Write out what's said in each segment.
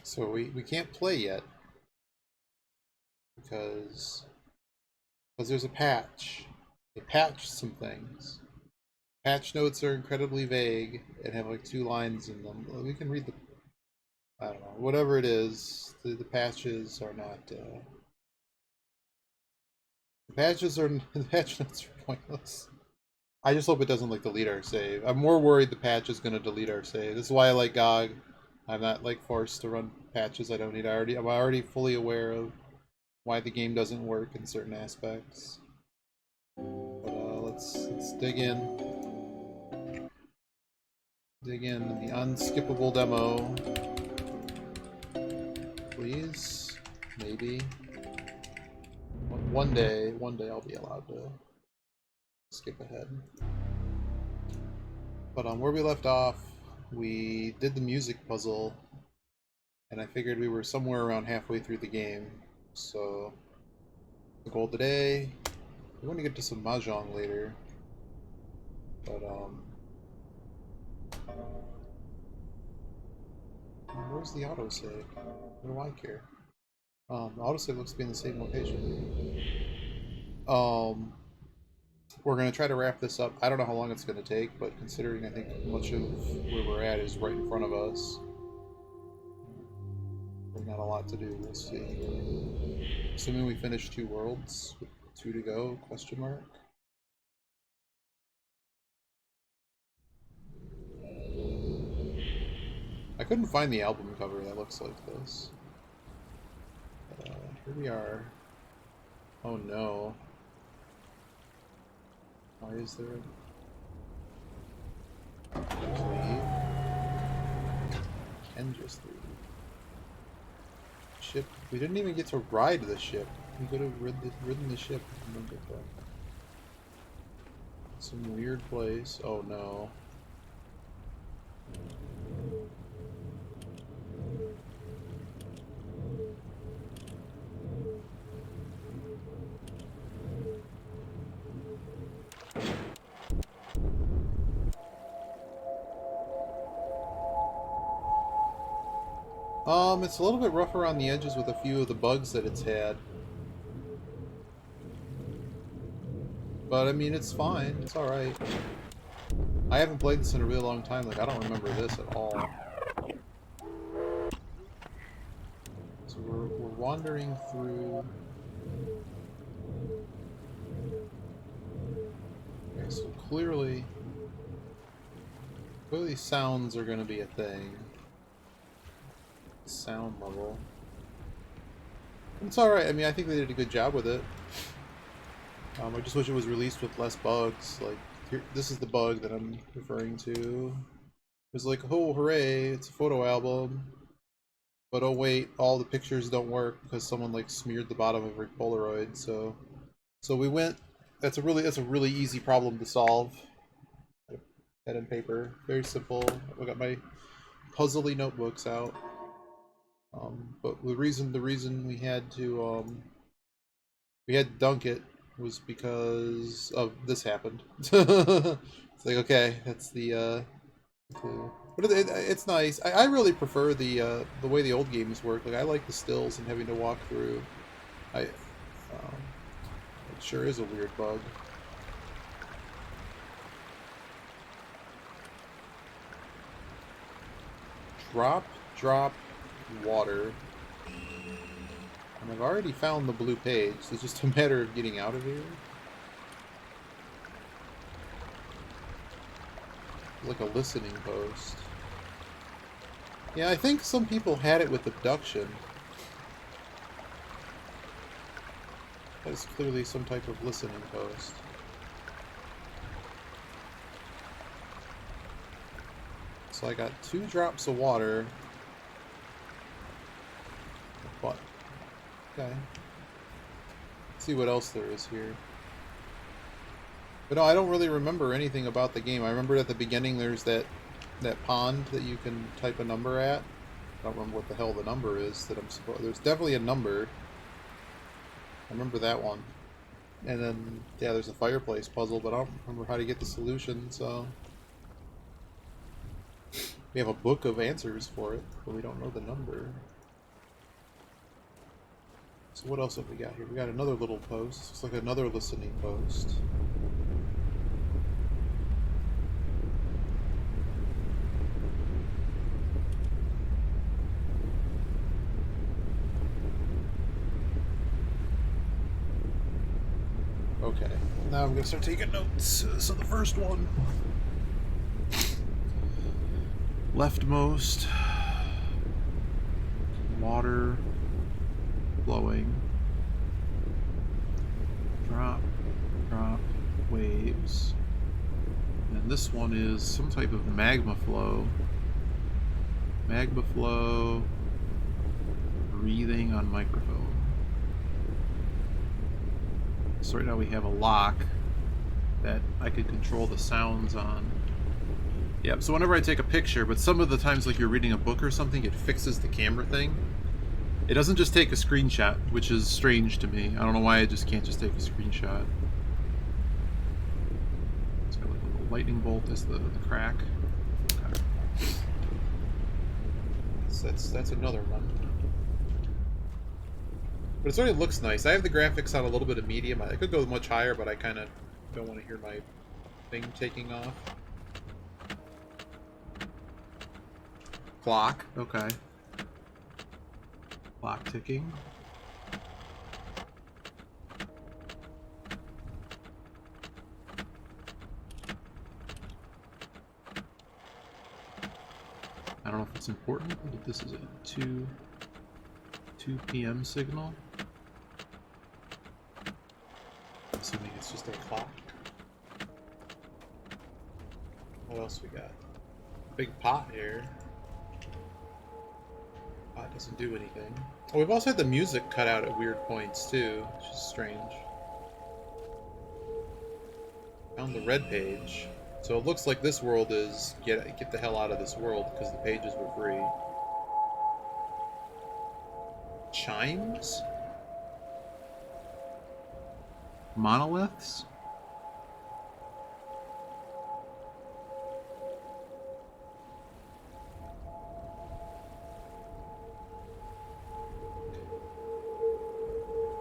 So we can't play yet because there's a patch. They patched some things. Patch notes are incredibly vague and have like 2 lines in them. We can read the, I don't know, whatever it is. The patches are not. The patches are the patch notes are pointless. I just hope it doesn't like delete our save. I'm more worried the patch is gonna delete our save. This is why I like GOG. I'm not like forced to run patches I don't need. I'm already fully aware of why the game doesn't work in certain aspects. But let's dig in. Dig in the unskippable demo. Please, maybe. One day I'll be allowed to skip ahead. But where we left off, we did the music puzzle, and I figured we were somewhere around halfway through the game. So the goal today, we're going to get to some mahjong later. But where's the autosave? What do I care? The autosave looks to be in the same location. We're going to try to wrap this up. I don't know how long it's going to take, but considering I think much of where we're at is right in front of us, there's not a lot to do. We'll see. Assuming we finish 2 worlds with 2 to go, question mark. I couldn't find the album cover that looks like this. Here we are. Oh no. Why is there just leave? Can just leave. Ship. We didn't even get to ride the ship. We could have ridden the ship. Some weird place. Oh no. It's a little bit rough around the edges with a few of the bugs that it's had. But I mean, it's fine. It's alright. I haven't played this in a really long time. Like, I don't remember this at all. So we're wandering through. Okay, so clearly sounds are going to be a thing. Sound level. It's alright. I mean, I think they did a good job with it. I just wish it was released with less bugs. Like, here, this is the bug that I'm referring to. It's like, oh, hooray, it's a photo album. But oh wait, all the pictures don't work because someone like smeared the bottom of every Polaroid. So we went. That's a really easy problem to solve. Pen and paper, very simple. I got my puzzly notebooks out. But the reason we had to dunk it was because of this happened. It's like, okay, that's but it's nice. I really prefer the way the old games work. Like, I like the stills and having to walk through. It sure is a weird bug. Drop water. And I've already found the blue page, so it's just a matter of getting out of here. Like a listening post. Yeah, I think some people had it with abduction. That's clearly some type of listening post. So I got 2 drops of water. What? Okay. Let's see what else there is here. But no, I don't really remember anything about the game. I remember at the beginning there's that pond that you can type a number at. I don't remember what the hell the number is that I'm supposed. There's definitely a number. I remember that one. And then, yeah, there's a fireplace puzzle, but I don't remember how to get the solution, so... We have a book of answers for it, but we don't know the number. So what else have we got here? We got another little post. Looks like another listening post. Okay, now I'm gonna start taking notes. So the first one, leftmost, water flowing, drop, drop, waves. And this one is some type of magma flow. Magma flow, breathing on microphone. So right now we have a lock that I could control the sounds on. Yep, so whenever I take a picture, but some of the times like you're reading a book or something, it fixes the camera thing. It doesn't just take a screenshot, which is strange to me. I don't know why I just can't just take a screenshot. It's got like a little lightning bolt as the crack. Okay. That's another one. But it already looks nice. I have the graphics on a little bit of medium. I could go much higher, but I kind of don't want to hear my thing taking off. Clock. Okay. Clock ticking. I don't know if it's important, but this is a 2 p.m. signal. Assuming it's just a clock. What else we got? Big pot here. Pot doesn't do anything. Oh, we've also had the music cut out at weird points too, which is strange. Found the red page. So it looks like this world is get the hell out of this world because the pages were free. Chimes? Monoliths?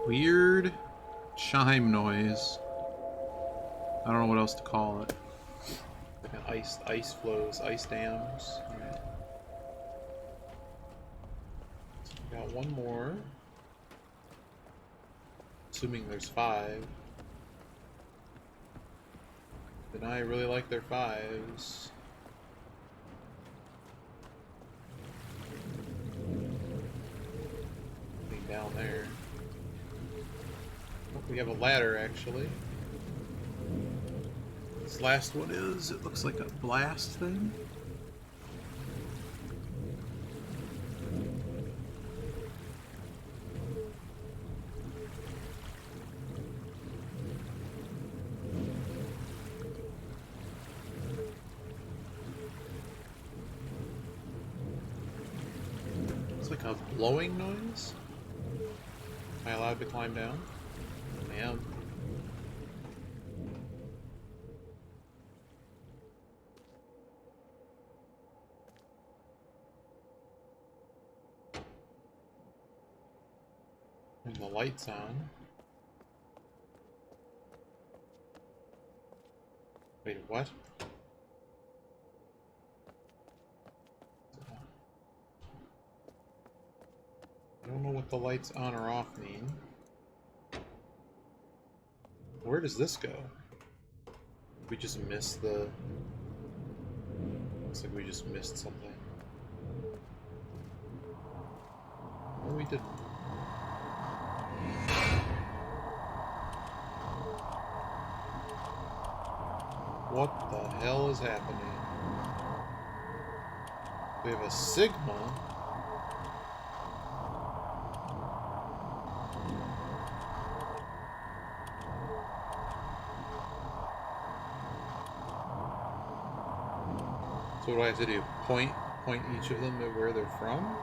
Weird chime noise. I don't know what else to call it. Like an ice flows, ice dams. All right. So we got one more. Assuming there's 5. Then I really like their 5s. Nothing down there. Oh, we have a ladder actually. This last one is, it looks like a blast thing. It's like a blowing noise. Am I allowed to climb down? I am. And the light's on. Wait, what? I don't know what the lights on or off mean. Where does this go? We just missed the... Looks like we just missed something. Oh, we didn't. What the hell is happening? We have a Sigma. So what do I have to do? Point each of them at where they're from?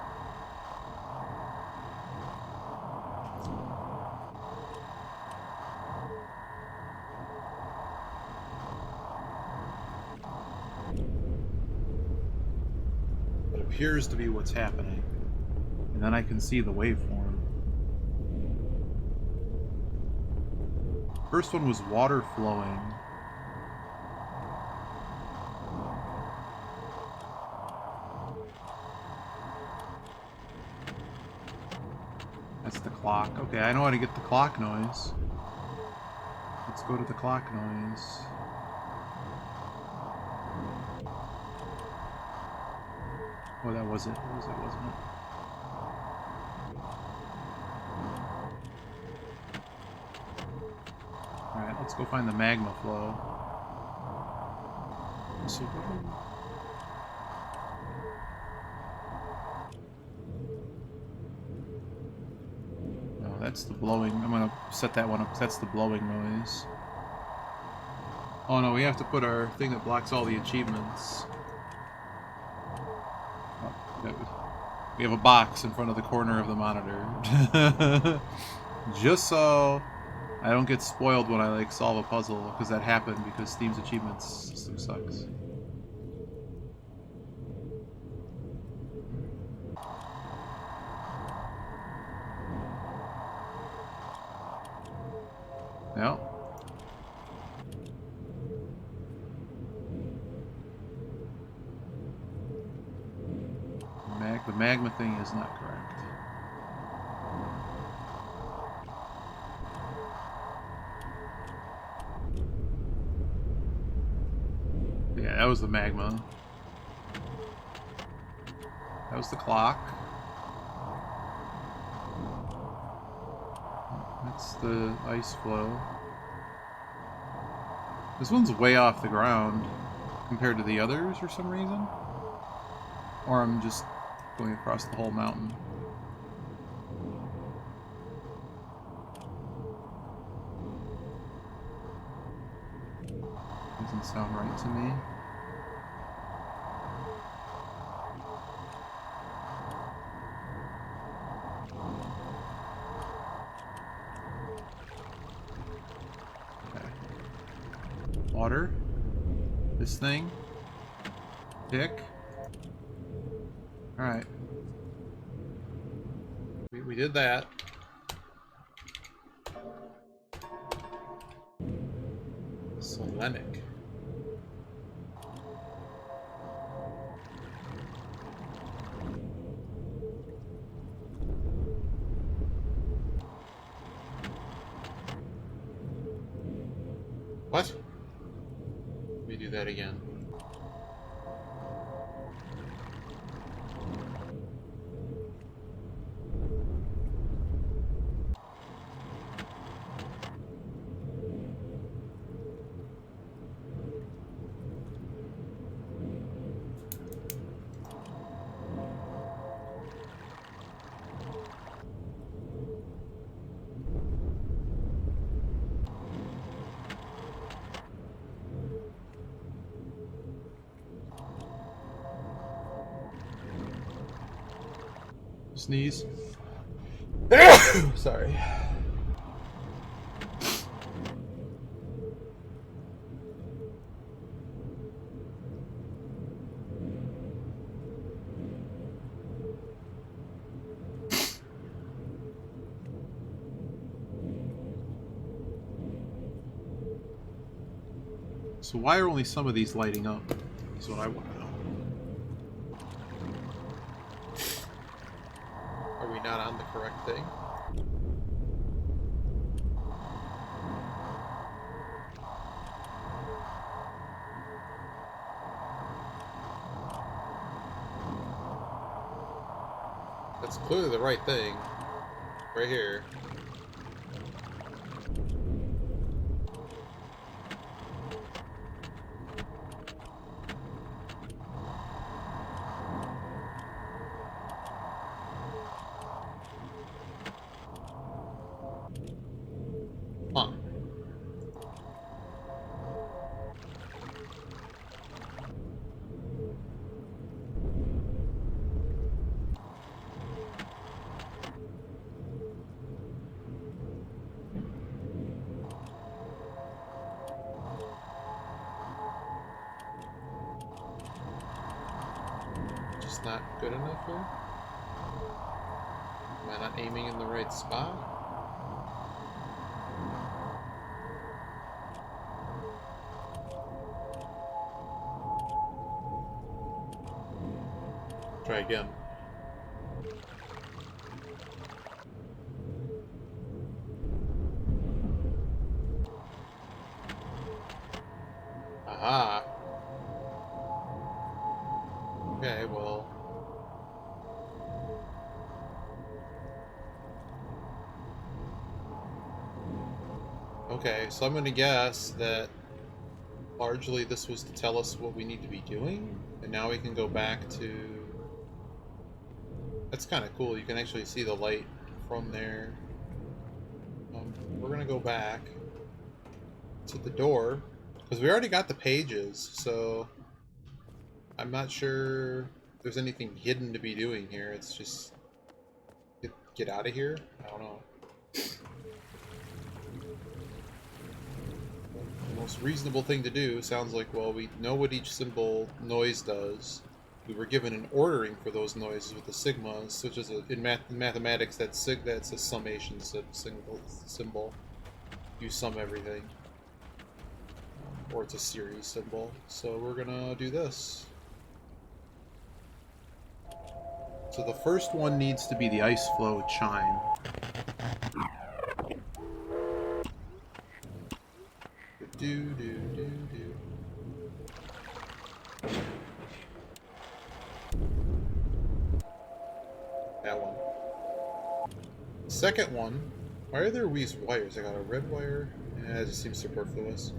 Appears to be what's happening, and then I can see the waveform. First one was water flowing. That's the clock. Okay, I know how to get the clock noise. Let's go to the clock noise. Oh, that was it. That was it, wasn't it? Alright, let's go find the magma flow. So, no, that's the blowing. I'm gonna set that one up. That's the blowing noise. Oh no, we have to put our thing that blocks all the achievements. We have a box in front of the corner of the monitor. Just so I don't get spoiled when I like solve a puzzle, because that happened because Steam's achievements system sucks. Yeah. The magma thing is not correct. Yeah, that was the magma. That was the clock. That's the ice flow. This one's way off the ground compared to the others for some reason. Or I'm just going across the whole mountain. Doesn't sound right to me. Okay. Water. This thing. Pick. Alright. We did that. Selenic. What? Let me do that again. Sneeze. Sorry. So why are only some of these lighting up? Is what I want to know. Are we not on the correct thing? That's clearly the right thing. Right here. Huh. Just not good enough here? Am I not aiming in the right spot? try again. Aha. Okay, well. Okay, so I'm gonna guess that largely this was to tell us what we need to be doing, and now we can go back to... That's kind of cool, you can actually see the light from there. We're gonna go back to the door, because we already got the pages, so I'm not sure there's anything hidden to be doing here. It's just get out of here? I don't know. The most reasonable thing to do sounds like, well, we know what each symbol noise does. We were given an ordering for those noises with the sigmas, such as in mathematics, that's a summation symbol. You sum everything. Or it's a series symbol. So we're gonna do this. So the first one needs to be the ice flow chime. Do do do do. That one. Second one. Why are there these wires? I got a red wire. Yeah, it just seems superfluous.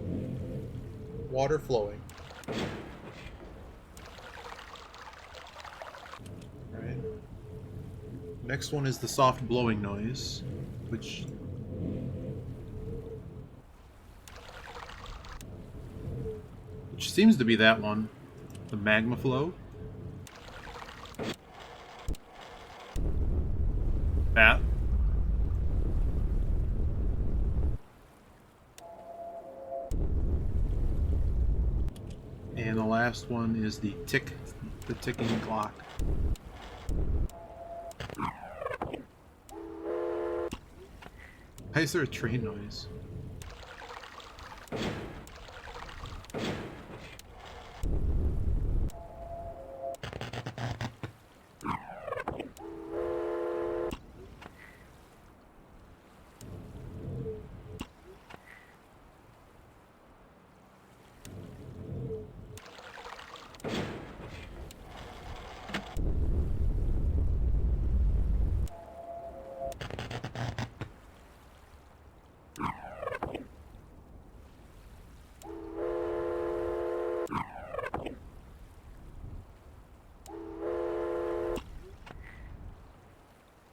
Water flowing. Alright. Next one is the soft blowing noise, which seems to be that one. The magma flow. That. And the last one is the ticking clock. Why is there a train noise?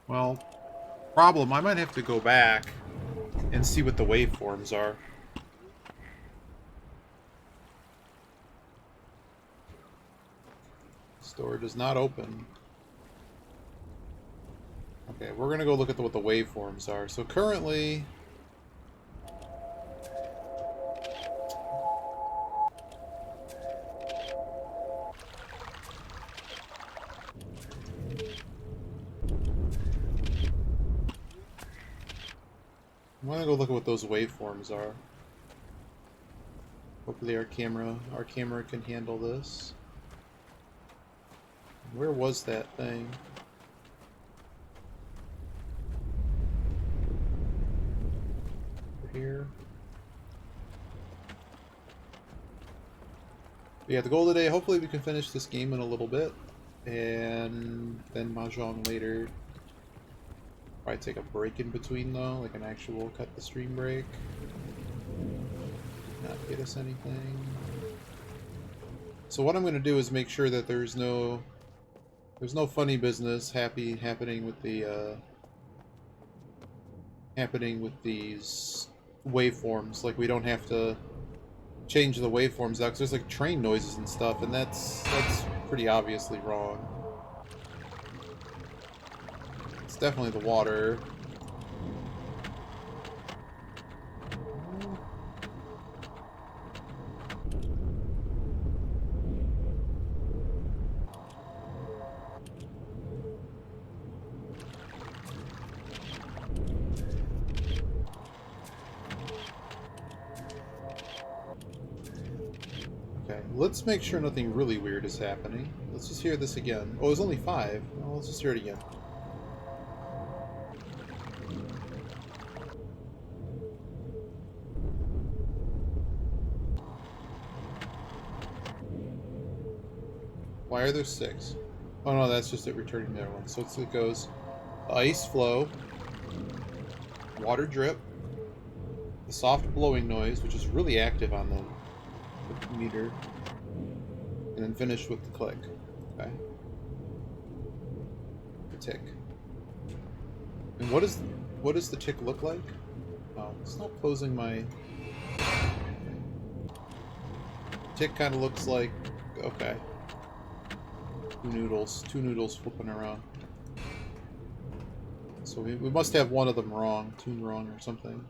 Well, problem, I might have to go back and see what the waveforms are. Store does not open. Okay, we're gonna go look at what the waveforms are. So currently... I'm gonna go look at what those waveforms are. Hopefully our camera can handle this. Where was that thing? Over here. But yeah, the goal today, hopefully we can finish this game in a little bit. And then Mahjong later. Probably take a break in between though, like an actual cut the stream break. Not get us anything. So what I'm going to do is make sure that there's no funny business happening with the these waveforms. Like we don't have to change the waveforms out because there's like train noises and stuff, and that's pretty obviously wrong. It's definitely the water. Okay, let's make sure nothing really weird is happening. Let's just hear this again. Oh, it was only 5. Well, let's just hear it again. Why are there 6? Oh no, that's just it returning the other one. So it goes ice flow, water drip, the soft blowing noise, which is really active on the meter, and then finish with the click. Okay. The tick. And what does the tick look like? Oh, it's not closing my... Tick kind of looks like... Okay. Two noodles flipping around. So we must have one of them wrong, tuned wrong or something.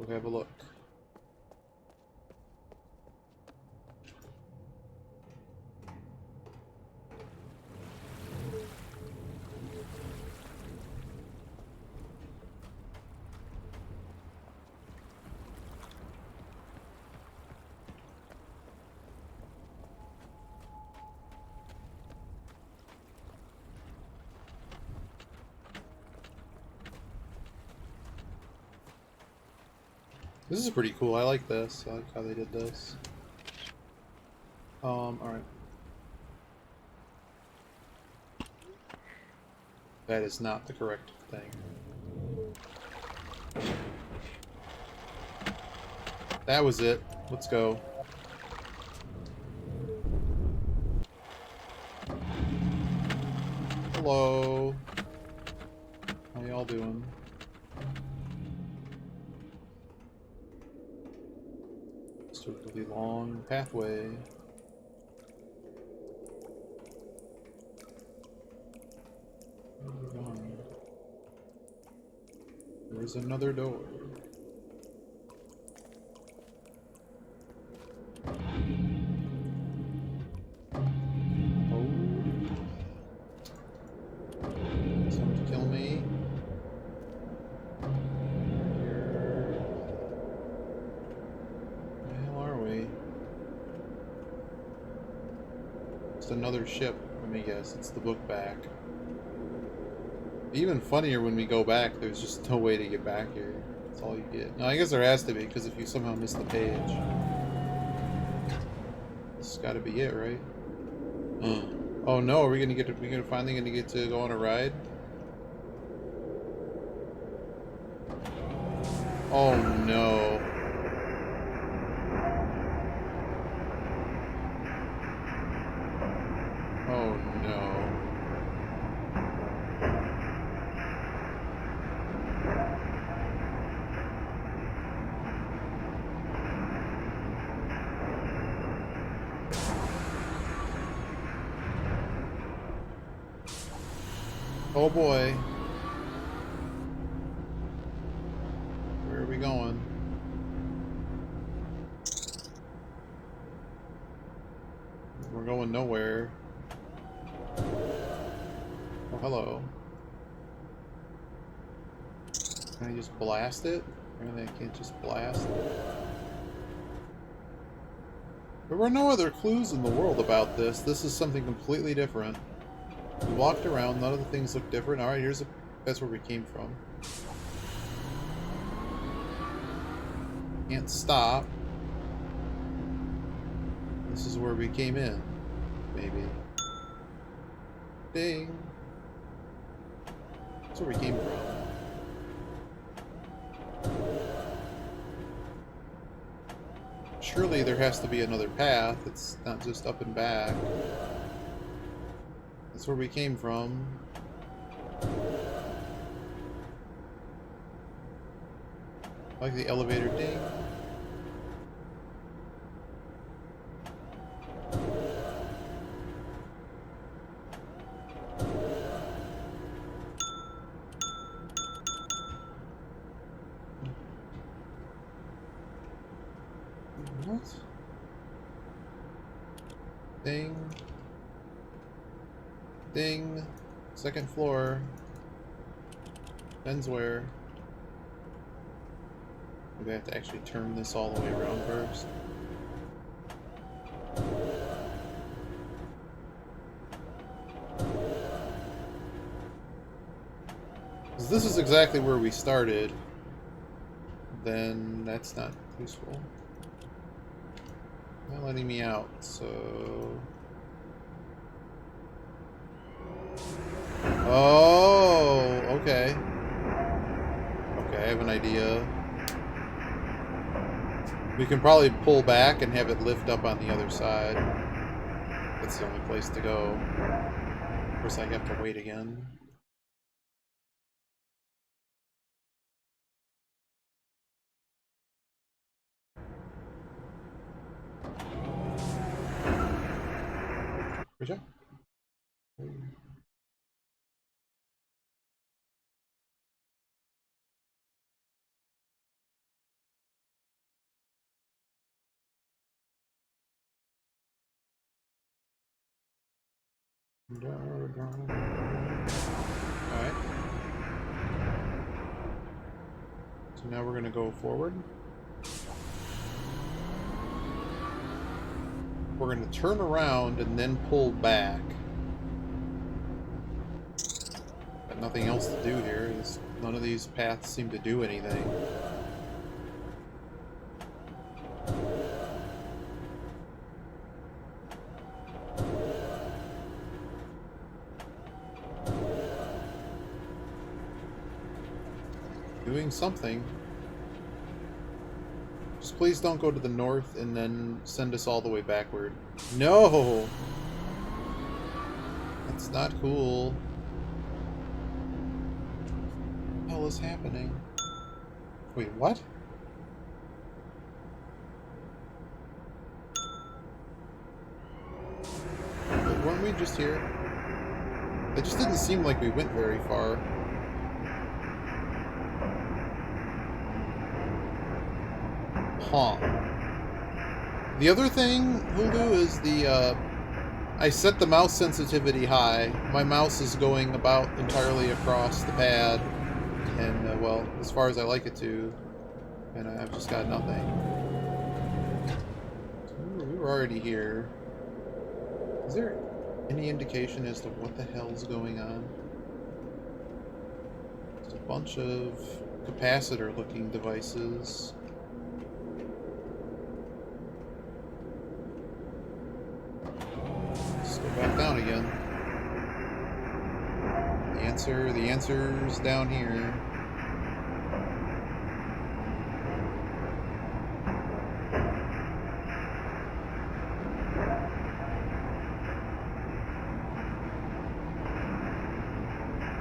We'll have a look. This is pretty cool. I like this. I like how they did this. Alright. That is not the correct thing. That was it. Let's go. Hello. How y'all doing? Just a really long pathway. Where are we going? There's another door. Another ship. Let me guess, it's the book back. Even funnier when we go back, there's just no way to get back here. That's all you get. No, I guess there has to be, because if you somehow miss the page. This has got to be it, right? Oh no, are we finally gonna get to go on a ride? Oh no. Oh no. Oh boy. Where are we going? We're going nowhere. Oh, hello. Can I just blast it? Apparently I can't just blast it. There were no other clues in the world about this. This is something completely different. We walked around, none of the things look different. Alright, that's where we came from. Can't stop. This is where we came in. Maybe. Ding. That's where we came from. Surely there has to be another path. It's not just up and back. That's where we came from. I like the elevator ding. What? Ding. Ding. Second floor. Menswear. Maybe I have to actually turn this all the way around first. 'Cause this is exactly where we started. Then that's not useful. Not letting me out, so... Oh, okay. Okay, I have an idea. We can probably pull back and have it lift up on the other side. That's the only place to go. Of course, I have to wait again. Good job. Alright. So now we're going to go forward. We're going to turn around and then pull back. Got nothing else to do here. None of these paths seem to do anything. Doing something. Just please don't go to the north and then send us all the way backward. No! That's not cool. What the hell is happening? Wait, what? Wait, weren't we just here? It just didn't seem like we went very far. Huh. The other thing, Hulu, is I set the mouse sensitivity high. My mouse is going about entirely across the pad, and, well, as far as I like it to, and I've just got nothing. So we were already here. Is there any indication as to what the hell's going on? There's a bunch of capacitor-looking devices. Back down again. The answer's down here.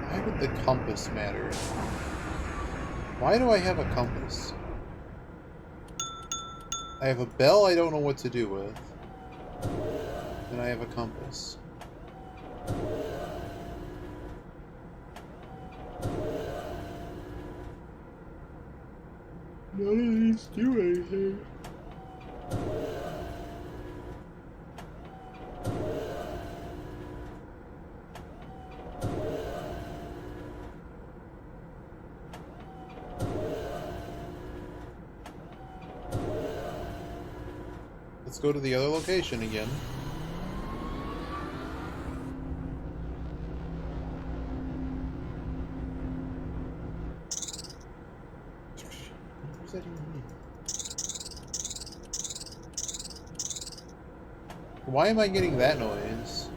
Why would the compass matter? Why do I have a compass? I have a bell I don't know what to do with. And I have a compass. None of these do anything. Let's go to the other location again. Why am I getting that noise?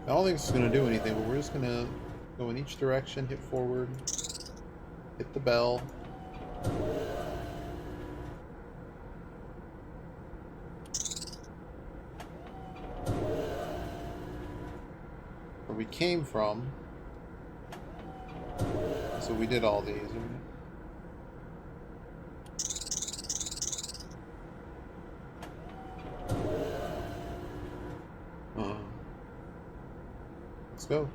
I don't think it's going to do anything, but we're just going to go in each direction, hit forward, hit the bell. Where we came from. So we did all these, right? Let's go.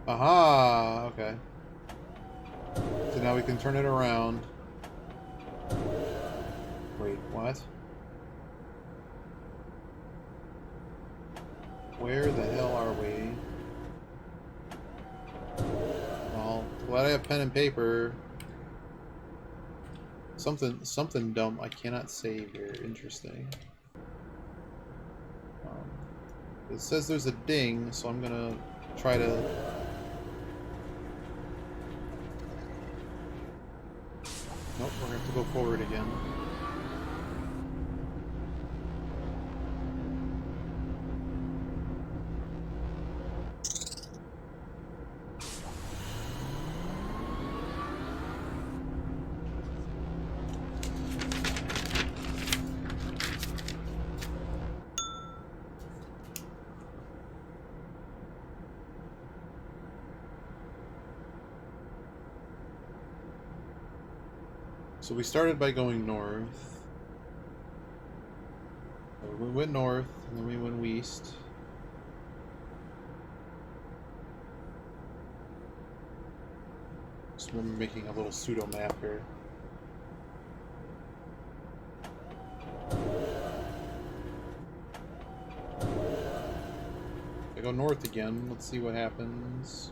Aha! Okay. So now we can turn it around. Wait, what? Where the hell are we? Well, glad I have pen and paper. Something dumb. I cannot save here. Interesting. It says there's a ding, so I'm gonna try to. Nope, we're gonna have to go forward again. So we started by going north. We went north, and then we went west. Just remember making a little pseudo map here. If I go north again, let's see what happens.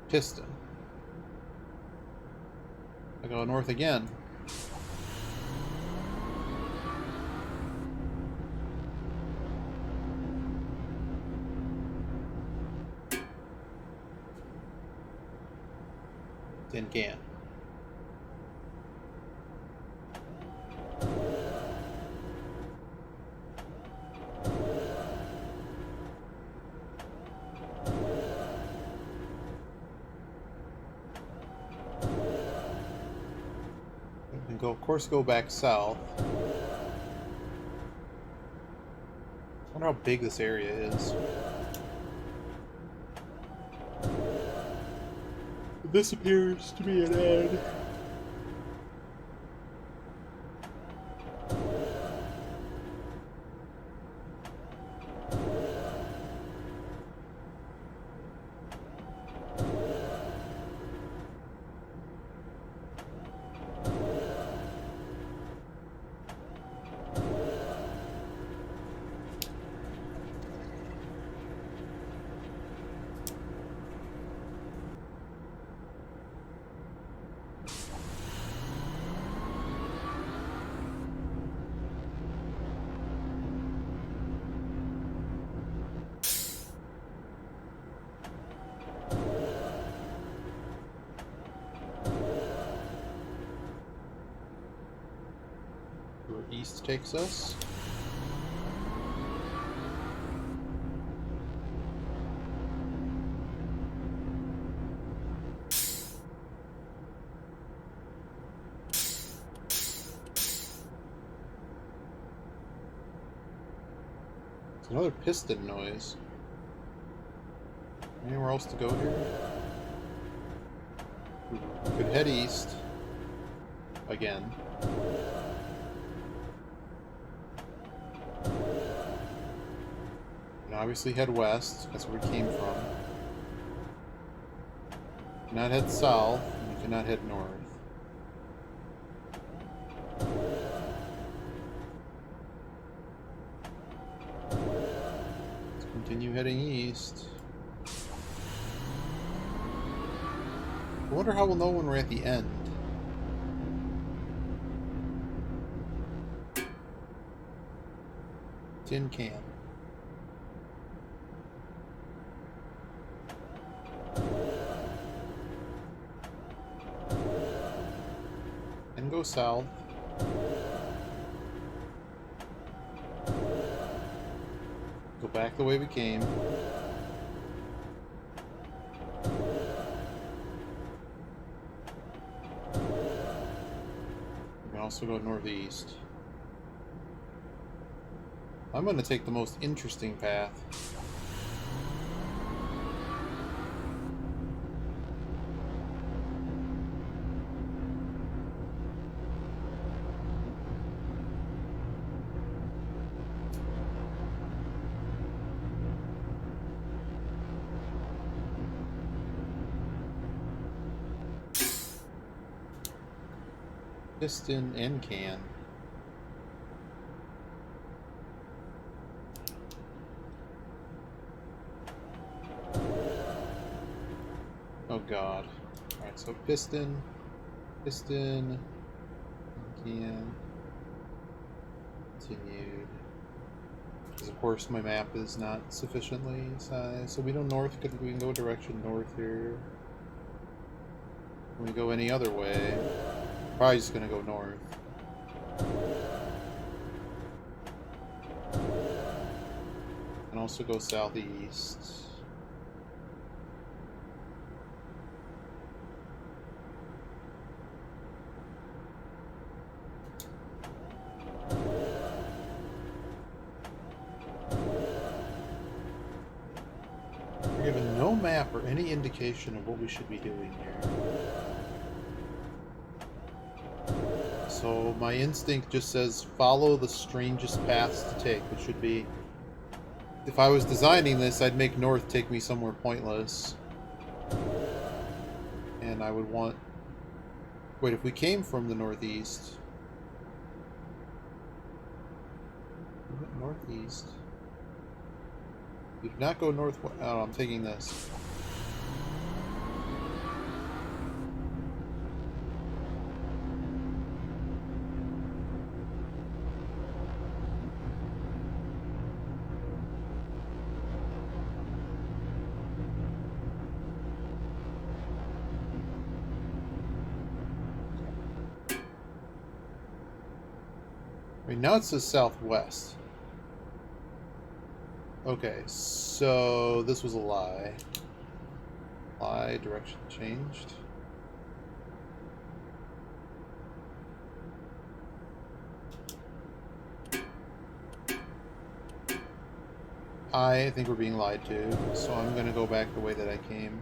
Piston. I go north again. Tin can. And go, of course, go back south. I wonder how big this area is. This appears to be an end. Where east takes us. It's another piston noise. Anywhere else to go here? We could head east again. And obviously head west. That's where we came from. Cannot head south, and we cannot head north. Let's continue heading east. I wonder how we'll know when we're at the end. Tin can. And go south. Go back the way we came. We can also go northeast. I'm going to take the most interesting path. Piston and can. Oh god. Alright, so piston, can, continued. Because of course my map is not sufficiently sized. So we know north, we can go direction north here. When we go any other way, probably just gonna go north. And also go southeast. We're given no map or any indication of what we should be doing here. So my instinct just says follow the strangest paths to take, which should be, if I was designing this, I'd make north take me somewhere pointless. And I would want... Wait, if we came from the northeast... We went northeast. You did not go northwest. Oh, I'm taking this. Wait, now it says southwest. Okay, so this was a lie. Lie, direction changed. I think we're being lied to, so I'm gonna go back the way that I came.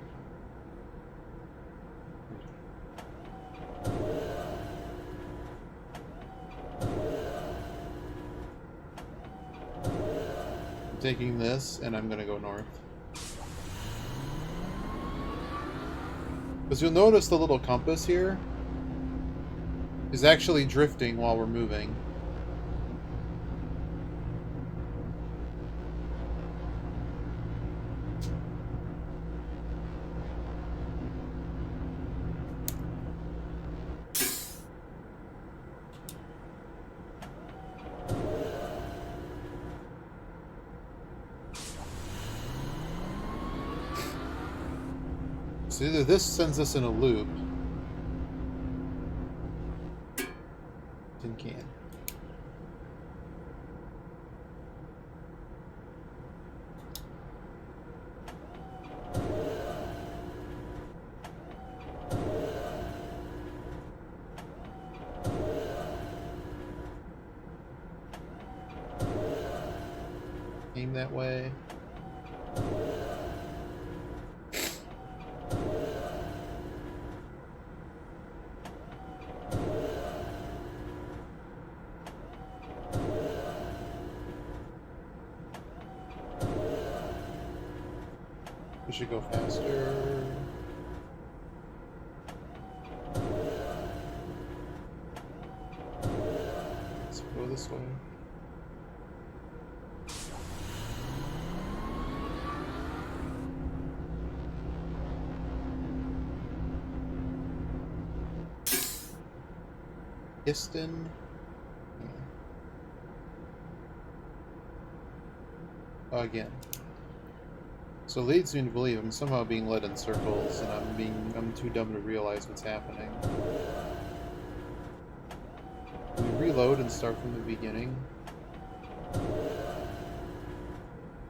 Taking this, and I'm gonna go north. Because you'll notice the little compass here is actually drifting while we're moving. So either this sends us in a loop. Tin can. Aim that way. We should go faster. Let's go this way. Piston. Again. So it leads me to believe I'm somehow being led in circles, and I'm too dumb to realize what's happening. We reload and start from the beginning.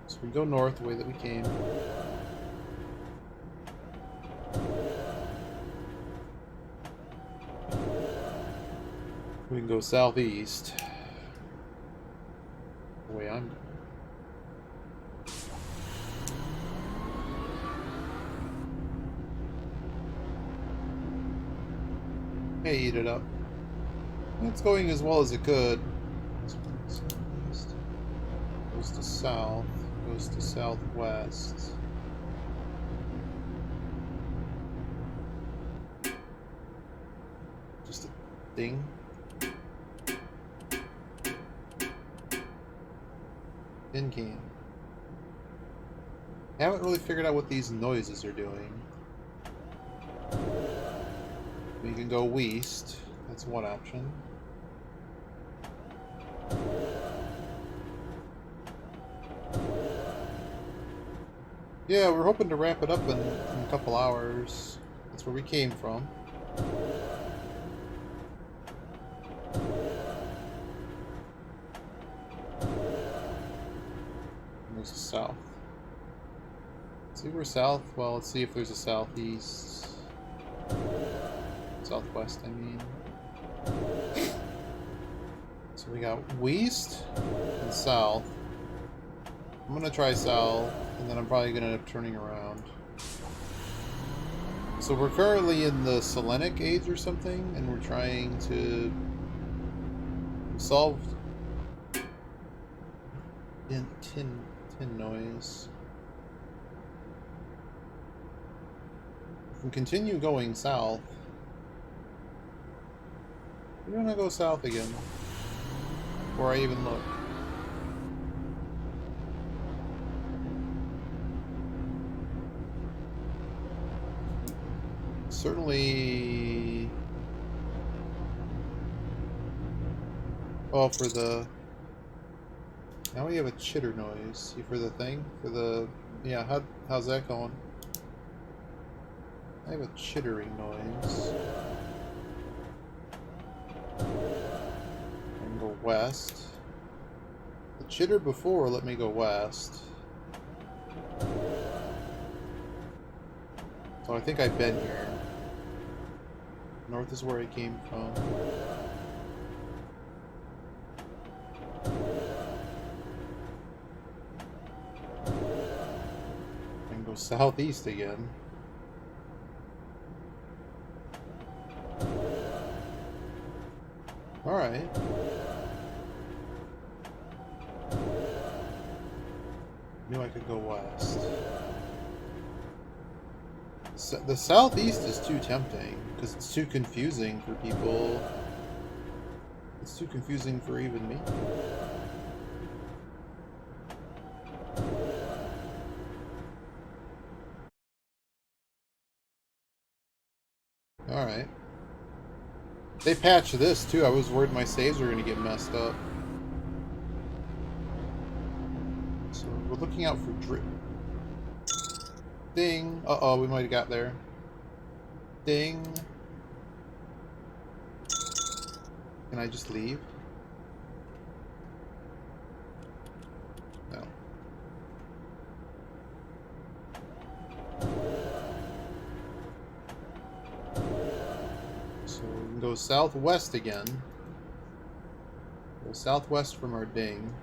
So we go north the way that we came. We can go southeast. The way I'm going. Hey, eat it up. It's going as well as it could. Goes to south. Goes to southwest. Ding. Tin can. I haven't really figured out what these noises are doing. We can go west. That's one option. Yeah, we're hoping to wrap it up in a couple hours. That's where we came from. And there's a south. See, we're south. Well, let's see if there's a southeast. Southwest, I mean. So we got west and south. I'm gonna try south, and then I'm probably gonna end up turning around. So we're currently in the Selenic age or something, and we're trying to solve tin noise. If we continue going south, we're gonna go south again before I even look. Certainly. Oh, for the. Now we have a chitter noise. See, for the thing? For the. Yeah, how's that going? I have a chittering noise. I can go west. The chitter before let me go west. So I think I've been here. North is where I came from. I can go southeast again. Alright. Knew I could go west. The southeast is too tempting, because it's too confusing for people. It's too confusing for even me. Alright. They patched this too. I was worried my saves were going to get messed up. So we're looking out for drip. Ding. Uh-oh, we might have got there. Ding. Can I just leave? No. So we can go southwest again. Go southwest from our ding.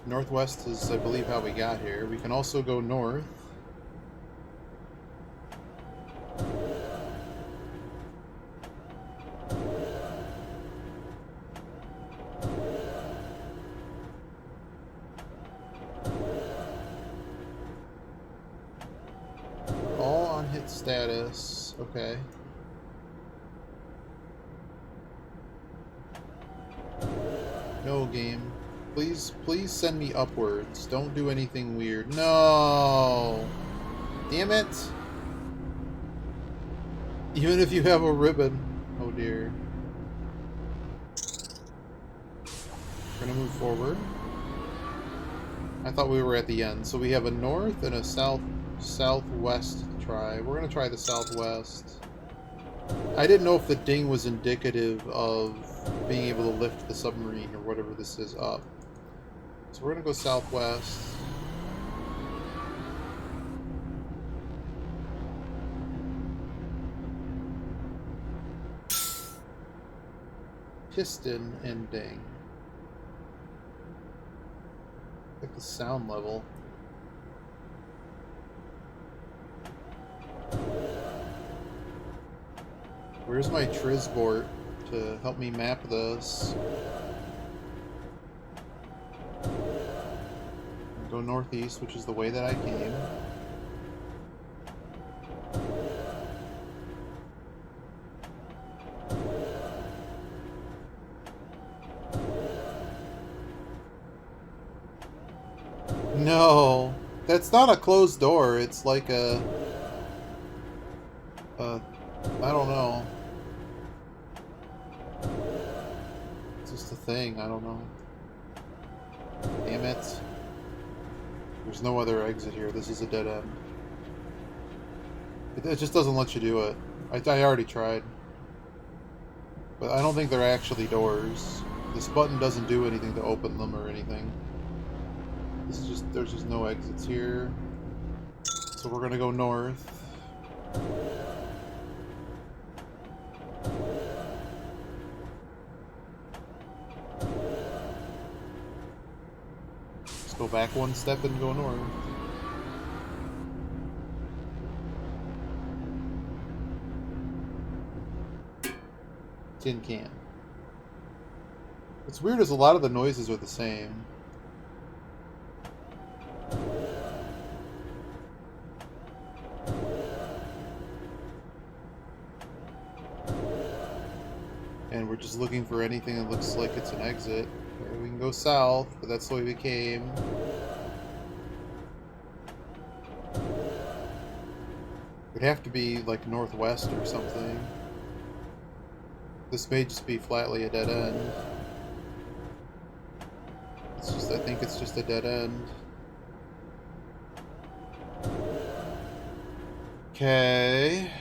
Northwest is, I believe, how we got here. We can also go north. All on hit status. Okay. No game. Please send me upwards. Don't do anything weird. No! Damn it! Even if you have a ribbon. Oh dear. We're gonna move forward. I thought we were at the end. So we have a north and a southwest to try. We're gonna try the southwest. I didn't know if the ding was indicative of being able to lift the submarine or whatever this is up. So we're gonna go southwest. Piston and ding. Like the sound level. Where's my Trisbort to help me map this? Go northeast, which is the way that I came. No, that's not a closed door. It's like I don't know. It's just a thing. I don't know. Damn it. There's no other exit here. This is a dead end. It just doesn't let you do it. I already tried. But I don't think they're actually doors. This button doesn't do anything to open them or anything. This is just, there's just no exits here. So we're gonna go north. Let's go back one step and go north. Tin can. What's weird is a lot of the noises are the same. And we're just looking for anything that looks like it's an exit. Okay, we can go south, but that's the way we came. It'd have to be like northwest or something. This may just be flatly a dead end. It's just, I think it's just a dead end. Okay.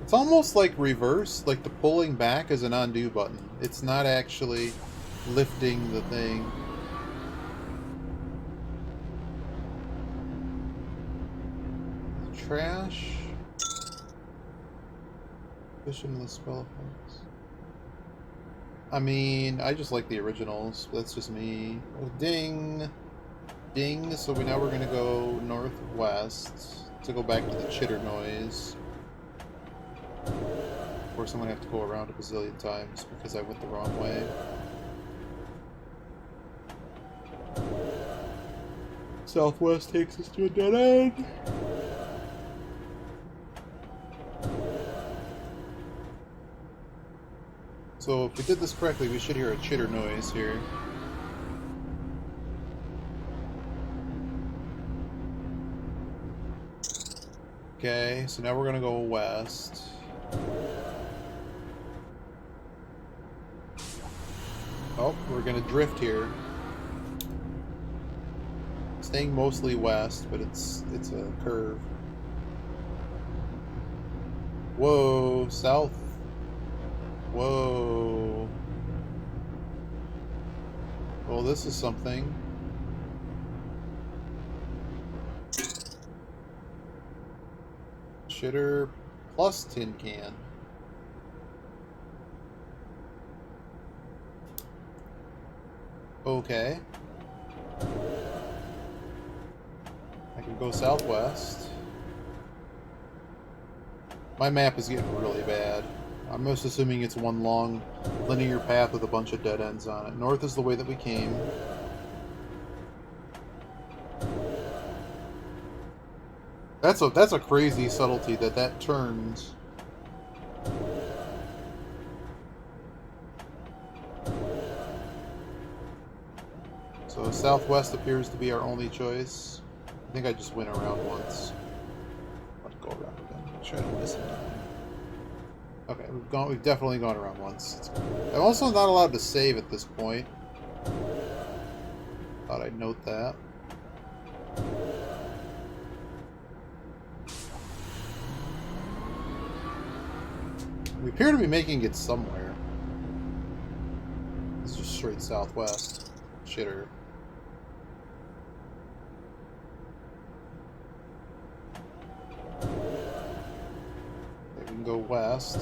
It's almost like reverse, like the pulling back is an undo button. It's not actually lifting the thing. Trash. Fish into the spell effects. I mean, I just like the originals. That's just me. Oh, ding. Ding. So now we're going to go northwest to go back to the chitter noise. Of course, I'm going to have to go around a bazillion times because I went the wrong way. Southwest takes us to a dead end. So if we did this correctly, we should hear a chitter noise here. Okay, so now we're going to go west. Oh, we're going to drift here. Staying mostly west, but it's a curve. Whoa, south. Whoa. Well, this is something. Shitter plus tin can. Okay. I can go southwest. My map is getting really bad. I'm most assuming it's one long linear path with a bunch of dead ends on it. North is the way that we came. That's a crazy subtlety that turns. So southwest appears to be our only choice. I think I just went around once. Let's go around again. Try to miss anything. Okay, we've definitely gone around once. I'm also not allowed to save at this point. Thought I'd note that. We appear to be making it somewhere. It's just straight southwest. Shitter. Okay, we can go west.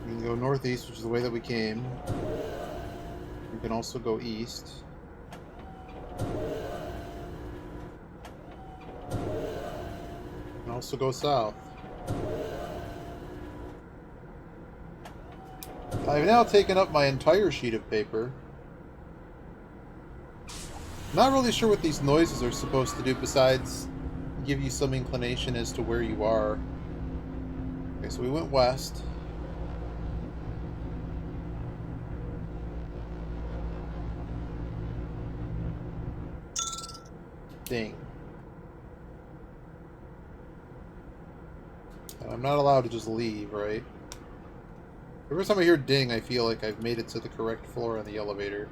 We can go northeast, which is the way that we came. We can also go east. Also go south. I've now taken up my entire sheet of paper. Not really sure what these noises are supposed to do besides give you some inclination as to where you are. Okay, so we went west. Ding. And I'm not allowed to just leave, right? Every time I hear ding, I feel like I've made it to the correct floor on the elevator.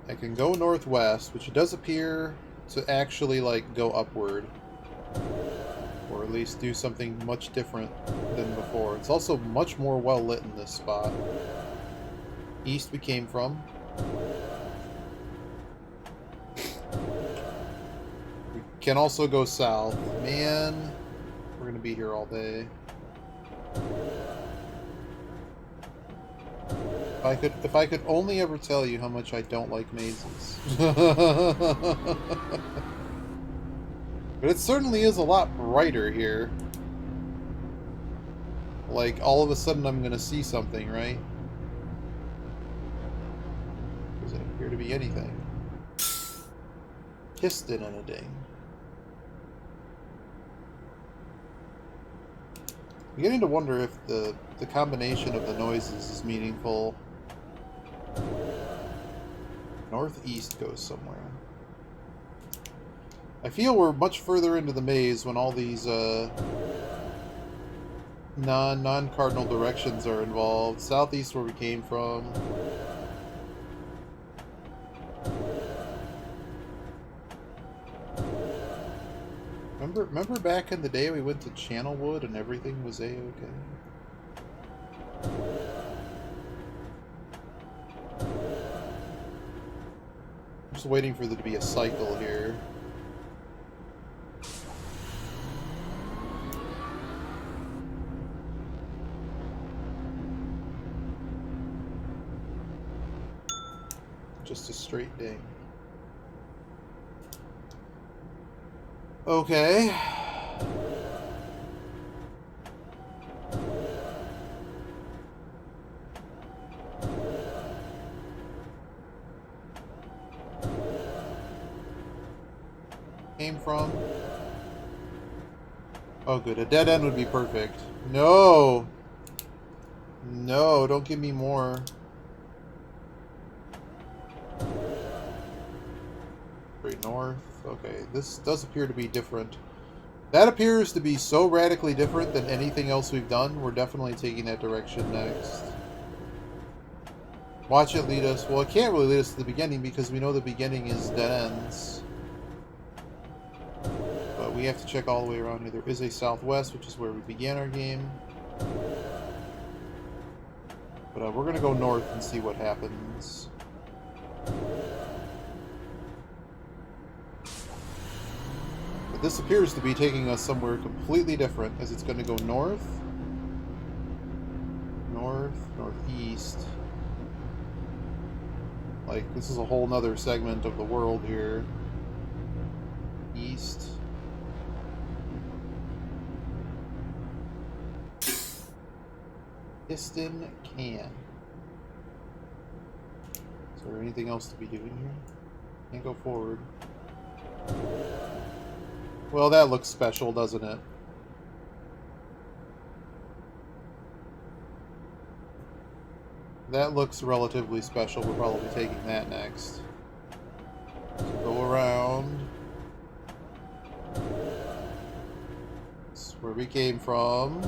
I can go northwest, which does appear to actually, like, go upward. Or at least do something much different than before. It's also much more well lit in this spot. East we came from. We can also go south. Man, we're gonna be here all day. If I could only ever tell you how much I don't like mazes. But it certainly is a lot brighter here. Like, all of a sudden I'm gonna see something, right? Doesn't appear to be anything. Piston and a ding. I'm beginning to wonder if the combination of the noises is meaningful. Northeast goes somewhere. I feel we're much further into the maze when all these non-cardinal directions are involved. Southeast where we came from. Remember back in the day we went to Channelwood and everything was A-okay? Just waiting for there to be a cycle here. Just a straight ding. Okay. Came from. Oh, good. A dead end would be perfect. No! No, don't give me more. Straight north. Okay, this does appear to be different. That appears to be so radically different than anything else we've done. We're definitely taking that direction next. Watch it lead us. Well, it can't really lead us to the beginning because we know the beginning is dead ends. But we have to check all the way around here. There is a southwest, which is where we began our game. But we're going to go north and see what happens. But this appears to be taking us somewhere completely different, as it's going to go north, northeast. Like, this is a whole nother segment of the world here. East. Piston can. Is there anything else to be doing here? Can't go forward. Well, that looks special, doesn't it? That looks relatively special. We're probably taking that next. Go around. That's where we came from.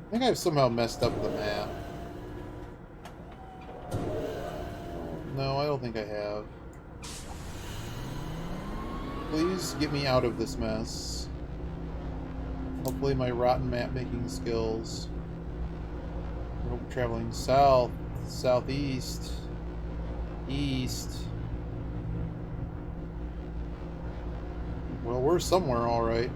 I think I've somehow messed up the map. No, I don't think I have. Please get me out of this mess. Hopefully my rotten map making skills. We're traveling south, southeast, east. Well, we're somewhere alright.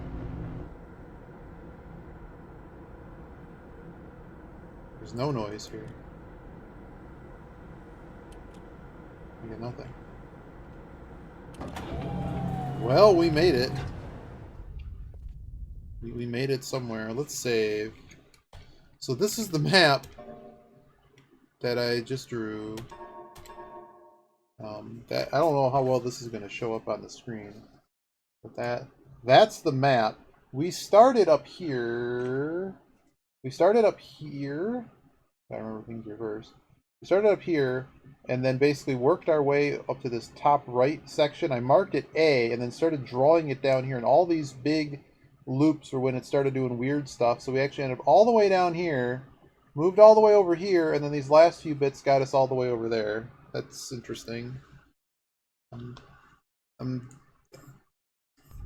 There's no noise here. We get nothing. Well, we made it. We made it somewhere. Let's save. So this is the map that I just drew. That I don't know how well this is going to show up on the screen, but that's the map. We started up here. We started up here. I remember things reversed. We started up here and then basically worked our way up to this top right section. I marked it A and then started drawing it down here, and all these big loops were when it started doing weird stuff. So we actually ended up all the way down here, moved all the way over here, and then these last few bits got us all the way over there. That's interesting.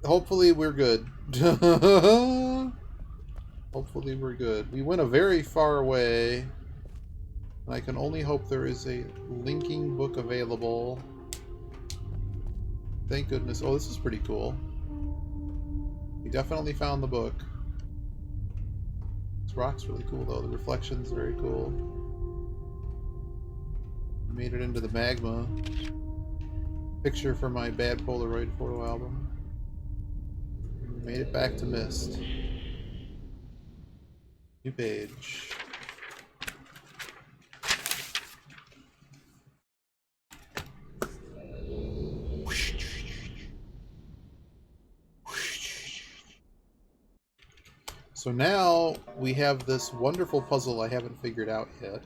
Hopefully we're good. Hopefully we're good. We went a very far way, and I can only hope there is a linking book available. Thank goodness. Oh, this is pretty cool. We definitely found the book. This rock's really cool, though. The reflection's very cool. We made it into the magma. Picture for my bad Polaroid photo album. We made it back to MYST. New page. So now we have this wonderful puzzle I haven't figured out yet.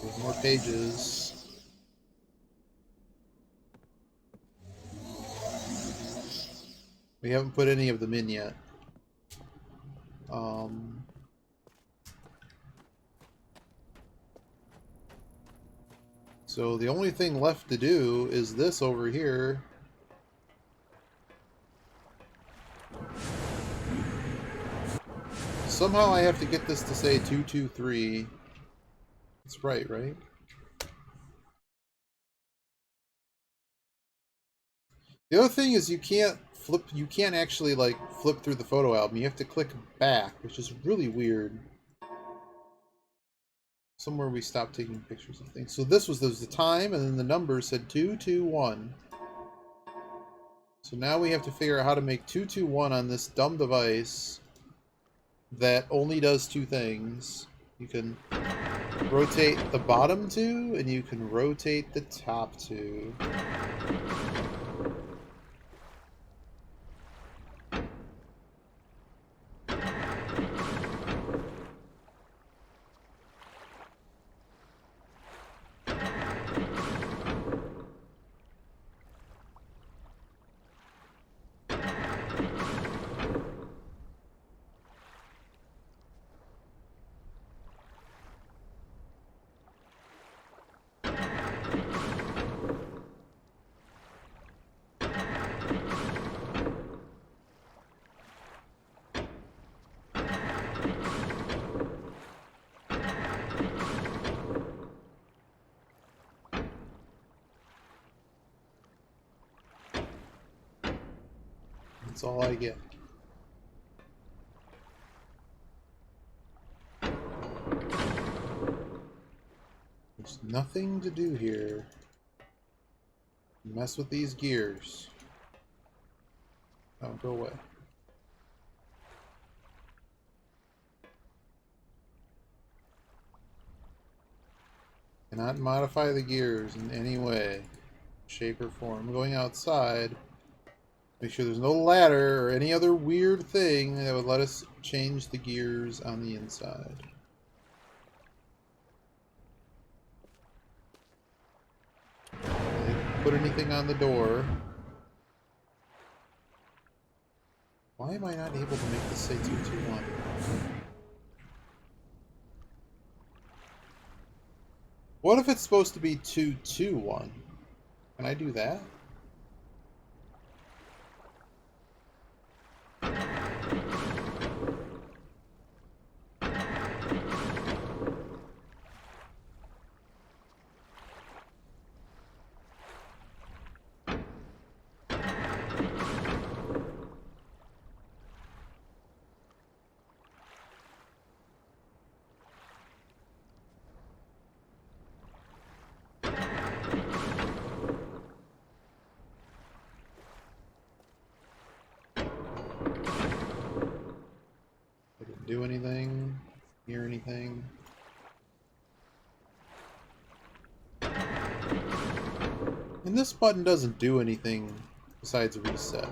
There's more pages. We haven't put any of them in yet. So the only thing left to do is this over here. Somehow I have to get this to say 223. That's right, right? The other thing is you can't actually like flip through the photo album. You have to click back, which is really weird. Somewhere we stopped taking pictures of things. So there was the time, and then the number said 221. So now we have to figure out how to make 221 on this dumb device that only does two things. You can rotate the bottom two, and you can rotate the top two. That's all I get. There's nothing to do here. Mess with these gears. Oh, go away. Cannot modify the gears in any way, shape, or form. Going outside. Make sure there's no ladder or any other weird thing that would let us change the gears on the inside. I didn't put anything on the door. Why am I not able to make this say 221? What if it's supposed to be 221? Can I do that? Do anything? Hear anything? And this button doesn't do anything besides reset.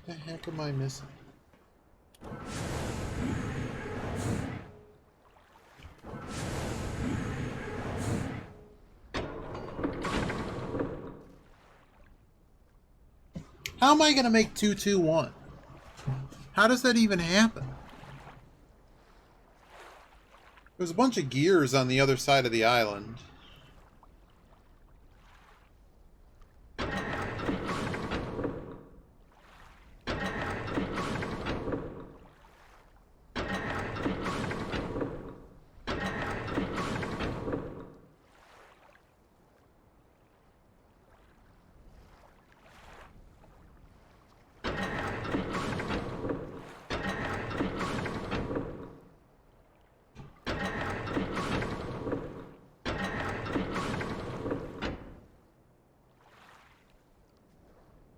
What the heck am I missing? How am I going to make 221? How does that even happen? There's a bunch of gears on the other side of the island.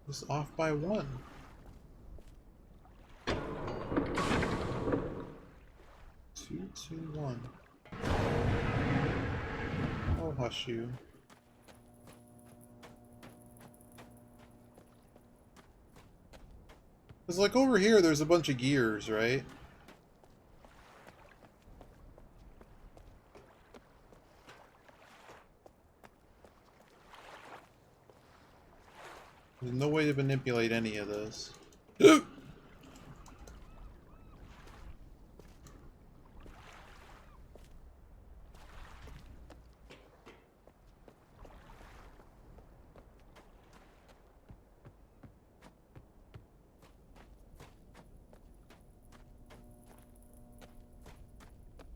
Was off by 1. Two, two, 1. Oh, hush you. Because, like, over here, there's a bunch of gears, right? There's no way to manipulate any of this. You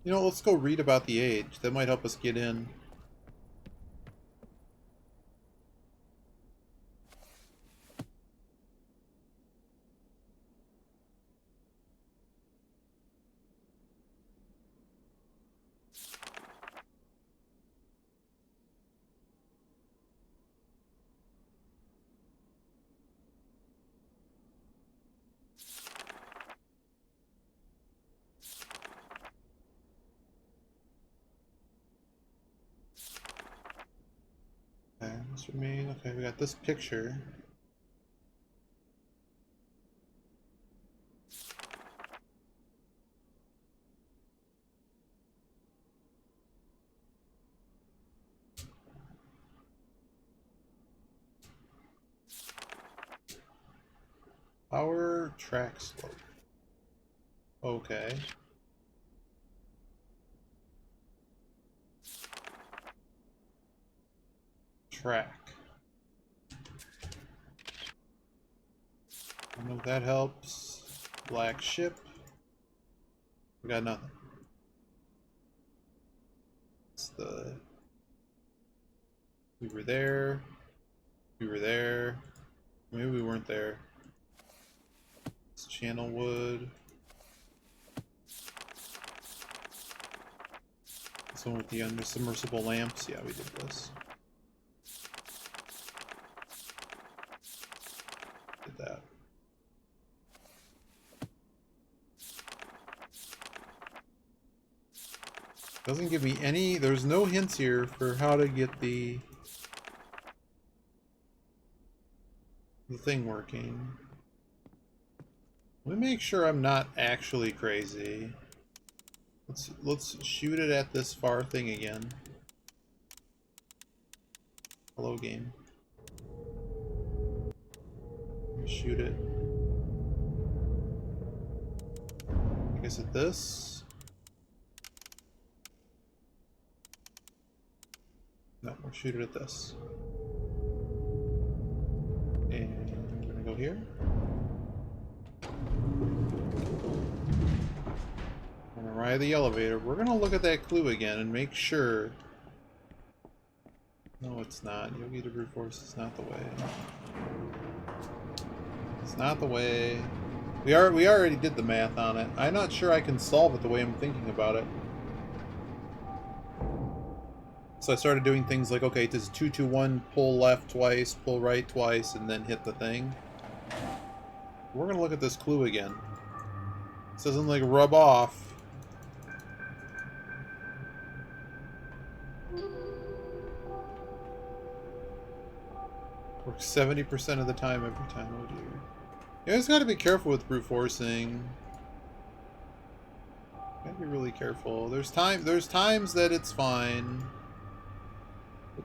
know, let's go read about the age. That might help us get in. for me. Okay, we got this picture. Power track slope. Okay. Track. I don't know if that helps. Black ship. We got nothing. It's the... We were there. We were there. Maybe we weren't there. It's channel wood. This one with the submersible lamps. Yeah, we did this. Did that. Doesn't give me any... There's no hints here for how to get the thing working. Let me make sure I'm not actually crazy. Let's shoot it at this far thing again. Hello, game. Shoot it. I guess at this. No, we'll shoot it at this. And we're gonna go here. We're gonna ride the elevator. We're gonna look at that clue again and make sure. No, it's not. Yogi to brute force is not the way. It's not the way. We already did the math on it. I'm not sure I can solve it the way I'm thinking about it. So I started doing things like, okay, does 2-2-1 pull left twice, pull right twice, and then hit the thing? We're gonna look at this clue again. This doesn't like rub off. Works 70% of the time every time. Oh dear. You guys gotta be careful with brute forcing. Gotta be really careful. There's times that it's fine.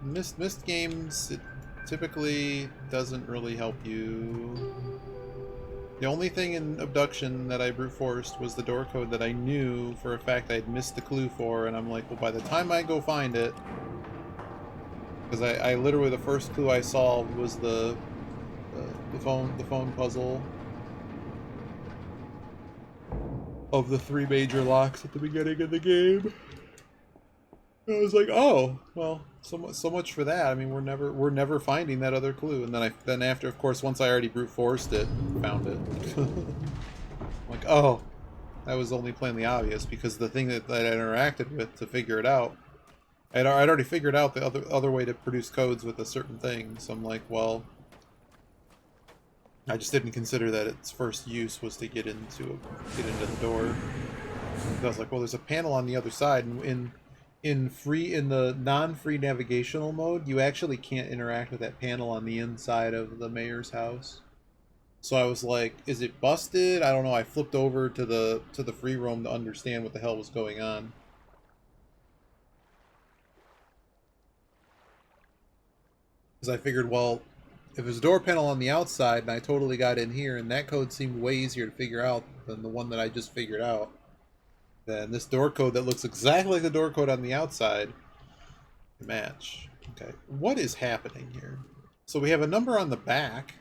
MYST games, it typically doesn't really help you. The only thing in Abduction that I brute forced was the door code that I knew for a fact I'd missed the clue for, and I'm like, well, by the time I go find it, because I literally, the first clue I solved was the phone puzzle of the 3 major locks at the beginning of the game. I was like, oh, well, so much for that. I mean, we're never finding that other clue. And then after, of course, once I already brute forced it, found it. Like, oh, that was only plainly obvious because the thing that I interacted with to figure it out, I'd already figured out the other way to produce codes with a certain thing. So I'm like, well, I just didn't consider that its first use was to get into the door. I was like, well, there's a panel on the other side, and in the non-free navigational mode, you actually can't interact with that panel on the inside of the mayor's house. So I was like, is it busted? I don't know. I flipped over to the free roam to understand what the hell was going on. Because I figured, well, if there's a door panel on the outside and I totally got in here and that code seemed way easier to figure out than the one that I just figured out, then this door code that looks exactly like the door code on the outside can match. Okay, what is happening here? So we have a number on the back.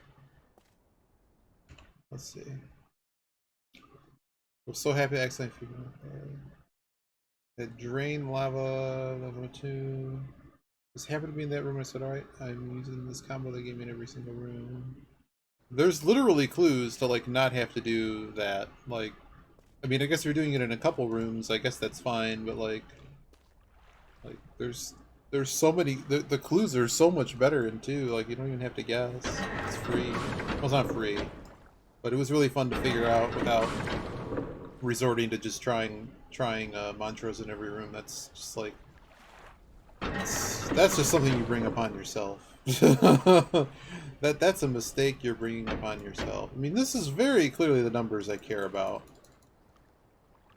Let's see. We're so happy to accidentally figure out that drain lava level 2. Just happened to be in that room. I said, alright, I'm using this combo they gave me in every single room. There's literally clues to like not have to do that. Like, I mean, I guess if you're doing it in a couple rooms, I guess that's fine, but like there's so many, the clues are so much better in 2, like you don't even have to guess. It's free. Well, it's not free, but it was really fun to figure out without resorting to just trying mantras in every room. That's just like, that's just something you bring upon yourself. That's a mistake you're bringing upon yourself. I mean, this is very clearly the numbers I care about.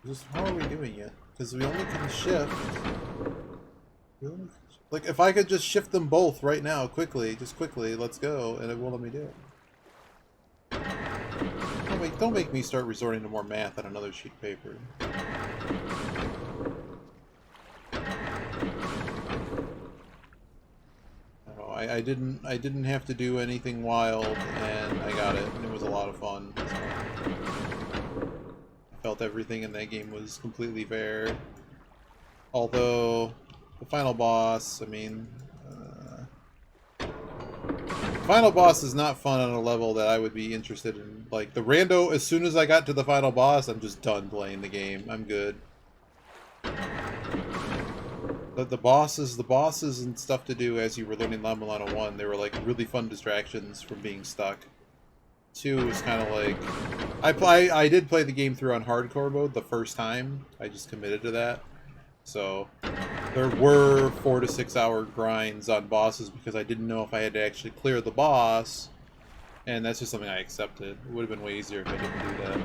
Just how are we doing it? Because we only can shift. Like, if I could just shift them both right now, quickly, just quickly, let's go, and it won't let me do it. Don't make me start resorting to more math on another sheet of paper. I didn't have to do anything wild, and I got it, and it was a lot of fun. So I felt everything in that game was completely fair. Although the final boss, I mean, final boss is not fun on a level that I would be interested in. Like the rando, as soon as I got to the final boss, I'm just done playing the game. I'm good. The bosses and stuff to do as you were learning La Milano 1, they were like really fun distractions from being stuck. 2 was kind of like... I did play the game through on hardcore mode the first time. I just committed to that. So there were 4 to 6 hour grinds on bosses because I didn't know if I had to actually clear the boss. And that's just something I accepted. It would have been way easier if I didn't do that.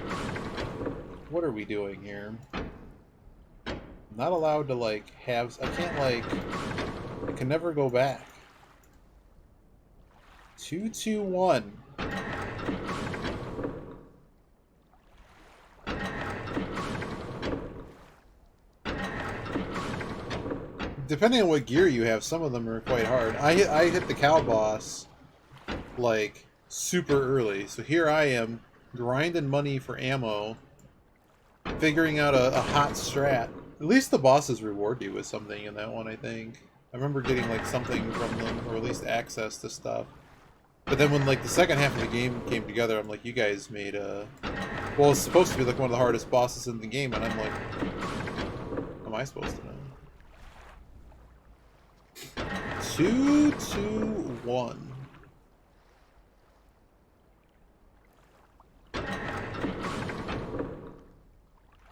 What are we doing here? I'm not allowed to, like, have... I can't, like... I can never go back. 2-2-1. Depending on what gear you have, some of them are quite hard. I hit the cow boss, like, super early. So here I am, grinding money for ammo, figuring out a hot strat. At least the bosses reward you with something in that one, I think. I remember getting, like, something from them, or at least access to stuff. But then when, like, the second half of the game came together, I'm like, you guys made a... Well, it's supposed to be, like, one of the hardest bosses in the game, and I'm like, how am I supposed to know? 2-2-1.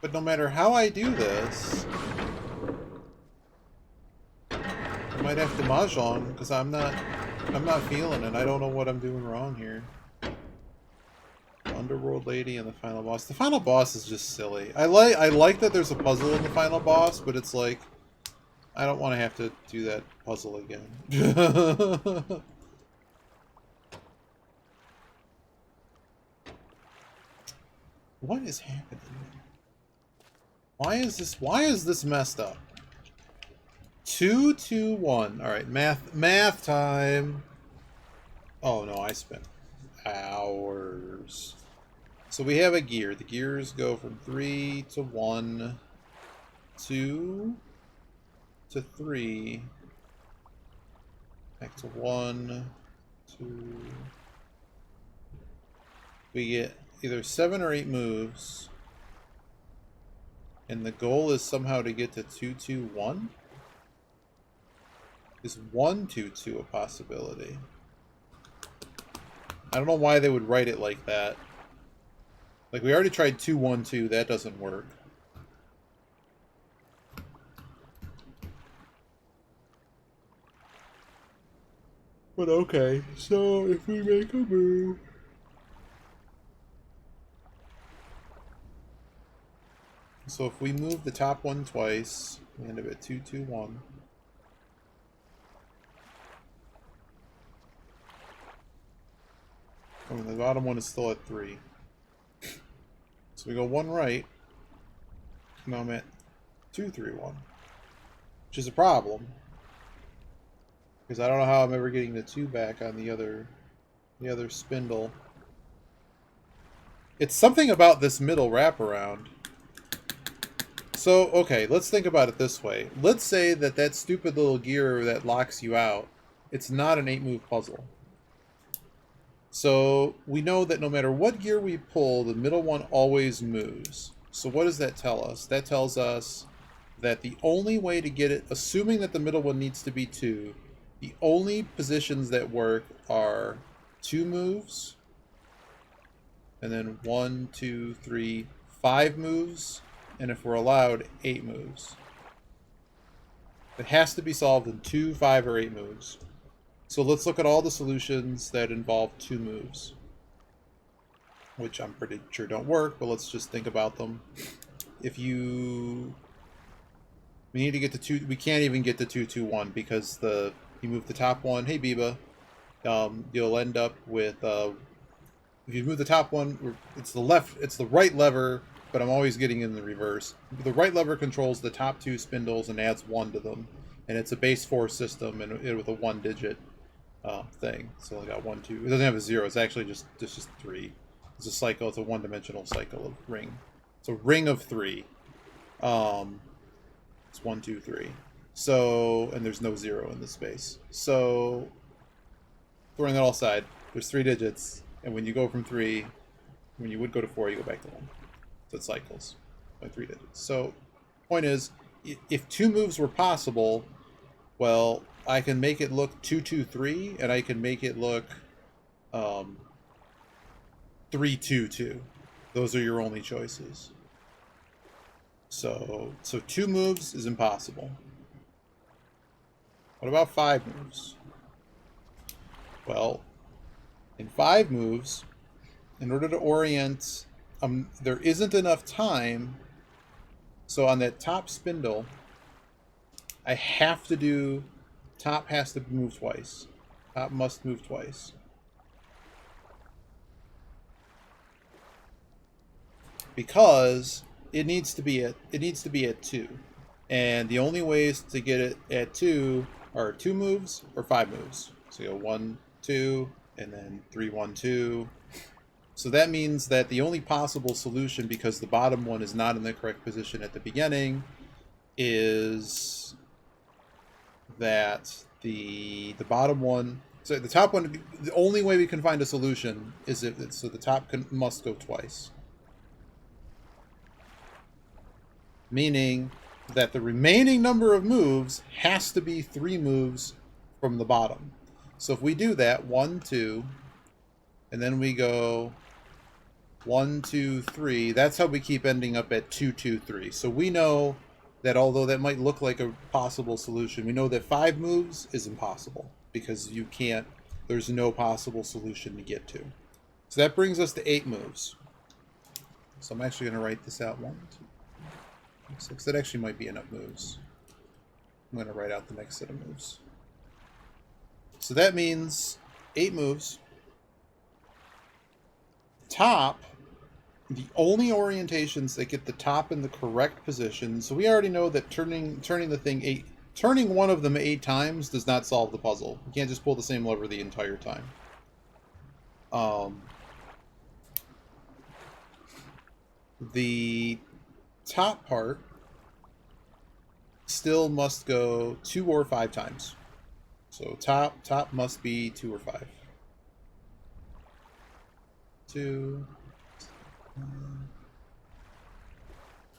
But no matter how I do this, I might have to mahjong because I'm not feeling it. I don't know what I'm doing wrong here. Underworld Lady and the final boss. The final boss is just silly. I like that there's a puzzle in the final boss, but it's like I don't want to have to do that puzzle again. What is happening? Why is this messed up? 2-2-1. All right, math time. Oh no, I spent hours. So we have a gear. The gears go from 3 to 1, 2 to 3, back to 1, 2. We get either 7 or 8 moves. And the goal is somehow to get to 2-2-1? Is 1-2-2 a possibility? I don't know why they would write it like that. Like, we already tried 2-1-2, that doesn't work. But okay, so if we make a move... So if we move the top one twice, we end up at 2-2-1. I mean, the bottom one is still at 3. So we go 1 right. Now I'm at 2-3-1. Which is a problem. Because I don't know how I'm ever getting the 2 back on the other spindle. It's something about this middle wraparound. So, okay, let's think about it this way. Let's say that stupid little gear that locks you out, it's not an 8-move puzzle. So, we know that no matter what gear we pull, the middle one always moves. So what does that tell us? That tells us that the only way to get it, assuming that the middle one needs to be 2, the only positions that work are 2 moves, and then 1, 2, 3, 5 moves, and if we're allowed, 8 moves. It has to be solved in 2, 5, or 8 moves. So let's look at all the solutions that involve 2 moves, which I'm pretty sure don't work, but let's just think about them. If you... We need to get to 2... We can't even get to 2-2-1 because you move the top one. Hey, Biba. You'll end up with... if you move the top one, it's the right lever, but I'm always getting in the reverse. The right lever controls the top 2 spindles and adds 1 to them. And it's a base 4 system and with a 1-digit thing. So I got 1, 2. It doesn't have a 0. It's actually just 3. It's a cycle. It's a 1-dimensional cycle of ring. It's a ring of 3. It's 1, 2, 3. So, and there's no 0 in this space. So, throwing that all aside, there's 3 digits, and when you go from 3, when you would go to 4, you go back to 1. So it cycles by 3 digits. So, point is, if 2 moves were possible, well, I can make it look 2, 2, 3, and I can make it look 3, 2, 2. Those are your only choices. So 2 moves is impossible. What about 5 moves? Well, in 5 moves, in order to orient, there isn't enough time. So on that top spindle, I have to do, top has to move twice. Top must move twice. Because it needs to be at 2. And the only ways to get it at 2 are 2 moves or 5 moves. So you go 1, 2, and then 3, 1, 2. So that means that the only possible solution, because the bottom one is not in the correct position at the beginning, is that the bottom one, so the top one, the only way we can find a solution is if it's, so the top must go twice. Meaning that the remaining number of moves has to be 3 moves from the bottom. So if we do that, 1, 2, and then we go 1, 2, 3, that's how we keep ending up at 2, 2, 3. So we know that although that might look like a possible solution, we know that 5 moves is impossible because you can't, there's no possible solution to get to. So that brings us to 8 moves. So I'm actually going to write this out. 1, 2, 6. That actually might be enough moves. I'm going to write out the next set of moves. So that means 8 moves. Top, the only orientations that get the top in the correct position. So we already know that turning the thing turning one of them 8 times does not solve the puzzle. You can't just pull the same lever the entire time. The top part still must go 2 or 5 times. So top must be 2 or 5. 2.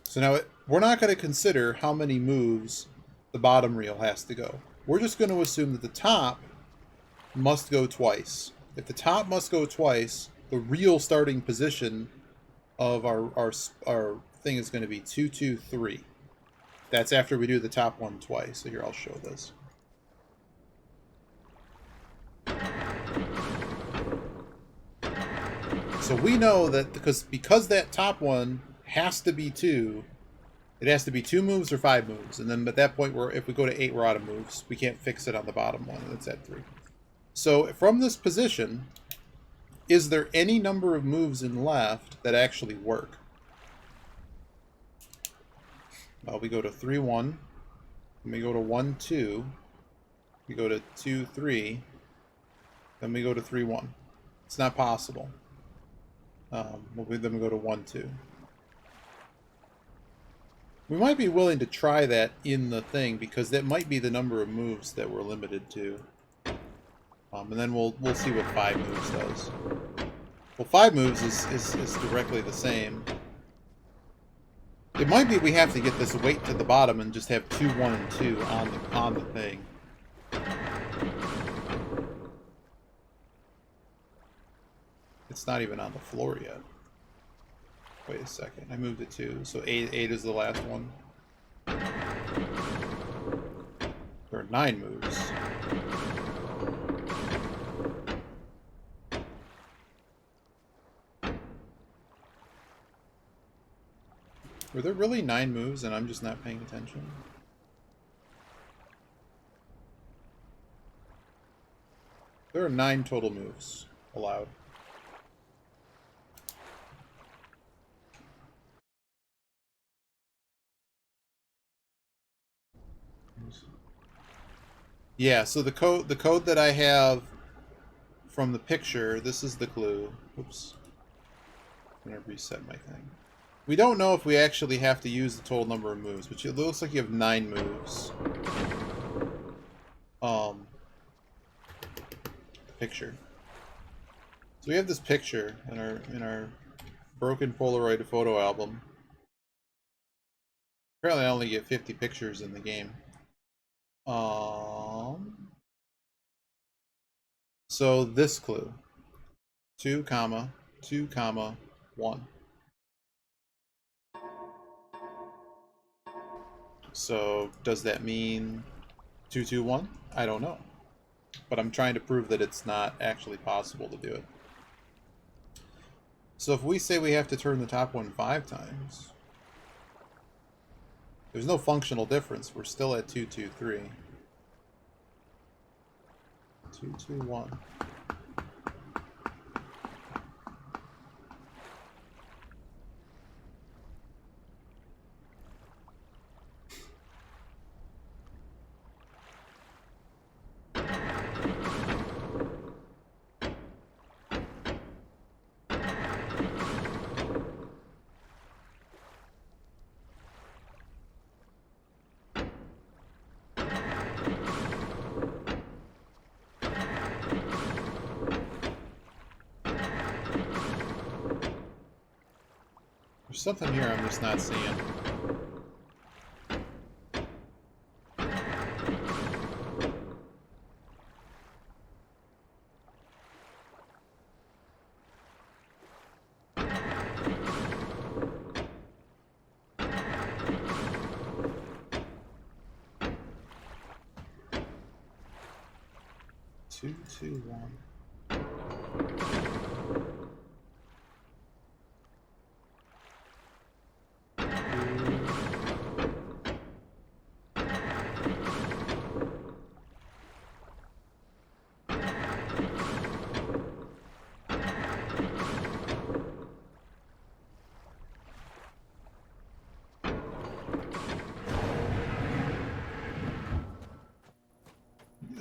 So now we're not going to consider how many moves the bottom reel has to go. We're just going to assume that the top must go twice. If the top must go twice, the real starting position of our thing is going to be 2, 2, 3. That's after we do the top one twice. So here, I'll show this. So we know that because that top one has to be 2, it has to be 2 moves or 5 moves. And then at that point, if we go to 8, we're out of moves. We can't fix it on the bottom one. It's at 3. So from this position, is there any number of moves in left that actually work? Well, we go to 3, 1. Then we go to 1, 2. We go to 2, 3. Then we go to 3, 1. It's not possible. Then we go to 1, 2. We might be willing to try that in the thing because that might be the number of moves that we're limited to. And then we'll see what 5 moves does. Well, 5 moves is directly the same. It might be we have to get this weight to the bottom and just have 2, 1, and 2 on the thing. It's not even on the floor yet. Wait a second. I moved it 2. So 8 is the last one. There are 9 moves. Were there really 9 moves and I'm just not paying attention? There are 9 total moves allowed. Yeah, so the code that I have from the picture, this is the clue. Oops. I'm gonna reset my thing. We don't know if we actually have to use the total number of moves, but it looks like you have 9 moves. Picture. So we have this picture in our broken Polaroid photo album. Apparently, I only get 50 pictures in the game. So this clue: 2, 2, 1. So does that mean 2, 2, 1? I don't know, but I'm trying to prove that it's not actually possible to do it. So if we say we have to turn the top one 5 times, there's no functional difference. We're still at 2, 2, 3. 2, 2, 1. There's something here I'm just not seeing. Two, two, one.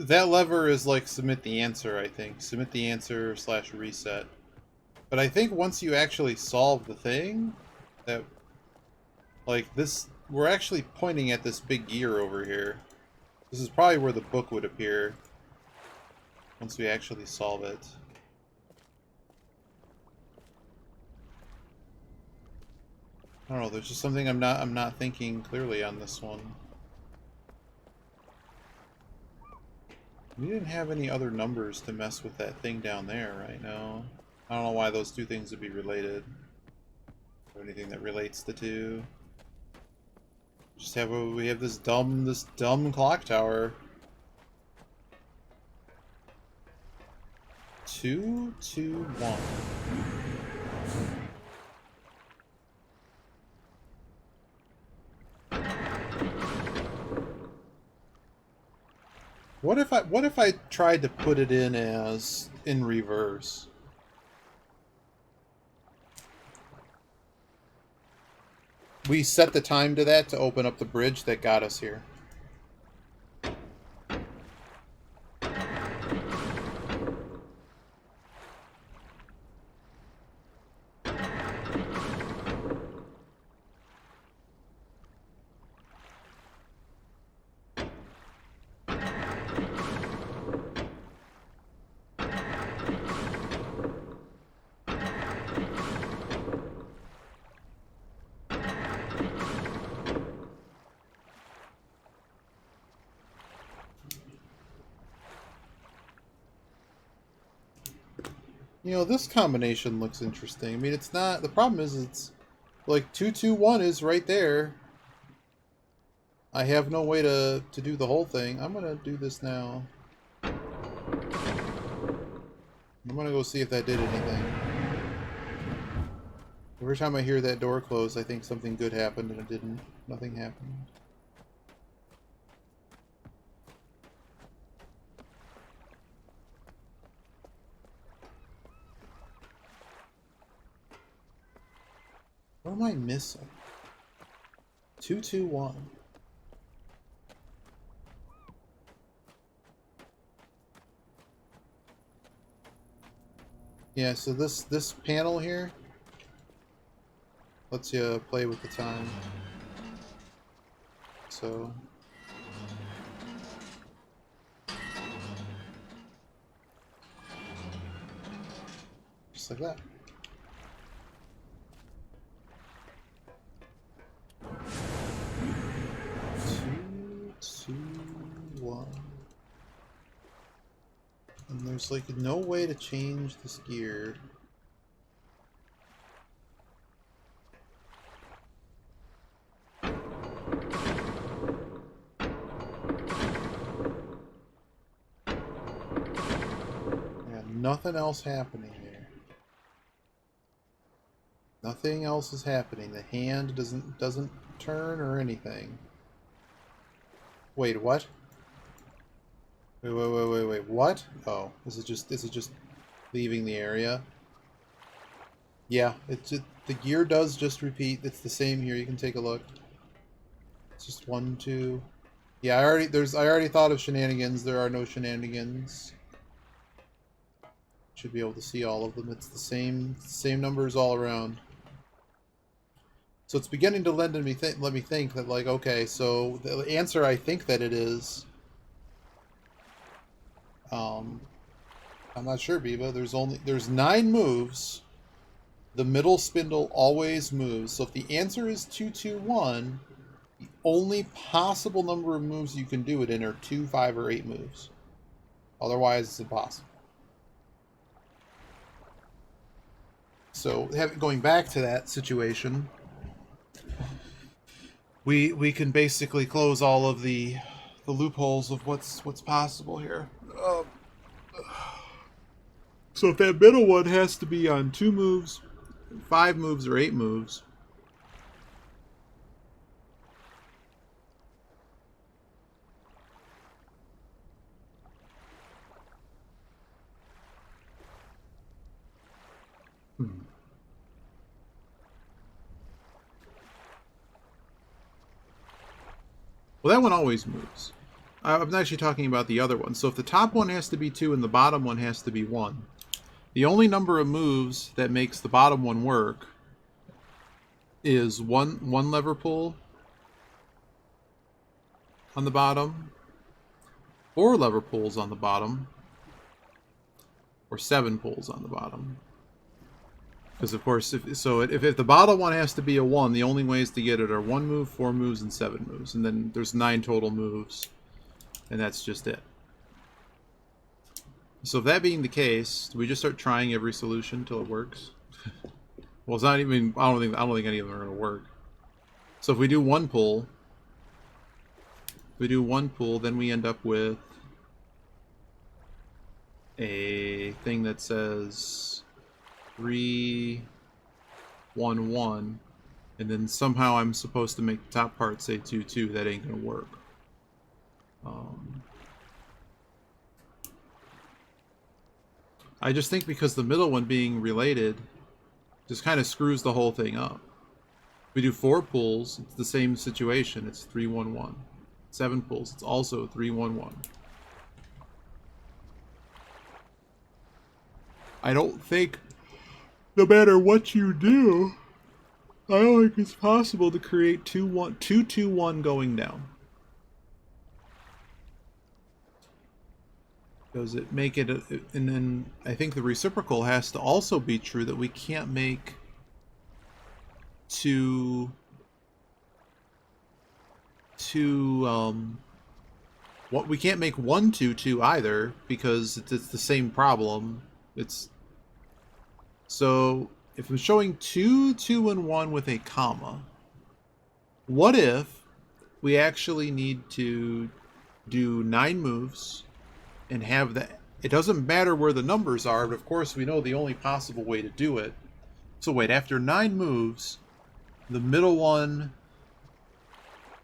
That lever is like submit the answer, I think. Submit the answer / reset. But I think once you actually solve the thing, that, like this, we're actually pointing at this big gear over here. This is probably where the book would appear once we actually solve it. I don't know, there's just something I'm not thinking clearly on this one. We didn't have any other numbers to mess with that thing down there right now. I don't know why those two things would be related. Or anything that relates the two. Just have we have this dumb clock tower. 2, 2, 1. What if I tried to put it in as in reverse? We set the time to that to open up the bridge that got us here. You know, this combination looks interesting. I mean, it's not... The problem is it's... Like, 2, 2, 1 is right there. I have no way to do the whole thing. I'm gonna do this now. I'm gonna go see if that did anything. Every time I hear that door close, I think something good happened, and it didn't. Nothing happened. What am I missing? 221. Yeah, so this panel here lets you play with the time. So just like that. 2, 2, 1. And there's like no way to change this gear. Nothing else happening here. Nothing else is happening. The hand doesn't turn or anything. Wait, what? Wait, what? Oh, is it just leaving the area? Yeah, the gear does just repeat. It's the same here. You can take a look. It's just 1, 2. Yeah, I already thought of shenanigans. There are no shenanigans. Should be able to see all of them. It's the same numbers all around. So it's beginning to let me think that, like, okay, so the answer I think that it is, I'm not sure, Biba. There's 9 moves. The middle spindle always moves. So if the answer is 221, the only possible number of moves you can do it in are 2, 5, or 8 moves. Otherwise, it's impossible. So, going back to that situation, we can basically close all of the loopholes of what's possible here. So if that middle one has to be on 2 moves, 5 moves, or 8 moves, well, that one always moves. I'm actually talking about the other one. So if the top one has to be 2 and the bottom one has to be 1, the only number of moves that makes the bottom one work is one lever pull on the bottom, 4 lever pulls on the bottom, or 7 pulls on the bottom. Because, of course, if the bottom one has to be a 1, the only ways to get it are 1 move, 4 moves, and 7 moves. And then there's 9 total moves. And that's just it. So that being the case, do we just start trying every solution till it works? Well, it's not even... I don't think any of them are going to work. So if we do 1 pull... then we end up with a thing that says 3, 1, 1, and then somehow I'm supposed to make the top part say 2, 2. That ain't gonna work. I just think because the middle one being related just kind of screws the whole thing up. If we do 4 pulls, it's the same situation. It's 3, 1, 1. 7 pulls, it's also 3, 1, 1. I don't think, no matter what you do, I don't think it's possible to create 2, 2, 1 going down. Does it make it, and then I think the reciprocal has to also be true, that we can't make 2, we can't make 1, 2, 2 either, because it's the same problem. So if I'm showing 2, 2, and 1 with a comma, what if we actually need to do 9 moves and have that? It doesn't matter where the numbers are, but of course we know the only possible way to do it So wait, after 9 moves, the middle one...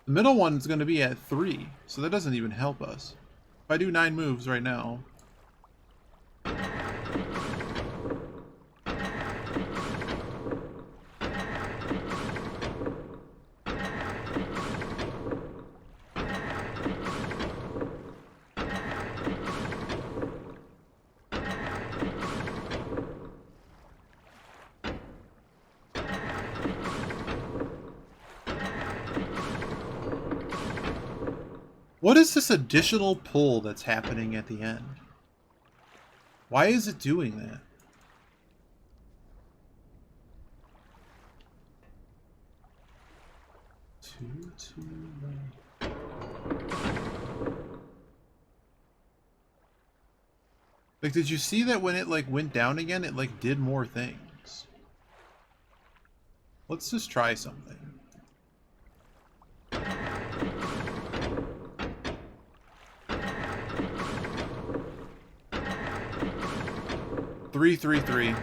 The middle one's going to be at 3, so that doesn't even help us. If I do 9 moves right now... What is this additional pull that's happening at the end? Why is it doing that? Two, one. Like, did you see that when it, like, went down again, it, like, did more things? Let's just try something. 333.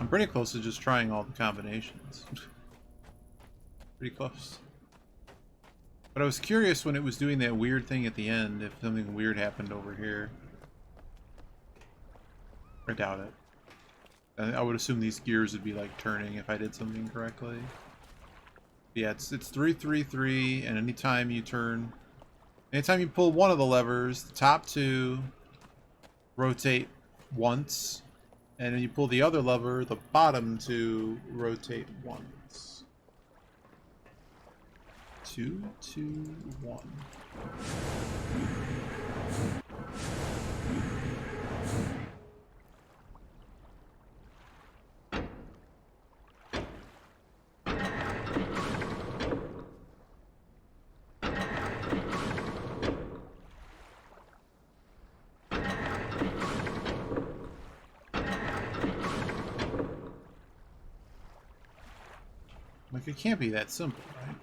Pretty close to just trying all the combinations. Pretty close. But I was curious when it was doing that weird thing at the end, if something weird happened over here. I doubt it. I would assume these gears would be like turning if I did something correctly. But yeah, it's 333, and anytime you pull one of the levers, the top two rotate once. And when you pull the other lever, the bottom two rotate once. 2, 2, 1. Like, it can't be that simple, right?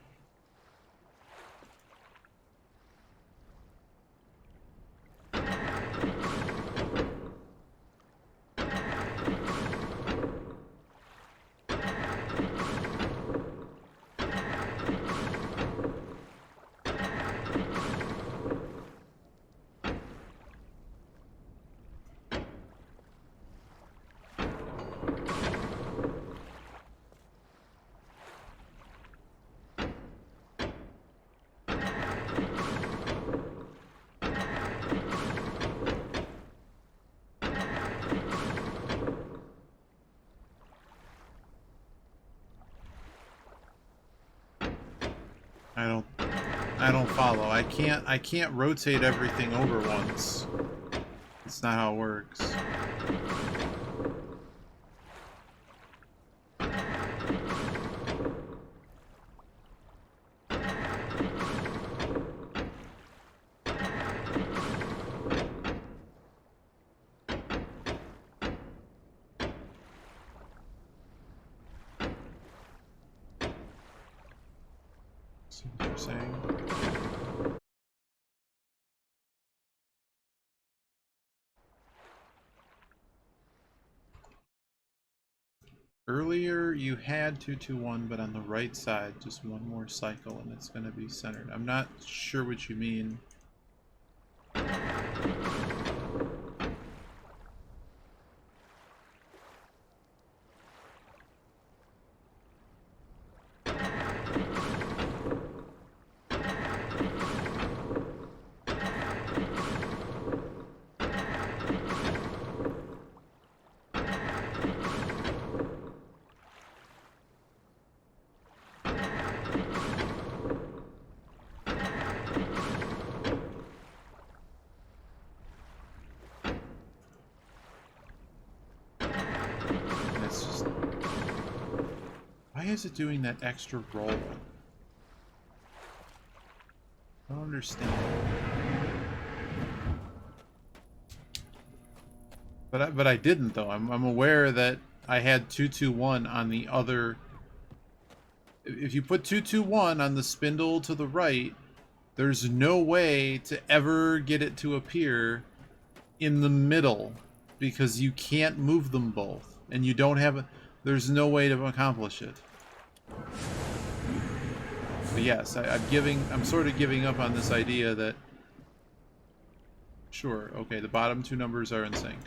I don't follow. I can't rotate everything over once. It's not how it works. See what you're saying? Earlier you had 221, but on the right side, just one more cycle and it's going to be centered. I'm not sure what you mean. Why is it doing that extra roll? I don't understand. But I didn't though. I'm aware that I had 221 on the other. If you put 221 on the spindle to the right, there's no way to ever get it to appear in the middle because you can't move them both, and you don't have a. There's no way to accomplish it. But yes, I'm sort of giving up on this idea that. Sure, okay, the bottom two numbers are in sync.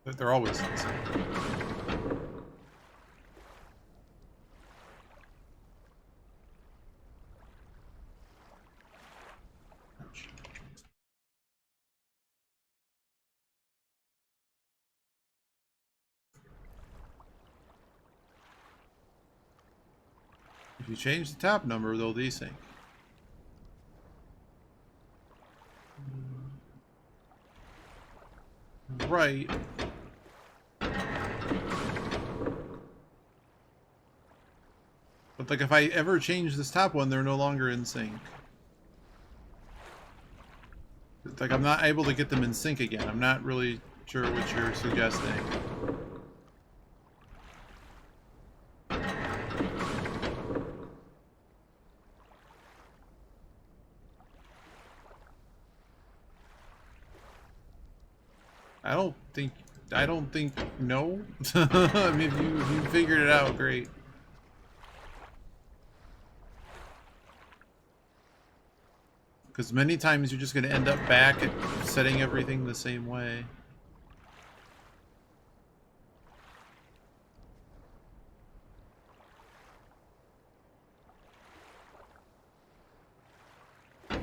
They're always in sync. If you change the top number, they'll desync. Right. But like if I ever change this top one, they're no longer in sync. It's like I'm not able to get them in sync again. I'm not really sure what you're suggesting. I don't think no. I mean, if you figured it out, great. Because many times you're just going to end up back at setting everything the same way.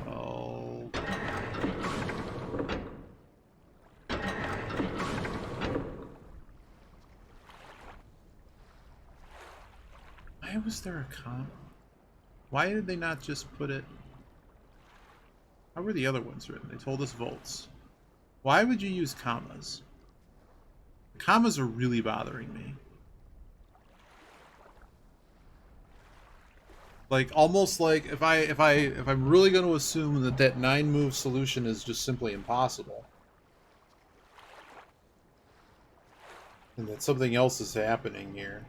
Oh. Why was there a comma? Why did they not just put it... How were the other ones written? They told us volts. Why would you use commas? The commas are really bothering me. Like almost like if I'm really going to assume that 9-move solution is just simply impossible, and that something else is happening here.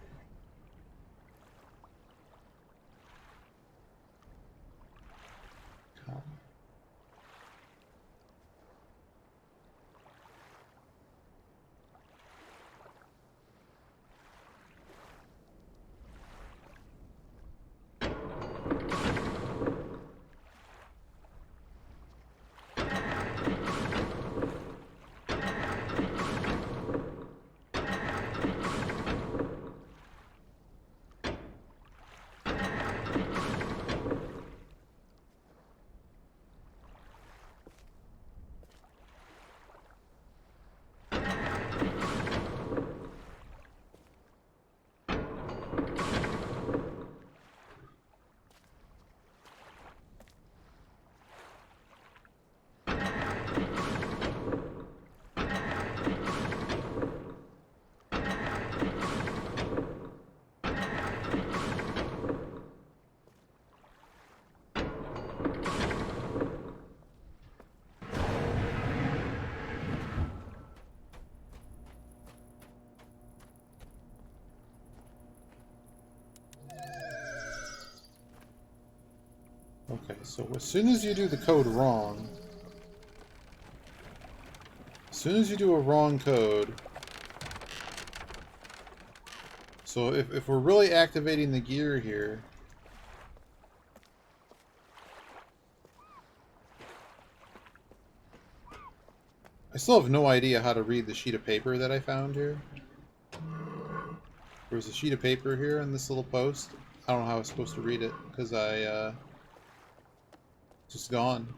Okay, so as soon as you do the code wrong, as soon as you do a wrong code, so if we're really activating the gear here, I still have no idea how to read the sheet of paper that I found here. There's a sheet of paper here in this little post. I don't know how I was supposed to read it because just gone.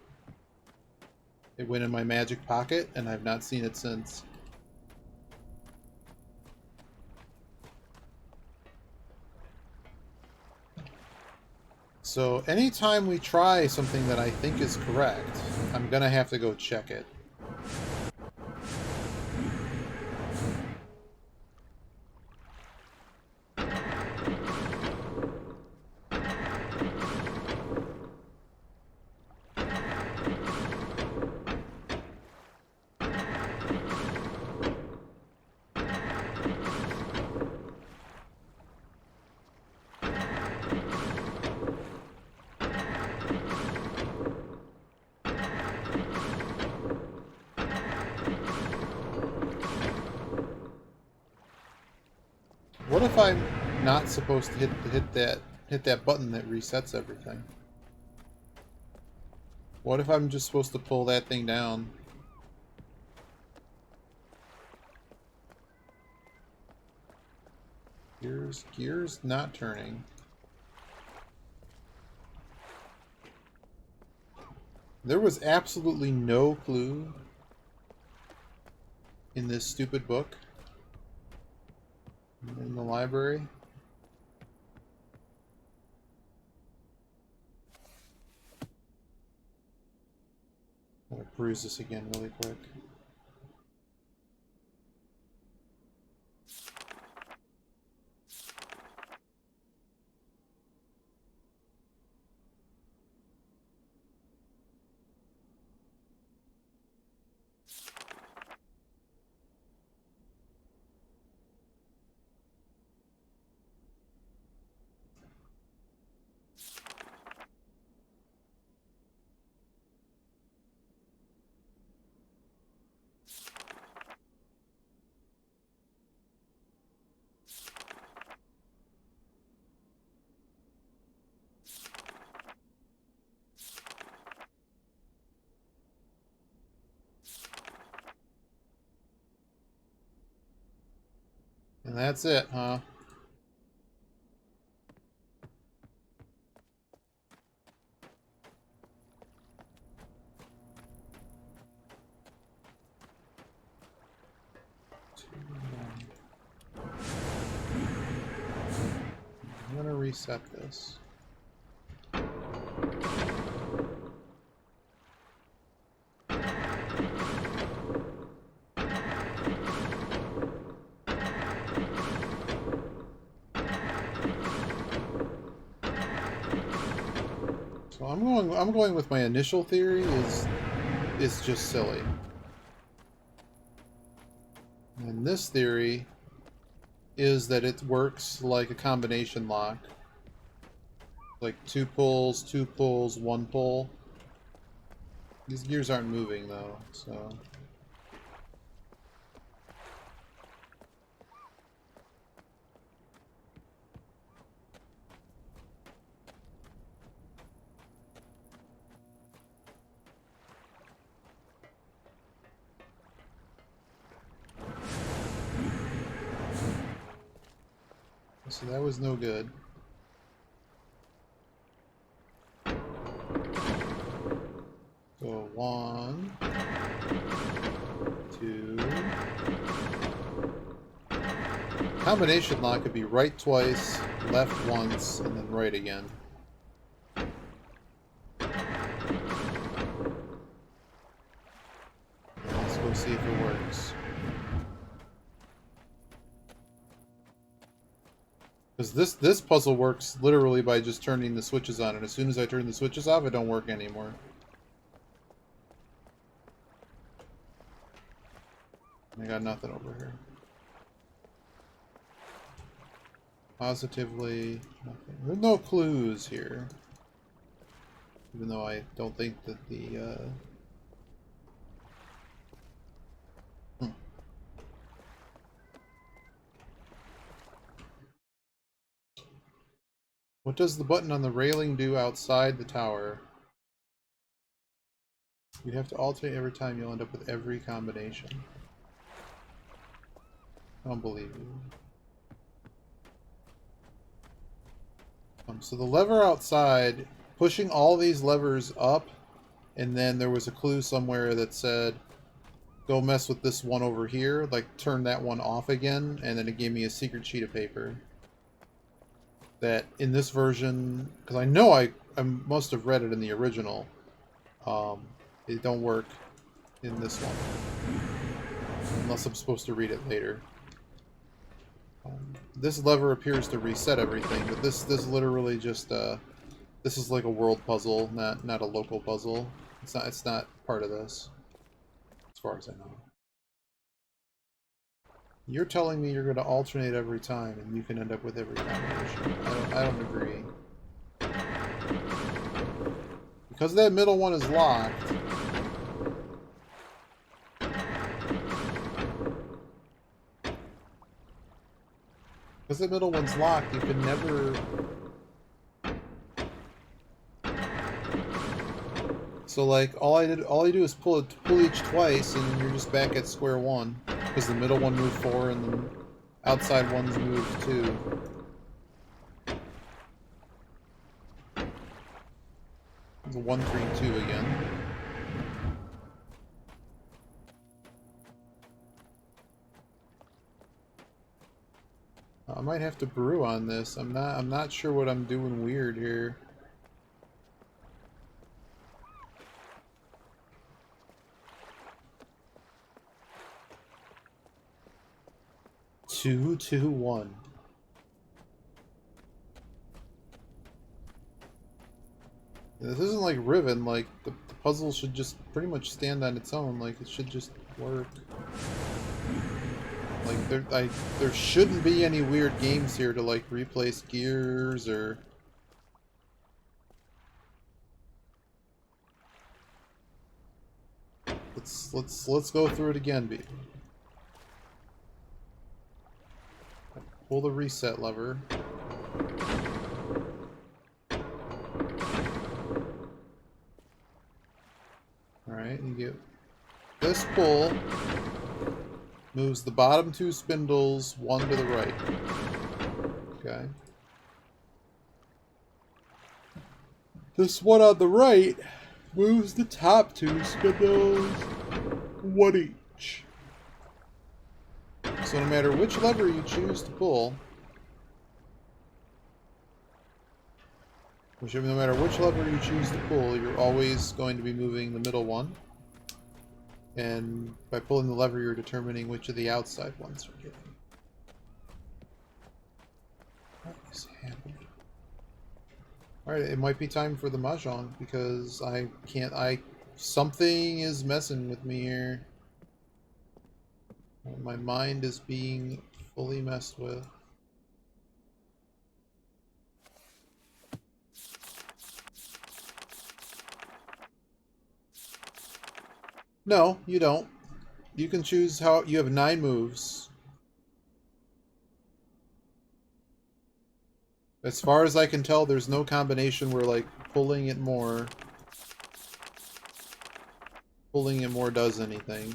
It went in my magic pocket and I've not seen it since. So anytime we try something that I think is correct, I'm gonna have to go check it. What if I'm not supposed to hit that button that resets everything? What if I'm just supposed to pull that thing down? Gears not turning. There was absolutely no clue in this stupid book in the library. I'm gonna peruse this again really quick. And that's it, huh? I'm gonna reset this. So I'm going with my initial theory is just silly. And this theory is that it works like a combination lock. Like two pulls, one pull. These gears aren't moving though, so... So that was no good. So 1, 2. Combination lock could be right twice, left once, and then right again. Let's go see if it works. Because this puzzle works literally by just turning the switches on, and as soon as I turn the switches off, it don't work anymore. I got nothing over here. Positively nothing. There's no clues here. Even though I don't think that the What does the button on the railing do outside the tower? You have to alternate every time, you'll end up with every combination. I don't believe you. So the lever outside, pushing all these levers up, and then there was a clue somewhere that said, go mess with this one over here, like turn that one off again, and then it gave me a secret sheet of paper. That in this version, because I know I must have read it in the original, it don't work in this one. Unless I'm supposed to read it later. This lever appears to reset everything, but this literally just this is like a world puzzle, not a local puzzle. It's not part of this, as far as I know. You're telling me you're going to alternate every time, and you can end up with every combination. I don't agree. Because that middle one is locked. Because the middle one's locked, you can never... So like, all you do is pull each twice, and you're just back at square one. Because the middle one moved 4, and the outside one's moved 2. It's a 1, 3, 2 again. I might have to brew on this. I'm not sure what I'm doing weird here. Two, 2, 1. This isn't like Riven. Like the puzzle should just pretty much stand on its own. Like it should just work. Like there shouldn't be any weird games here to like replace gears or. Let's go through it again, B. Pull the reset lever. Alright, you get this pull moves the bottom 2 spindles 1 to the right. Okay. This one on the right moves the top 2 spindles 1 each. So no matter which lever you choose to pull, no matter which lever you choose to pull, you're always going to be moving the middle one. And by pulling the lever, you're determining which of the outside ones are getting. What is happening? Alright, it might be time for the Mahjong, because something is messing with me here. My mind is being fully messed with. No, you don't. You can choose how... You have 9 moves. As far as I can tell, there's no combination where, like, pulling it more does anything.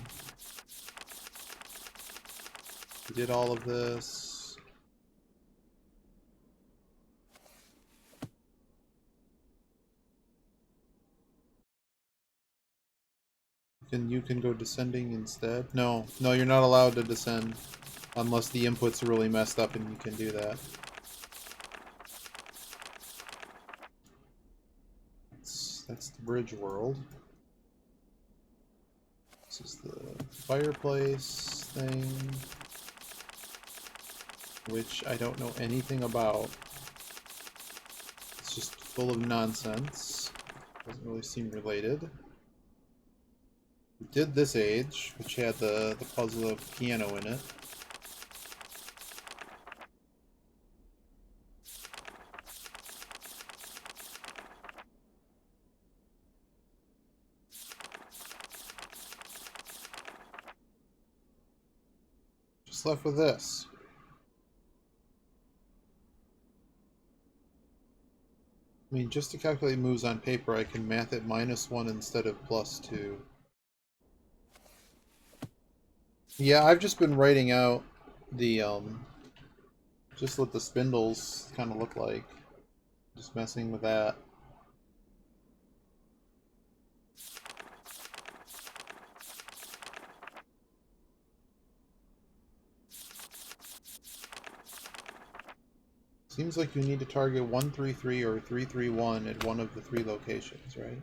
We did all of this. You can go descending instead. No, you're not allowed to descend unless the input's really messed up, and you can do that. That's the bridge world. This is the fireplace thing, which I don't know anything about. It's just full of nonsense. Doesn't really seem related. We did this age, which had the puzzle of piano in it. Just left with this. I mean, just to calculate moves on paper, I can math it -1 instead of +2. Yeah, I've just been writing out the, just what the spindles kind of look like. Just messing with that. Seems like you need to target 133 or 331 at one of the 3 locations, right?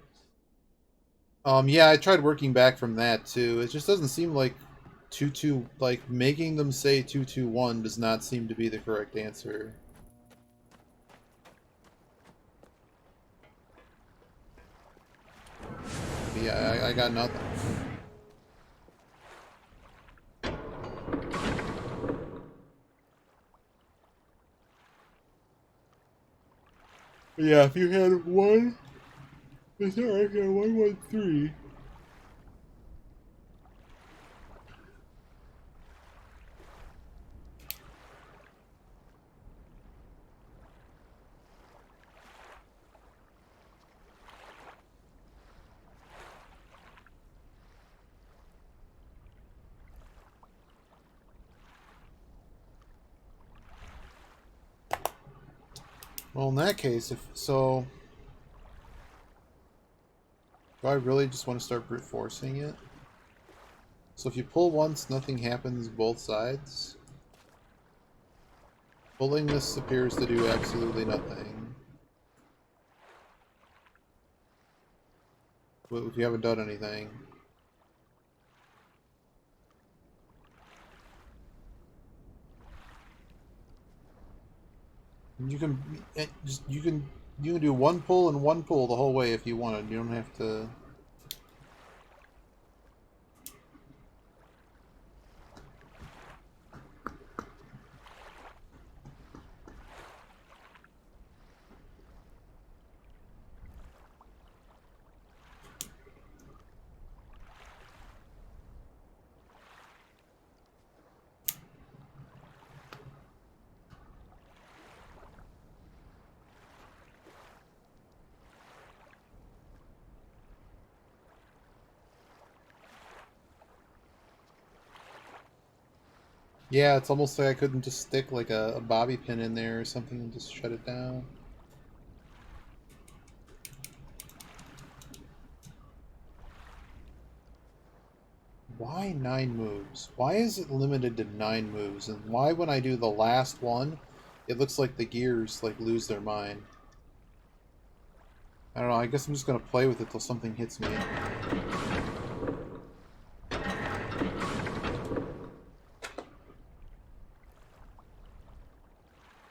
Yeah, I tried working back from that too. It just doesn't seem like 2-2, like making them say 2-2-1 does not seem to be the correct answer. But yeah, I got nothing. Yeah, if you had 1, it's alright, you had 113. Well, in that case, if so, do I really just want to start brute forcing it? So if you pull once, nothing happens both sides. Pulling this appears to do absolutely nothing. Well, if you haven't done anything. You can you can do one pull and one pull the whole way if you wanted. You don't have to. Yeah, it's almost like I couldn't just stick like a bobby pin in there or something and just shut it down. Why 9 moves? Why is it limited to 9 moves? And why when I do the last one, it looks like the gears like lose their mind? I don't know, I guess I'm just gonna play with it till something hits me.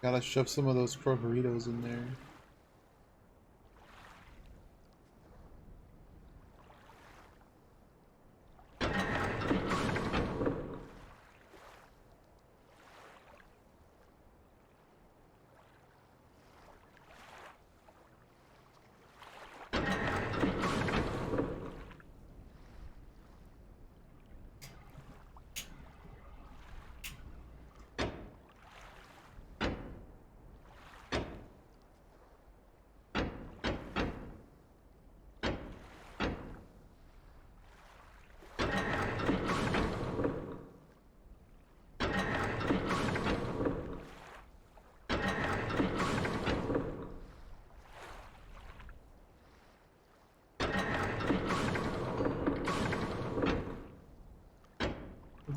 Gotta shove some of those crocoritos in there.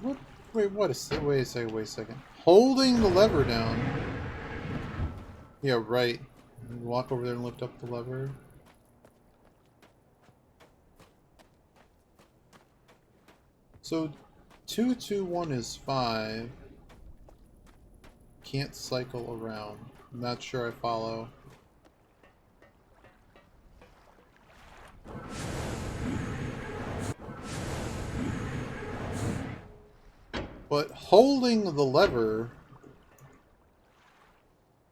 What? Wait, wait a second. Holding the lever down. Yeah, right. Walk over there and lift up the lever. So, 221 is 5. Can't cycle around. I'm not sure I follow. But holding the lever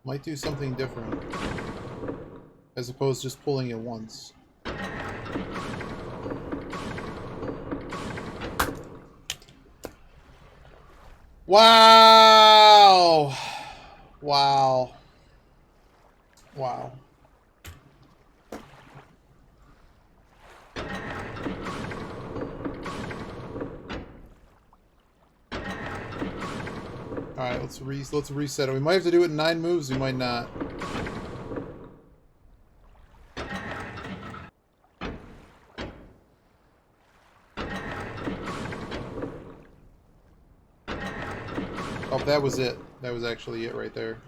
might do something different. As opposed to just pulling it once. Wow! Wow. Wow. Alright, let's reset it. We might have to do it in 9 moves, we might not. Oh, that was it. That was actually it right there.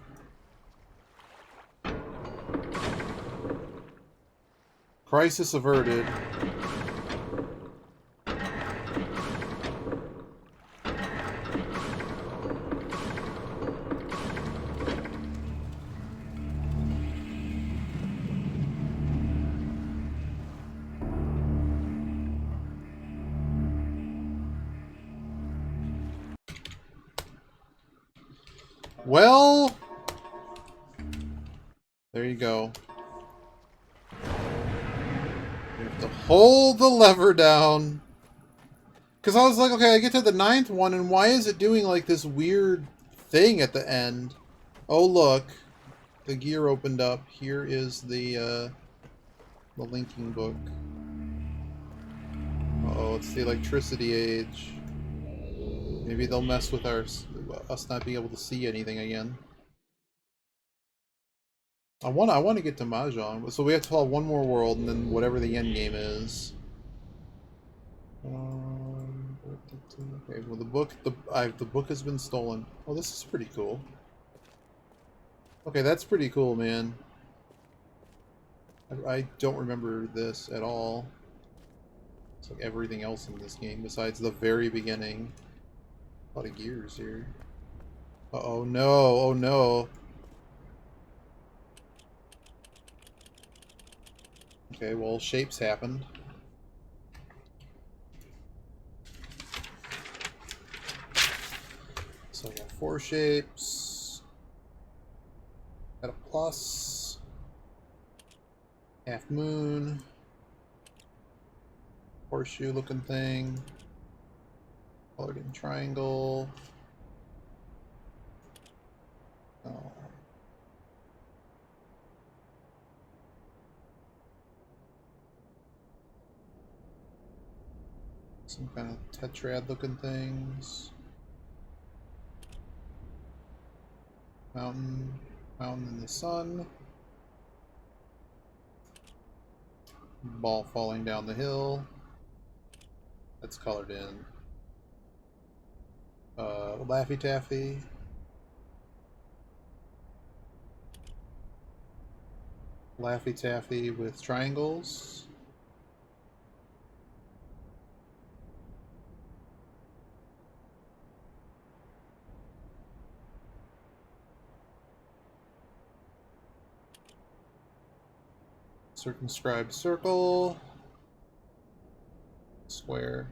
Crisis averted. Well, there you go. You have to hold the lever down. Because I was like, okay, I get to the 9th one, and why is it doing like this weird thing at the end? Oh, look. The gear opened up. Here is the linking book. Uh-oh, it's the electricity age. Maybe they'll mess with us not being able to see anything again. I want to get to Mahjong, so we have to follow one more world and then whatever the end game is. Okay, well the book has been stolen. Oh, this is pretty cool. Okay, that's pretty cool, man. I don't remember this at all. It's like everything else in this game besides the very beginning. A lot of gears here. Uh-oh, no, oh no. Okay, well, shapes happened. So I got 4 shapes. Got a plus. Half moon. Horseshoe looking thing. Colored in triangle. Oh. Some kind of tetrad looking things. Mountain in the sun. Ball falling down the hill. That's colored in. Laffy Taffy. Laffy Taffy with triangles. Circumscribed circle. Square.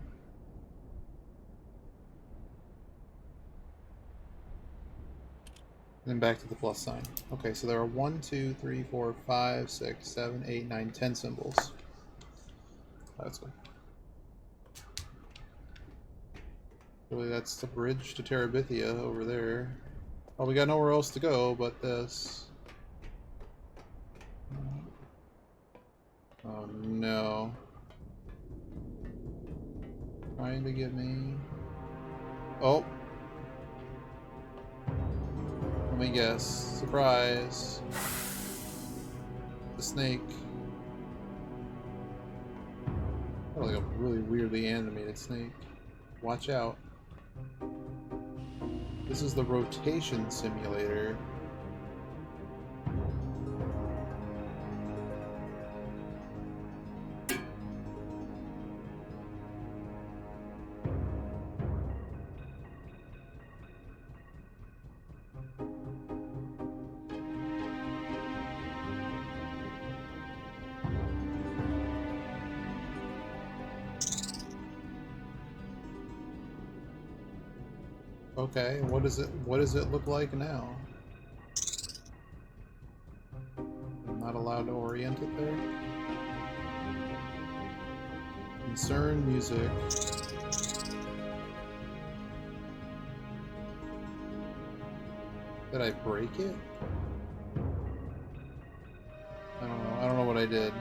And then back to the plus sign. Okay, so there are 1, 2, 3, 4, 5, 6, 7, 8, 9, 10 symbols. Let's go. Really, that's the bridge to Terabithia over there. Well, we got nowhere else to go but this. Oh no. Trying to get me. Oh. Let me guess. Surprise. The snake. Oh, like a really weirdly animated snake. Watch out. This is the rotation simulator. Okay, what does it look like now? I'm not allowed to orient it there. Concern music. Did I break it? I don't know. I don't know what I did.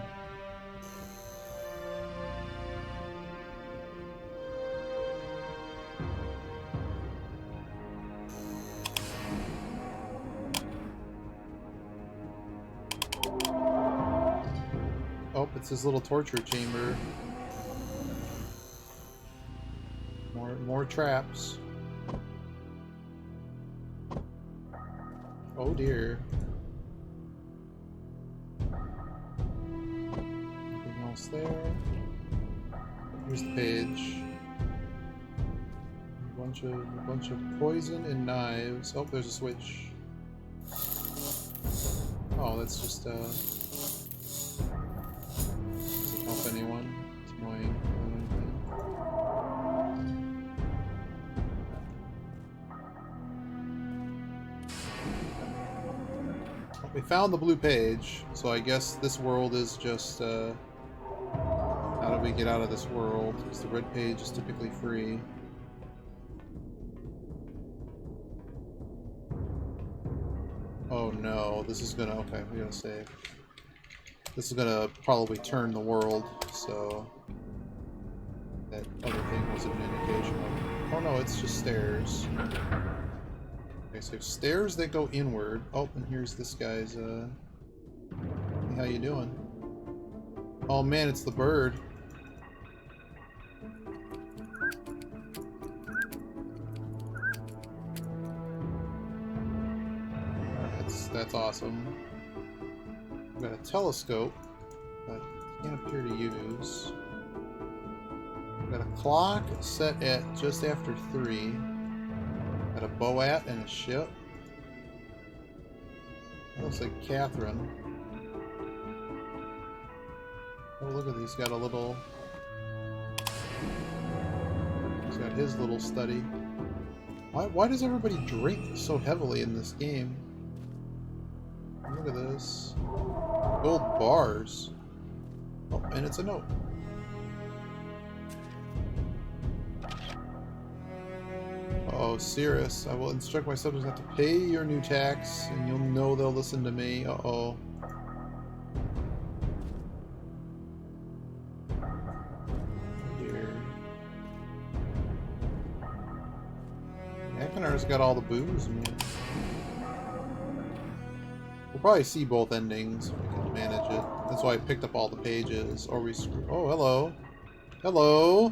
Oh, it's his little torture chamber. More traps. Oh dear. Anything else there? Here's the page. A bunch of poison and knives. Oh, there's a switch. Oh, that's just doesn't help anyone. It's annoying. We found the blue page, so I guess this world is just, how do we get out of this world? Because the red page is typically free. Oh no, this is gonna, okay, we're gonna save. This is gonna probably turn the world, so that other thing was an indication of, oh no, it's just stairs. Okay, so stairs that go inward. Oh, and here's this guy's, Hey, how you doing? Oh man, it's the bird. That's awesome. I've got a telescope that I can't appear to use. I've got a clock set at just after 3. Got a boat and a ship. That looks like Catherine. Oh, look at these. Got a little. He's got his little study. Why does everybody drink so heavily in this game? Look at this. Gold bars. Oh, and it's a note. Uh-oh, Cirrus. I will instruct my subjects not to pay your new tax, and you'll know they'll listen to me. Uh-oh. Dear. Akinar's got all the booze, man. We'll probably see both endings if we can manage it. That's why I picked up all the pages. Or we screw. Oh, hello. Hello.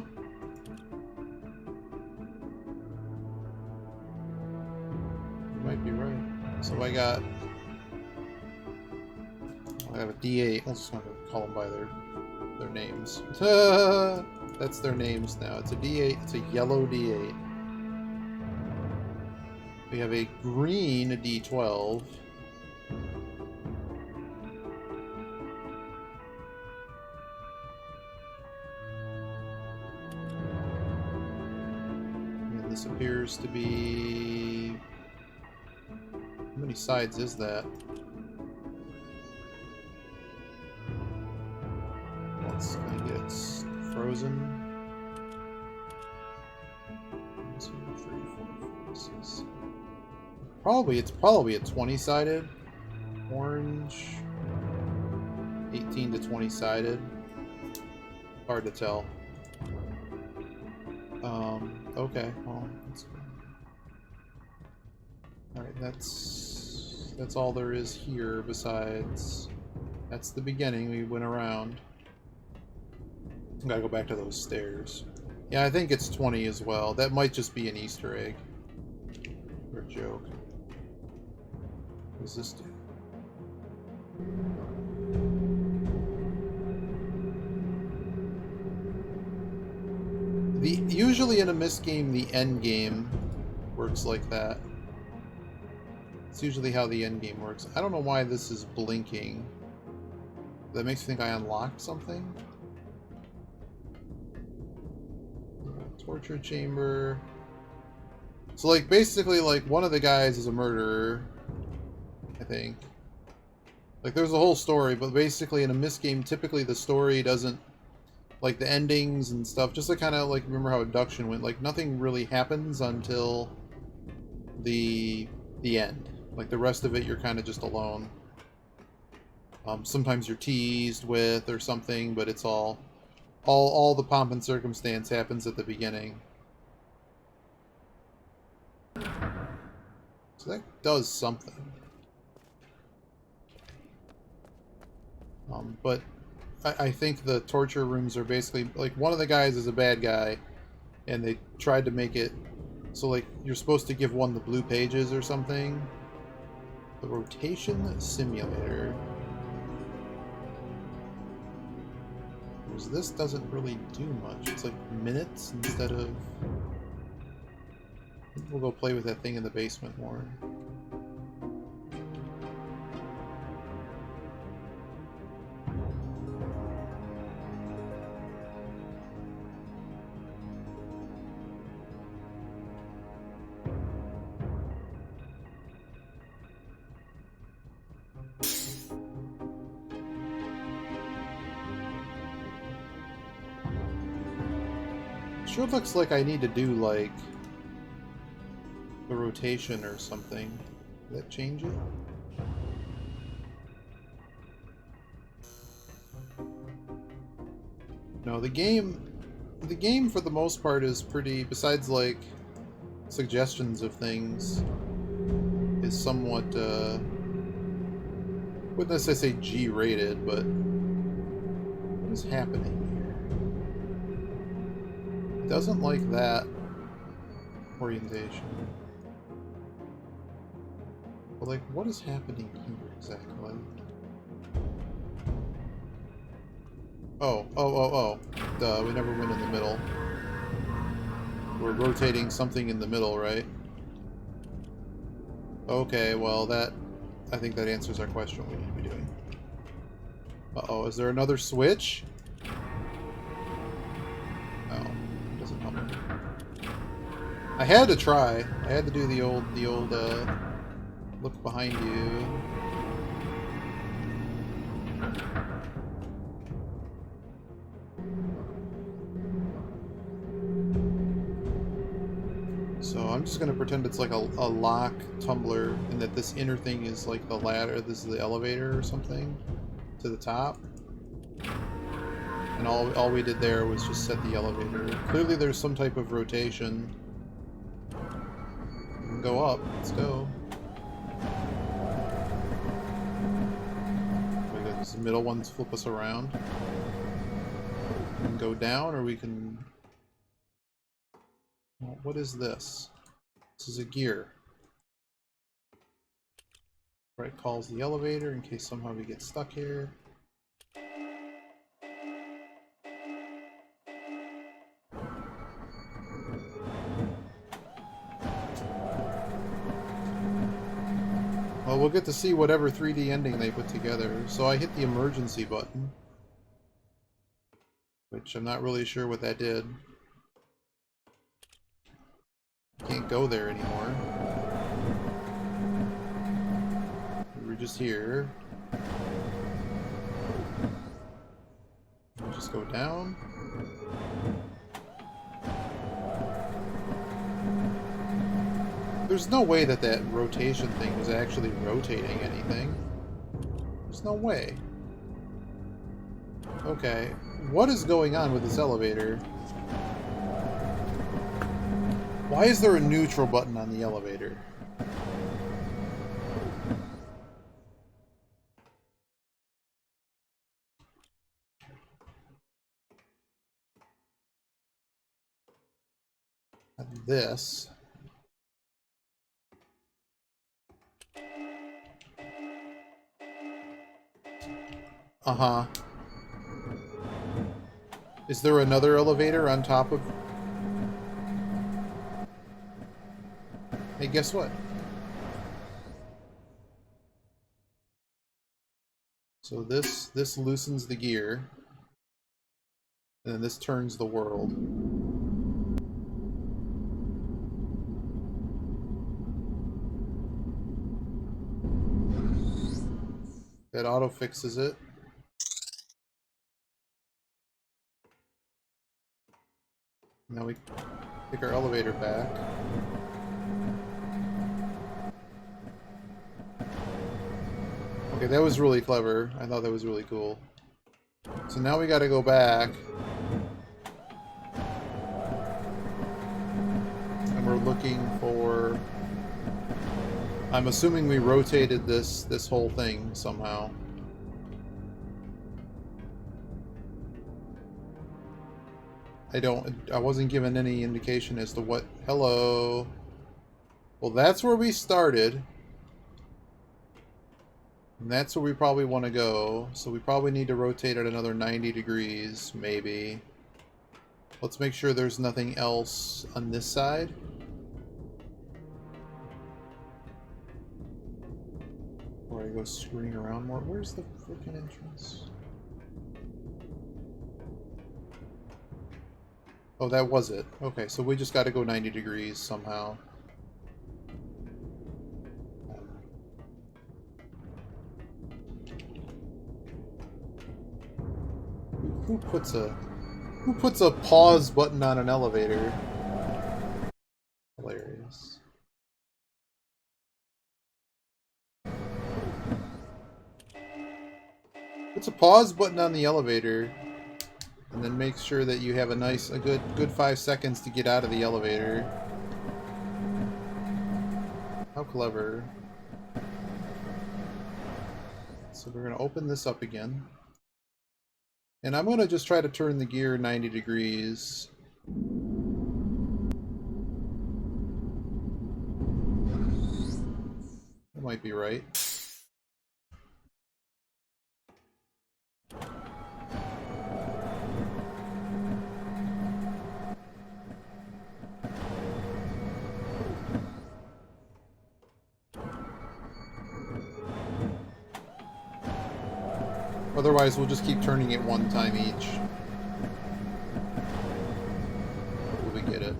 You might be right. So I have a D8. I'm just going to call them by their names. That's their names now. It's a D8. It's a yellow D8. We have a green D12. This appears to be... How many sides is that? Let's get it frozen. 1, 2, 3, 4, 5, 6. It's probably a 20-sided. Orange. 18 to 20-sided. Hard to tell. Okay, well, that's good. Alright, that's all there is here besides... That's the beginning, we went around. Gotta go back to those stairs. Yeah, I think it's 20 as well. That might just be an Easter egg. Or a joke. What does this do? Usually in a MYST game, the end game works like that. It's usually how the end game works. I don't know why this is blinking. That makes me think I unlocked something. Torture chamber. So, like, basically, like, one of the guys is a murderer, I think. Like, there's a whole story, but basically in a MYST game, typically the story doesn't... Like, the endings and stuff, just to kind of, like, remember how Abduction went, like, nothing really happens until the end. Like, the rest of it, you're kind of just alone. Sometimes you're teased with or something, but it's all the pomp and circumstance happens at the beginning. So that does something. But I think the torture rooms are basically, like, one of the guys is a bad guy, and they tried to make it so, like, you're supposed to give one the blue pages or something. The rotation simulator. Whereas this doesn't really do much. It's like minutes instead of... We'll go play with that thing in the basement more. Sure looks like I need to do, like, the rotation or something. Did that change it? No, the game for the most part is pretty, besides, like, suggestions of things, is somewhat, Wouldn't necessarily say G-rated, but what is happening here? It doesn't like that orientation. But like, what is happening here exactly? Oh. Duh, we never went in the middle. We're rotating something in the middle, right? Okay, well that... I think that answers our question what we need to be doing. Uh-oh, is there another switch? No, doesn't help me. I had to try. I had to do the old, look behind you. So I'm just going to pretend it's like a lock tumbler and that this inner thing is like the ladder, this is the elevator or something to the top. And all we did there was just set the elevator. Clearly there's some type of rotation. We can go up. Let's go. These middle ones flip us around. We can go down or we can... Well, what is this? This is a gear. Right, calls the elevator in case somehow we get stuck here. Well, we'll get to see whatever 3D ending they put together. So I hit the emergency button, which I'm not really sure what that did. Can't go there anymore. We're just here. We'll just go down. There's no way that that rotation thing was actually rotating anything. There's no way. Okay, what is going on with this elevator? Why is there a neutral button on the elevator? And this. Uh-huh. Is there another elevator on top of... Hey, guess what? So this loosens the gear, and then this turns the world. That auto fixes it. Now we take our elevator back. Okay, that was really clever. I thought that was really cool. So now we gotta go back. And we're looking for... I'm assuming we rotated this whole thing somehow. I wasn't given any indication as to what... Hello. Well, that's where we started. And that's where we probably want to go. So we probably need to rotate it another 90 degrees, maybe. Let's make sure there's nothing else on this side. Before I go screwing around more. Where's the freaking entrance? Oh, that was it. Okay, so we just got to go 90 degrees somehow. Who puts a pause button on an elevator? Hilarious. Puts a pause button on the elevator, and then makes sure that you have a good 5 seconds to get out of the elevator. How clever. So we're going to open this up again. And I'm going to just try to turn the gear 90 degrees. That might be right. Otherwise, we'll just keep turning it one time each. Till we get it.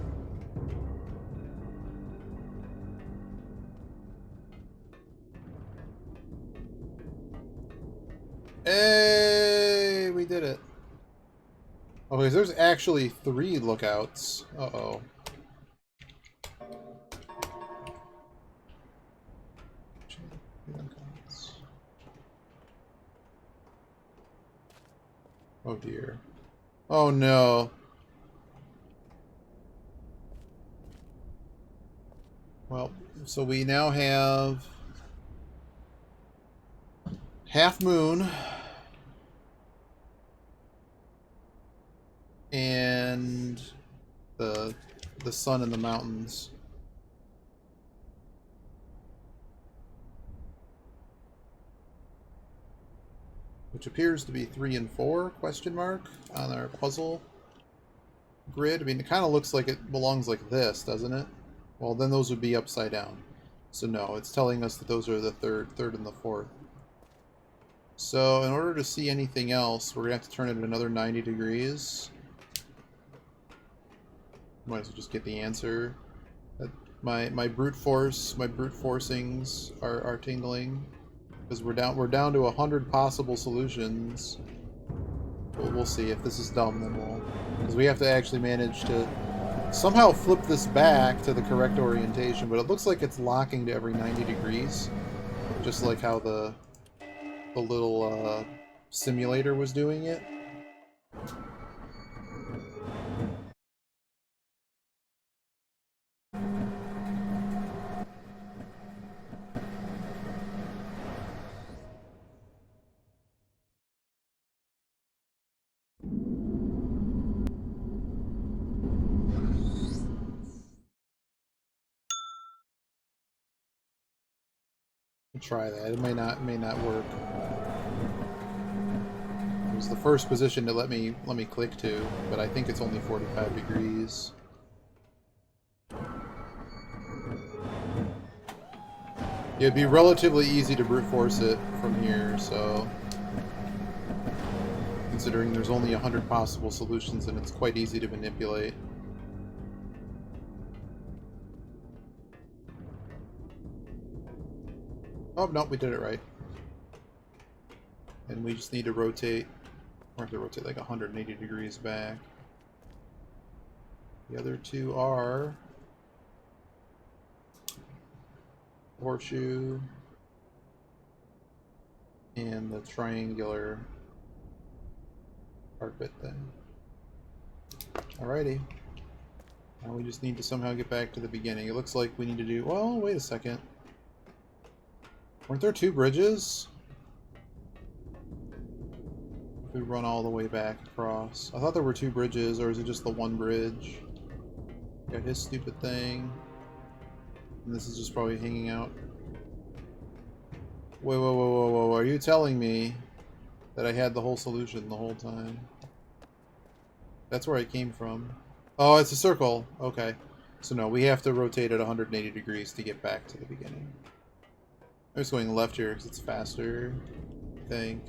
Hey, we did it. Okay, so there's actually 3 lookouts. Uh-oh. Oh dear. Oh no. Well, so we now have Half Moon and the sun in the mountains. Which appears to be 3 and 4 question mark on our puzzle grid. I mean, it kind of looks like it belongs like this, doesn't it? Well, then those would be upside down. So no, it's telling us that those are the third and the fourth. So in order to see anything else, we're gonna have to turn it another 90 degrees. Might as well just get the answer. My brute forcings are tingling because we're down to 100 possible solutions. We'll see. If this is dumb, then we'll, because we have to actually manage to somehow flip this back to the correct orientation. But it looks like it's locking to every 90 degrees, just like how the little simulator was doing it. We'll try that. It may not work. It was the first position to let me click to, but I think it's only 45 degrees. It'd be relatively easy to brute force it from here, so considering there's only 100 possible solutions and it's quite easy to manipulate. Oh, nope, we did it right. And we just need to rotate, or have to rotate like 180 degrees back. The other 2 are horseshoe and the triangular carpet thing. Alrighty. Now we just need to somehow get back to the beginning. It looks like we need to do... Well, wait a second. Weren't there 2 bridges? If we run all the way back across. I thought there were 2 bridges, or is it just the one bridge? Got his stupid thing. And this is just probably hanging out. Whoa, whoa, whoa, whoa, whoa. Are you telling me that I had the whole solution the whole time? That's where I came from. Oh, it's a circle. Okay. So no, we have to rotate at 180 degrees to get back to the beginning. I'm just going left here because it's faster, I think.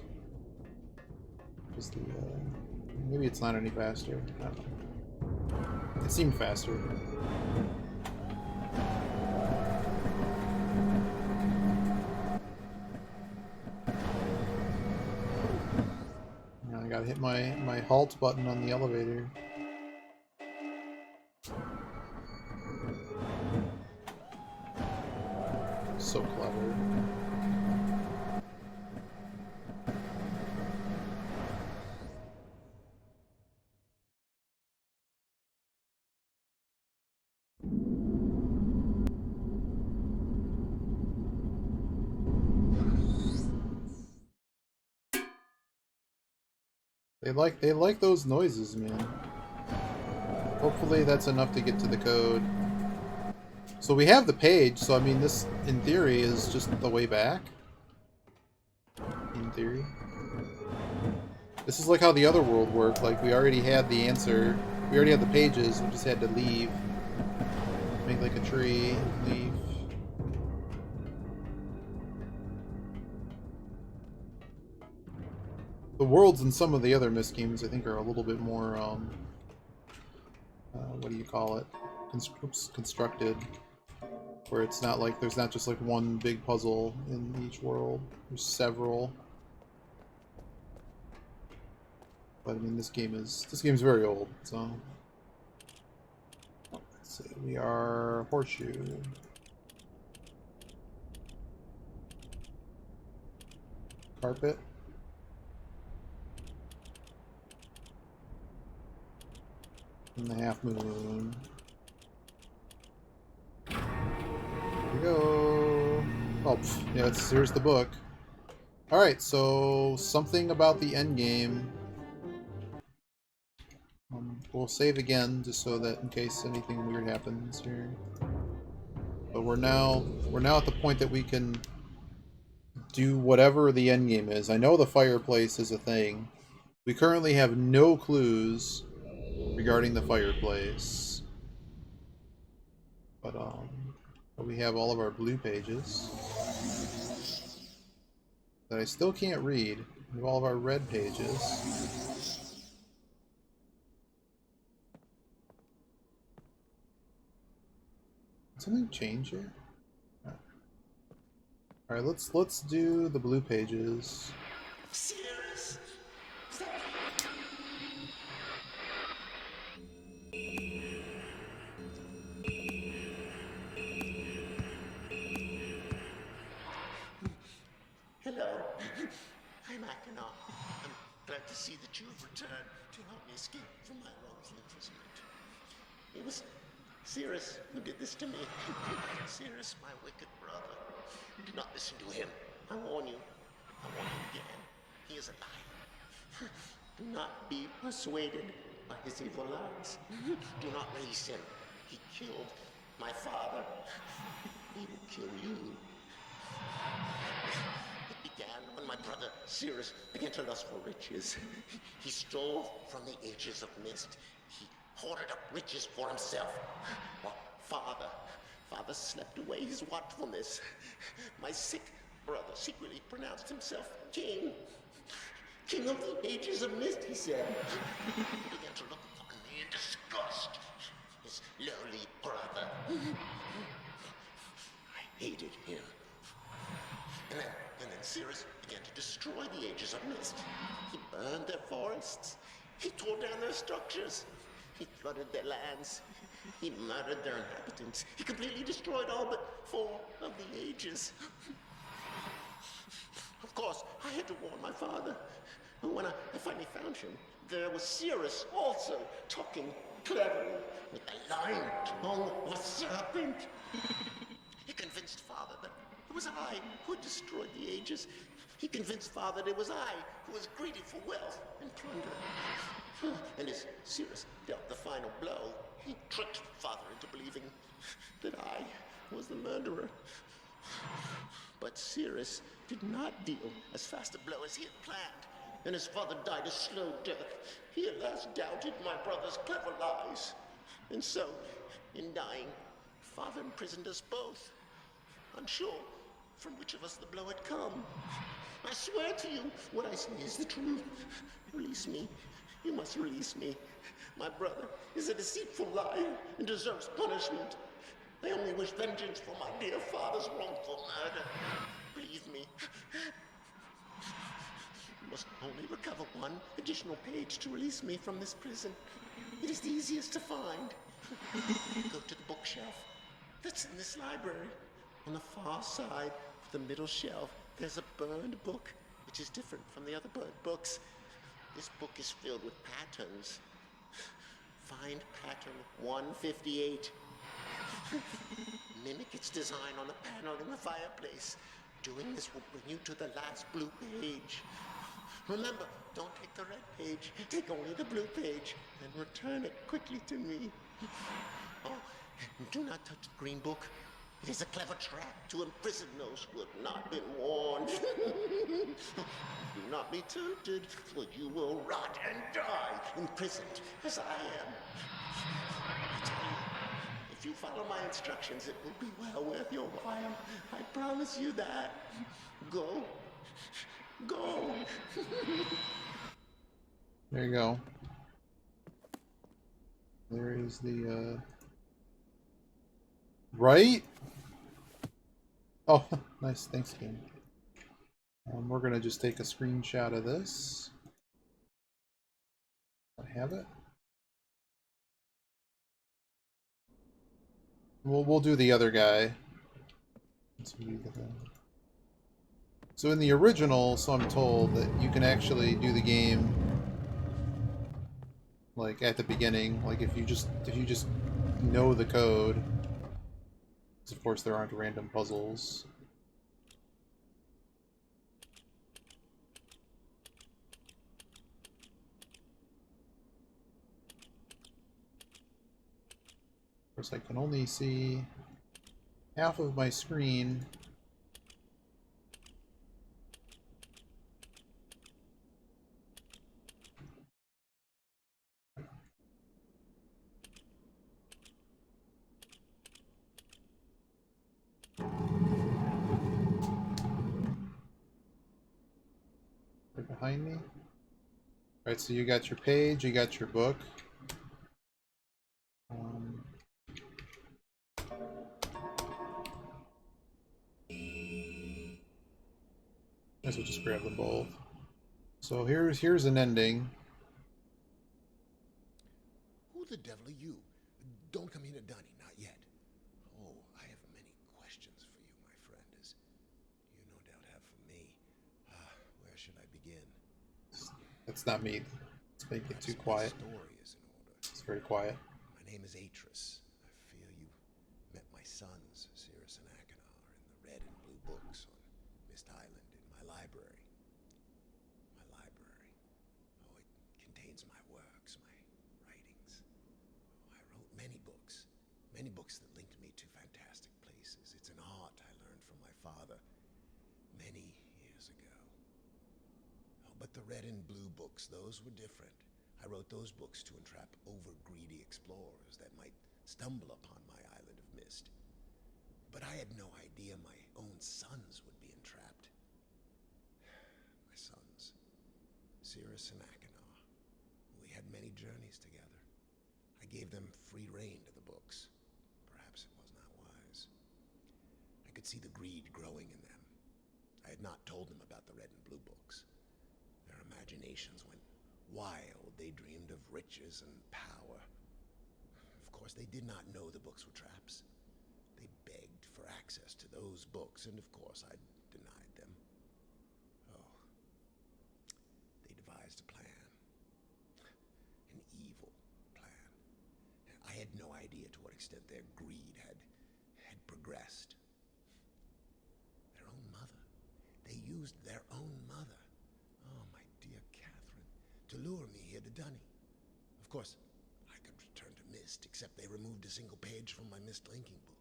Just the, maybe it's not any faster. I don't know. It seemed faster. Now I gotta hit my halt button on the elevator. So clever. They like those noises, man. Hopefully that's enough to get to the code. So we have the page, so I mean this in theory is just the way back. In theory. This is like how the other world worked, like we already had the answer. We already had the pages, we just had to leave. Make like a tree, leave. The worlds in some of the other MYST games I think are a little bit more what do you call it? Constructed. Where it's not like there's not just like one big puzzle in each world. There's several. But I mean this game is very old, so let's see, we are horseshoe. Carpet. And the half moon. Here we go. Oh, yeah, here's the book. Alright, so something about the end game. We'll save again just so that in case anything weird happens here. But we're now at the point that we can do whatever the end game is. I know the fireplace is a thing. We currently have no clues regarding the fireplace. But we have all of our blue pages that I still can't read. We have all of our red pages. Did something change here? Alright, let's do the blue pages. Hello, I'm Akana. I'm glad to see that you have returned to help me escape from my wrongful imprisonment. It was Cirrus who did this to me. Cirrus, my wicked brother. Do not listen to him. I warn you. I warn you again. He is a liar. Do not be persuaded by his evil lies. Do not release him. He killed my father. He will kill you. It began when my brother Cirrus began to lust for riches. He stole from the ages of MYST. He hoarded up riches for himself. While father slept away his watchfulness. My sick brother secretly pronounced himself king. King of the ages of MYST, he said. He began to look upon me in disgust. His lowly brother. I hated him. And then Cirrus began to destroy the ages of MYST. He burned their forests. He tore down their structures. He flooded their lands. He murdered their inhabitants. He completely destroyed all but 4 of the ages. Of course, I had to warn my father. And when I finally found him, there was Cirrus also talking cleverly with the lying tongue of a serpent. He convinced father that it was I who had destroyed the ages. He convinced father that it was I who was greedy for wealth and plunder. And as Cirrus dealt the final blow, he tricked father into believing that I was the murderer. But Cirrus did not deal as fast a blow as he had planned, and his father died a slow death. He at last doubted my brother's clever lies. And so, in dying, father imprisoned us both, unsure from which of us the blow had come. I swear to you, what I say is the truth. Release me. You must release me. My brother is a deceitful liar and deserves punishment. I only wish vengeance for my dear father's wrongful murder. Believe me. You must only recover one additional page to release me from this prison. It is the easiest to find. Go to the bookshelf that's in this library. On the far side of the middle shelf, there's a burned book, which is different from the other burned books. This book is filled with patterns. Find pattern 158. Mimic its design on the panel in the fireplace. Doing this will bring you to the last blue page. Remember, Don't take the red page. Take only the blue page, and return it quickly to me. Oh, do not touch the green book. It is a clever trap to imprison those who have not been warned. Do not be tempted, for you will rot and die, imprisoned as I am. I tell you, if you follow my instructions, it will be well worth your while. I promise you that. Go. Go. There you go. There is the, Right? Oh, nice. Thanks, game. We're going to just take a screenshot of this. I have it. We'll do the other guy. So in the original, so I'm told that you can actually do the game like at the beginning, like if you just know the code. Because of course there aren't random puzzles. Of course I can only see half of my screen. Right behind me. Alright, so you got your page, you got your book. Guess we'll just grab them both. So here's an ending. Who the devil are you? Don't come here to Dunny, not yet. Oh, I have many questions for you, my friend, as you no doubt have for me. Where should I begin? That's not me. Let's make it too quiet. My story is in order. It's very quiet. My name is Atris. I fear you met my sons, Cirrus and Achenar, in the red and blue books on MYST Island in my library. My library. Oh, it contains my works, my writings. Oh, I wrote many books that linked me to fantastic places. It's an art I learned from my father many years ago. Oh, but the red and blue books, those were different. I wrote those books to entrap over-greedy explorers that might stumble upon my island of mist. But I had no idea my own sons would be entrapped. My sons, Cirrus and Achenar. We had many journeys together. I gave them free rein to the books. Perhaps it was not wise. I could see the greed growing in them. I had not told them about the red and blue books. Their imaginations went wild. They dreamed of riches and power. Of course, they did not know the books were traps. They begged for access to those books, and of course, I denied them. Oh, they devised a plan. An evil plan. I had no idea to what extent their greed had progressed. Their own mother. They used their own mother. Oh, my dear Catherine, to lure me here to Dunny. Of course, I could return to MYST, except they removed a single page from my MYST linking book.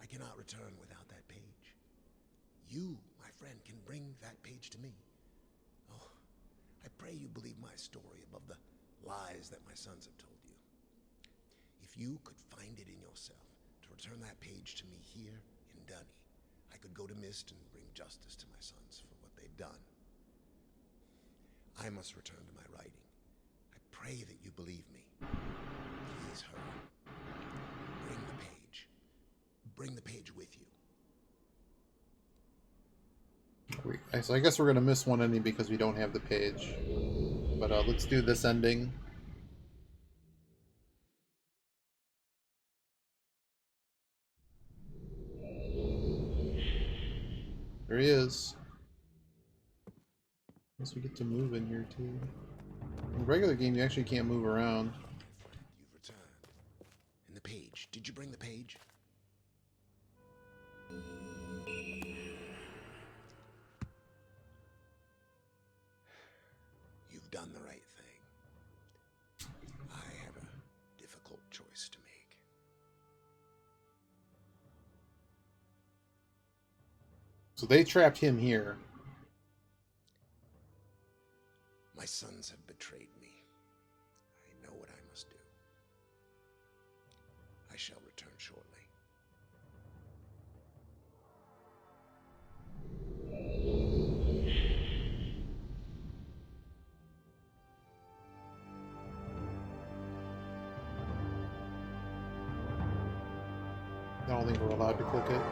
I cannot return without that page. You, my friend, can bring that page to me. Oh, I pray you believe my story above the lies that my sons have told you. If you could find it in yourself to return that page to me here in Dunny, I could go to MYST and bring justice to my sons for what they've done. I must return to my writing. I pray that you believe me. Please hurry. Bring the page. Bring the page with you. So I guess we're gonna miss one ending because we don't have the page. But let's do this ending. There he is. Guess we get to move in here too. In a regular game, you actually can't move around. My friend, you've returned. And the page. Did you bring the page? have done the right thing. I have a difficult choice to make. So they trapped him here. My sons have betrayed me. I know what I must do. I shall return shortly. I don't think we're allowed to click it.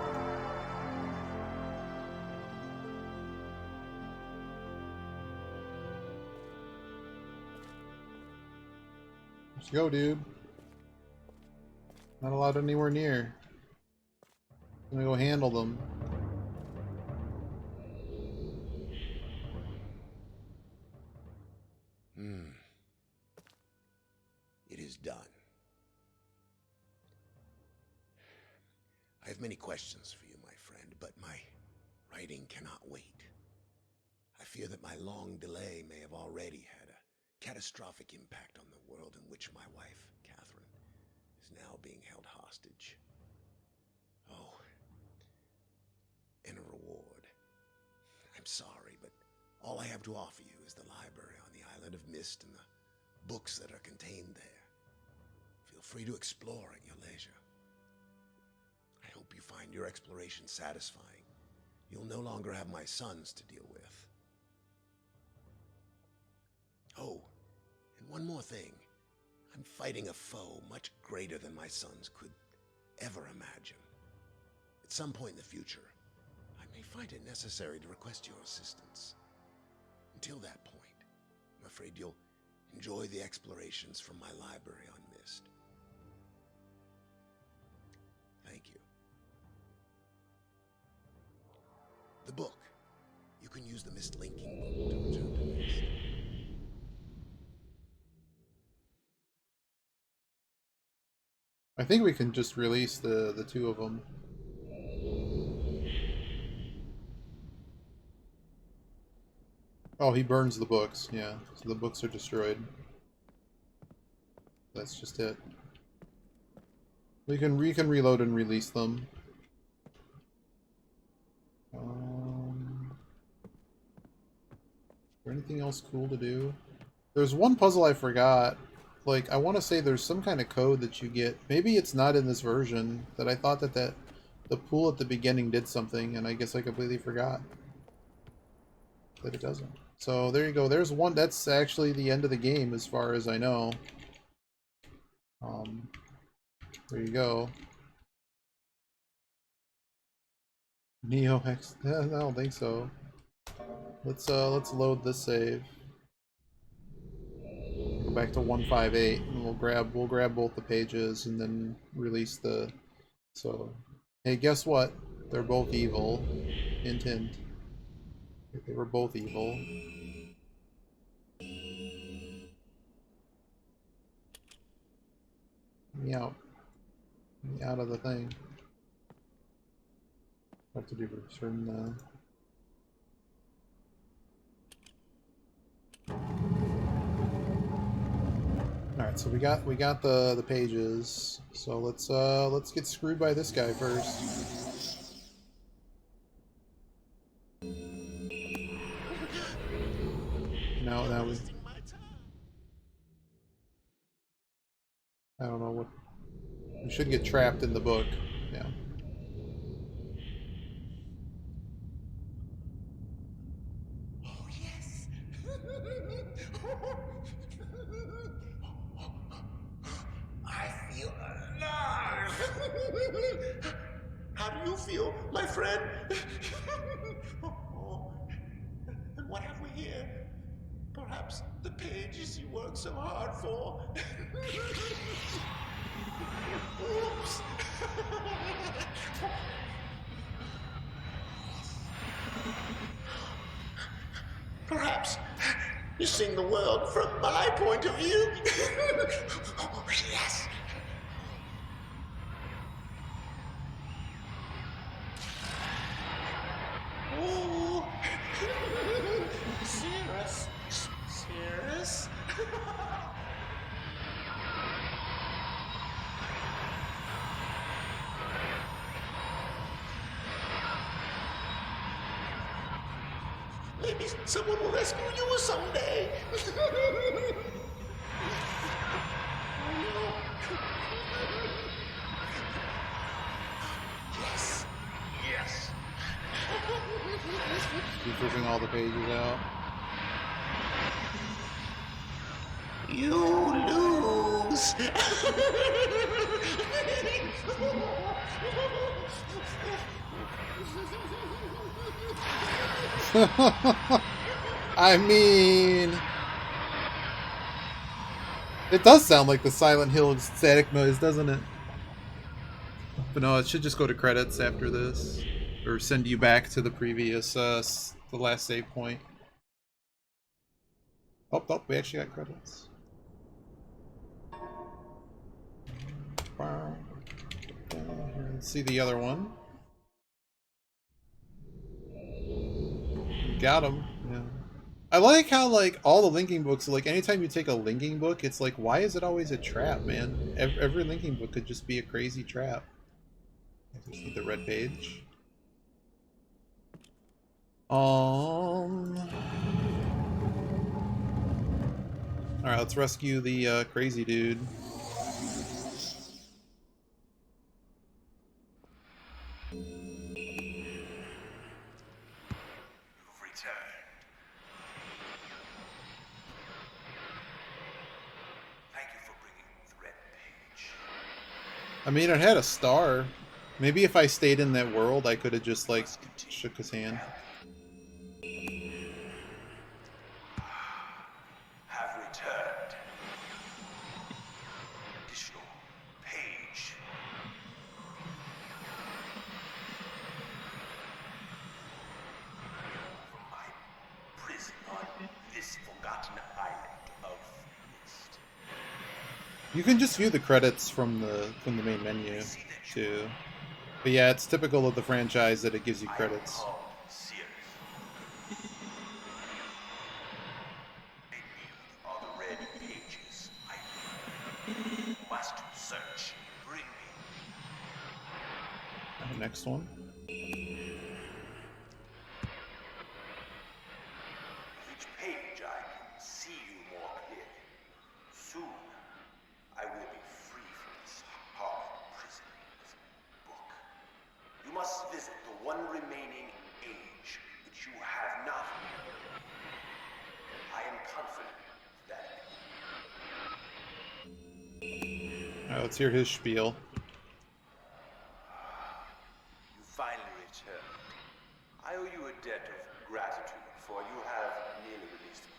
Let's go, dude. Not allowed anywhere near. I'm gonna go handle them. It is done. I have many questions for you, my friend, but my writing cannot wait. I fear that my long delay may have already had a catastrophic impact on the world in which my wife, Catherine, is now being held hostage. Oh, and a reward. I'm sorry, but all I have to offer you is the library on the island of MYST and the books that are contained there. Feel free to explore at your leisure. I hope you find your exploration satisfying. You'll no longer have my sons to deal with. Oh, and one more thing. I'm fighting a foe much greater than my sons could ever imagine. At some point in the future, I may find it necessary to request your assistance. Until that point, I'm afraid you'll enjoy the explorations from my library on MYST. Thank you. The book. You can use the MYST linking book to return to MYST. I think we can just release the two of them. Oh, he burns the books. Yeah, so the books are destroyed. That's just it. We can reload and release them. Is there anything else cool to do? There's one puzzle I forgot. Like, I want to say there's some kind of code that you get. Maybe it's not in this version. That I thought that the pool at the beginning did something, and I guess I completely forgot that it doesn't. So there you go. There's one. That's actually the end of the game, as far as I know. There you go. Neo X. Yeah, I don't think so. Let's load this save. Go back to 158, and we'll grab both the pages and then release the. So, hey, guess what? They're both evil. Hint, hint. They were both evil. Get me out. Get me out of the thing. Have to do certain. All right, so we got the pages. So let's get screwed by this guy first. Now we. I don't know what. We should get trapped in the book. Yeah. Oh, yes. I feel alive. How do you feel, my friend? Oh, and what have we here? Perhaps the pages you worked so hard for. Oops. Perhaps you're seeing the world from my point of view. Oh, yes. Oh, Cirrus. Maybe someone will rescue you someday. Yes. Yes. Keep ripping all the pages out. You lose. I mean, it does sound like the Silent Hill static noise, doesn't it? But no, it should just go to credits after this, or send you back to the previous, the last save point. Oh, oh, we actually got credits. Let's see the other one. Got him. Yeah. I like how, like, all the linking books, like, anytime you take a linking book, it's like, why is it always a trap, man? Every linking book could just be a crazy trap. I just need the red page. Alright, let's rescue the crazy dude. You've returned. Thank you for bringing the red page. I mean, it had a star. Maybe if I stayed in that world, I could have just, like, shook his hand. Have returned. Additional page. From my prison on this forgotten island of MYST. You can just view the credits from the main menu, too. But yeah, it's typical of the franchise that it gives you credits. I am called Cirrus. I need all the red pages. I must search. Bring me. Next one. Each page I can see you more clearly. Soon, I will be free from this hard prison book. You must visit the one remaining age which you have not. I am confident that Alright, let's hear his spiel. you finally returned. I owe you a debt of gratitude, for you have nearly released me.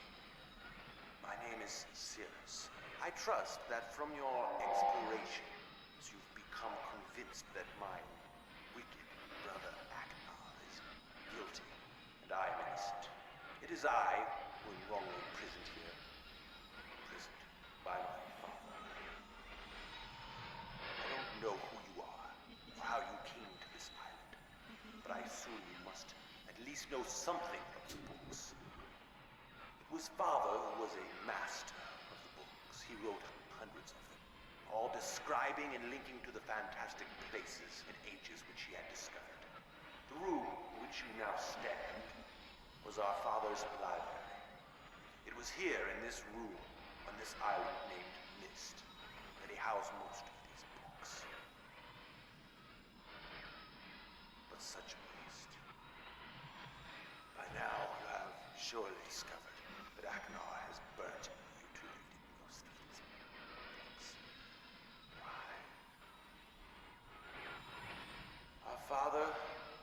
My name is Cirrus. I trust that from your explorations, you've become convinced that my wicked brother Aknar is guilty, and I am innocent. It is I who am wrongly imprisoned here, imprisoned by my father. I don't know who you are, or how you came to this island, but I assume you must at least know something of the books. It was father who was a master of the books. He wrote hundreds of them, all describing and linking to the fantastic places and ages which he had discovered. The room in which you now stand was our father's library. It was here in this room, on this island named MYST, that he housed most of these books. But such a waste. By now, you have surely discovered that Aknar has burnt you to read most of these books. Why? Our father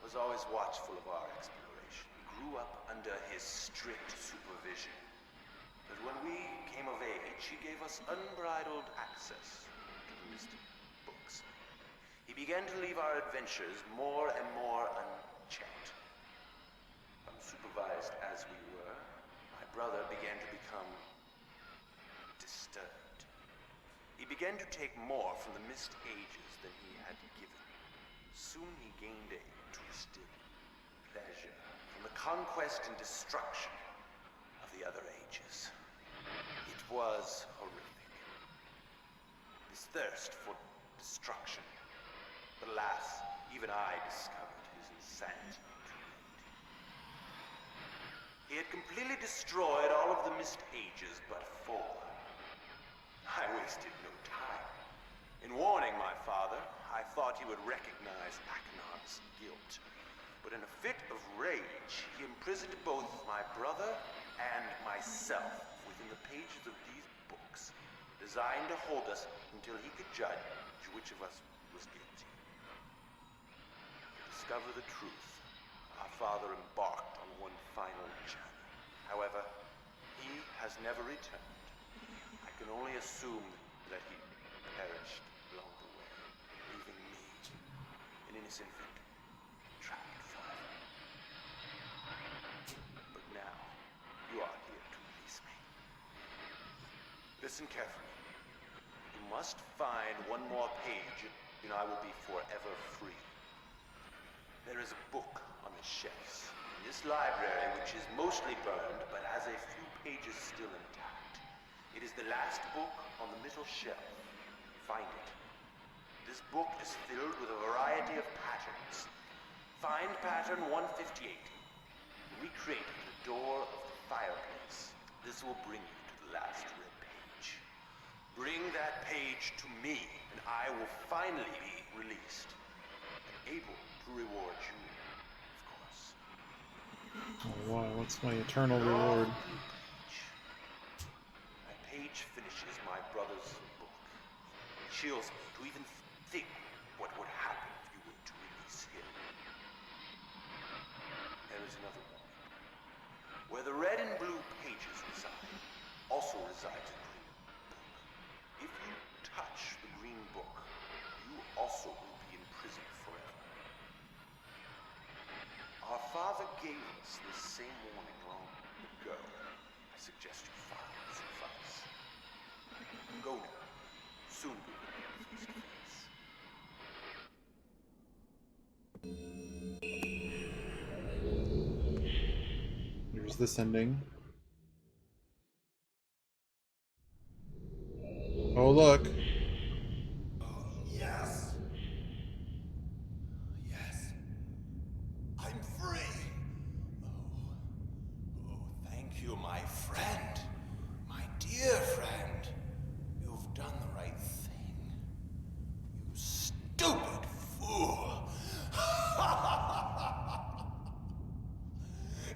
was always watchful of our exploration. We grew up under his strict supervision. But when we came of age, he gave us unbridled access to the MYST books. He began to leave our adventures more and more unchecked. Unsupervised as we were, my brother began to become disturbed. He began to take more from the MYST ages than he had given. Soon he gained a twisted pleasure from the conquest and destruction of the other ages. It was horrific. This thirst for destruction. But alas, even I discovered his insanity too late. He had completely destroyed all of the MYST pages but 4. I wasted no time. In warning my father, I thought he would recognize Acheron's guilt. But in a fit of rage, he imprisoned both my brother and myself within the pages of these books, designed to hold us until he could judge which of us was guilty. To discover the truth, our father embarked on one final journey. However, he has never returned. I can only assume that he perished along the way, leaving me, an innocent victim, trapped forever. But now, you are here to release me. Listen carefully. You must find one more page, and I will be forever free. There is a book on the shelves in this library, which is mostly burned, but has a few pages still intact. It is the last book on the middle shelf. Find it. This book is filled with a variety of patterns. Find pattern 158. Recreate the door of the fireplace. This will bring you to the last red page. Bring that page to me, and I will finally be released, and able to reward you, of course. Oh, wow, what's my eternal reward? That page finishes my brother's book. It chills me to even think what would happen if you were to release him. There is another one. Where the red and blue pages reside, also resides a green book. If you touch the green book, you also will be imprisoned forever. Our father gave us this same warning long ago. I suggest you follow his advice. Go now. Soon we will be face to face. Here's this ending. Oh, look. Yes. Yes. I'm free. Oh, thank you, my friend. My dear friend. You've done the right thing. You stupid fool.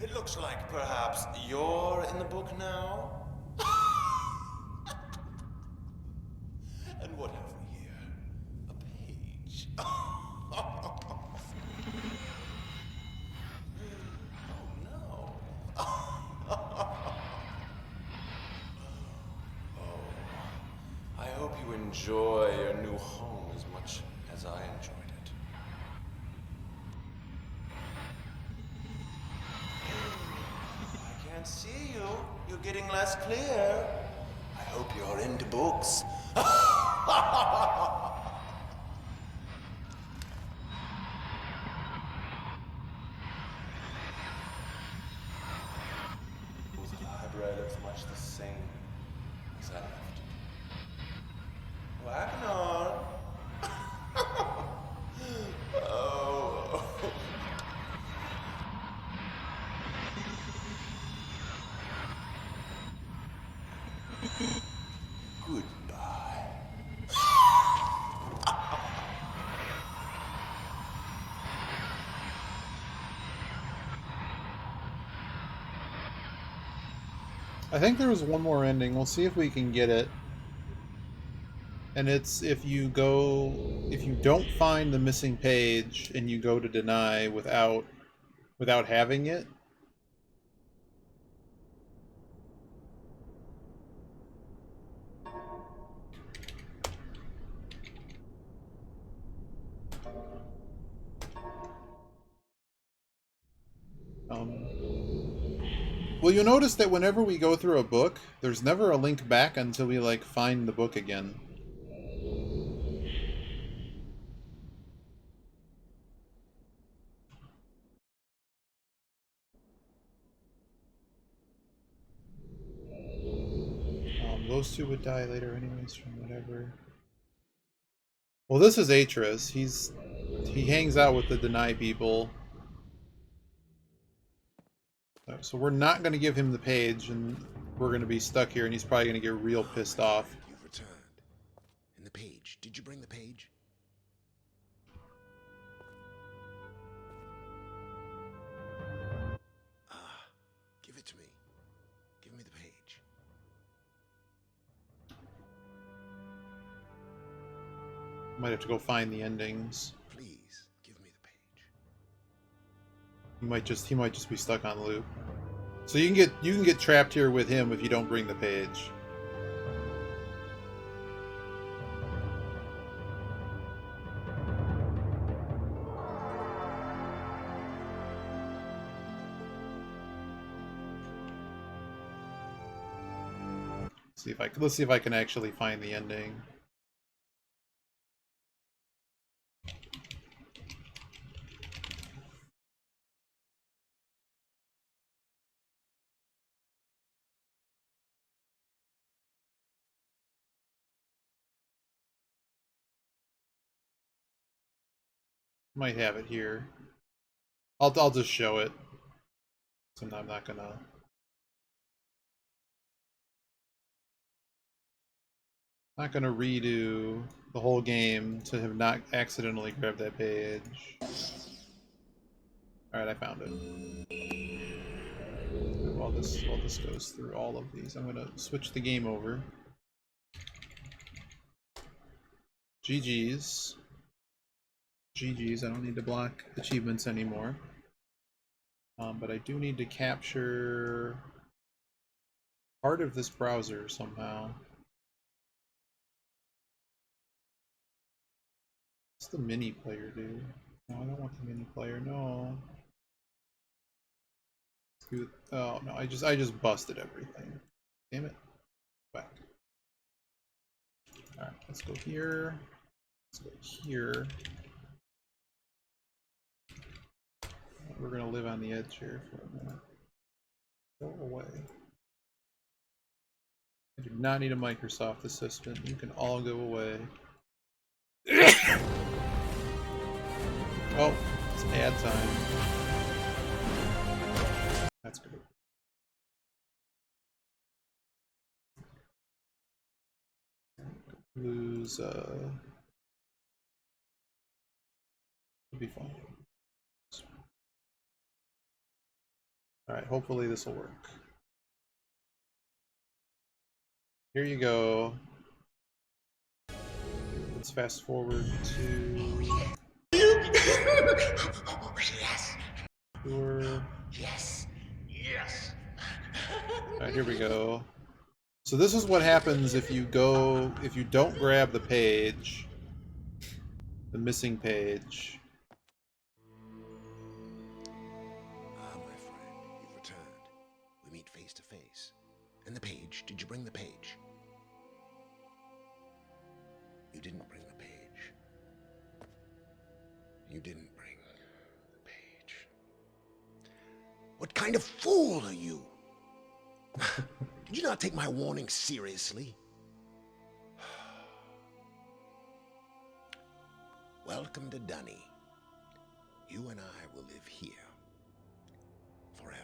It looks like perhaps you're in the book now. And what have we here? A page. Oh no. I hope you enjoy your new home as much as I enjoyed it. I can't see you. You're getting less clear. I hope you're into books. The library looks much the same as I left it. Wagner! Oh. Goodbye. I think there was one more ending. We'll see if we can get it. And it's if you don't find the missing page and you go to deny without having it. Well, you'll notice that whenever we go through a book, there's never a link back until we, like, find the book again. Those two would die later anyways from whatever. Well, this is Atreus. He hangs out with the Deny people. So we're not going to give him the page, and we're going to be stuck here, and he's probably going to get real pissed off. You've returned. And the page. Did you bring the page? Ah, give it to me. Give me the page. Might have to go find the endings. Please, give me the page. He might just be stuck on loop. So you can get trapped here with him if you don't bring the page. Let's see if I can actually find the ending. Might have it here. I'll just show it. So I'm not gonna. Not gonna redo the whole game to have not accidentally grabbed that page. Alright, I found it. While this goes through all of these, I'm gonna switch the game over. GG's. GG's, I don't need to block achievements anymore. But I do need to capture part of this browser somehow. What's the mini player do? No, I don't want the mini player, no. Oh no, I just busted everything. Damn it. Back. Alright, let's go here. Let's go here. We're gonna live on the edge here for a minute. Go away. I do not need a Microsoft assistant. You can all go away. Oh, it's ad time. That's good. Lose, it'll be fine. Alright, hopefully this will work. Here you go. Let's fast forward to... Yes. Sure. Yes. Yes. Alright, here we go. So this is what happens if you don't grab the page, the missing page. Ah, my friend, you've returned. We meet face to face. And the page, did you bring the page? You didn't bring the page. You didn't bring the page. What kind of fool are you? Did you not take my warning seriously? Welcome to Dunny. You and I will live here forever.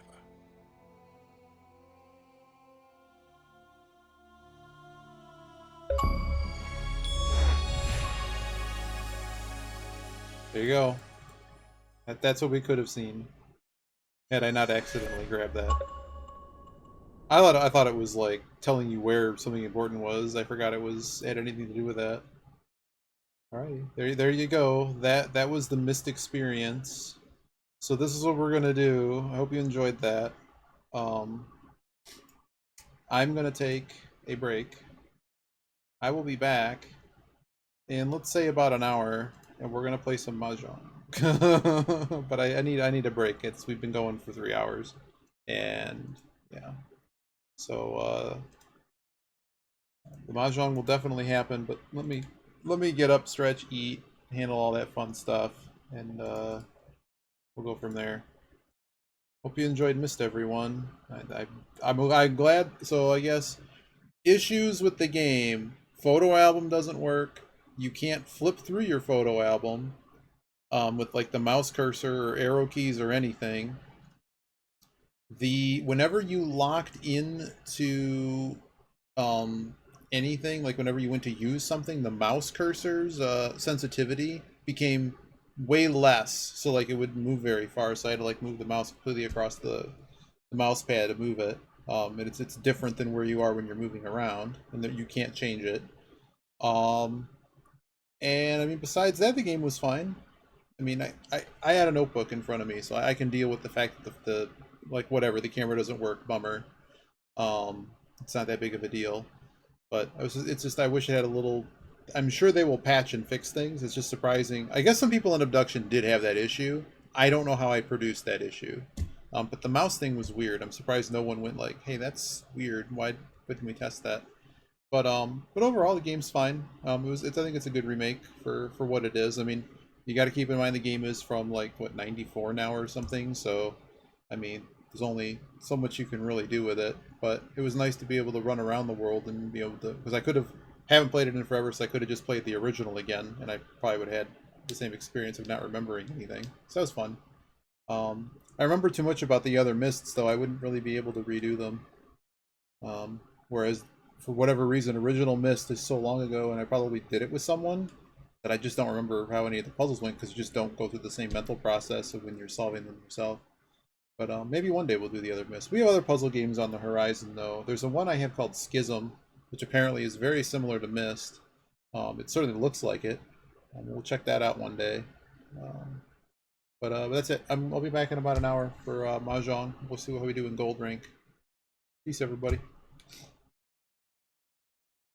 There you go. That's what we could have seen had I not accidentally grabbed that. I thought it was like telling you where something important was. I forgot it had anything to do with that. Alright, there you go. That was the MYST experience. So this is what we're gonna do. I hope you enjoyed that. I'm gonna take a break. I will be back in, let's say, about an hour, and we're gonna play some mahjong. But I need a break. We've been going for 3 hours, and yeah. So the mahjong will definitely happen, but let me get up, stretch, eat, handle all that fun stuff, and we'll go from there. Hope you enjoyed MYST, everyone. I'm glad. So I guess issues with the game: photo album doesn't work. You can't flip through your photo album with like the mouse cursor or arrow keys or anything. Whenever you locked into anything, like whenever you went to use something, the mouse cursor's sensitivity became way less. So like it would move very far. So I had to like move the mouse completely across the mouse pad to move it. And it's different than where you are when you're moving around, and that you can't change it. Um, and I mean, besides that, the game was fine. I mean, I had a notebook in front of me, so I can deal with the fact that the like whatever the camera doesn't work. Bummer. It's not that big of a deal. But it's just I wish it had a little. I'm sure they will patch and fix things. It's just surprising. I guess some people in Abduction did have that issue. I don't know how I produced that issue. But the mouse thing was weird. I'm surprised no one went like, "Hey, that's weird. Why couldn't we test that?" But overall the game's fine. I think it's a good remake for what it is. I mean, you got to keep in mind the game is from like what 94 now or something. So, I mean, there's only so much you can really do with it. But it was nice to be able to run around the world and be able to, because I could have haven't played it in forever, so I could have just played the original again, and I probably would have had the same experience of not remembering anything. So that was fun. I remember too much about the other Mists, though I wouldn't really be able to redo them. Whereas, for whatever reason, original Mist is so long ago, and I probably did it with someone that I just don't remember how any of the puzzles went because you just don't go through the same mental process of when you're solving them yourself. But maybe one day we'll do the other Mist. We have other puzzle games on the horizon, though. There's a one I have called Schism, which apparently is very similar to Mist. It certainly looks like it. We'll check that out one day. But that's it. I'll be back in about an hour for Mahjong. We'll see how we do in Gold Rank. Peace, everybody.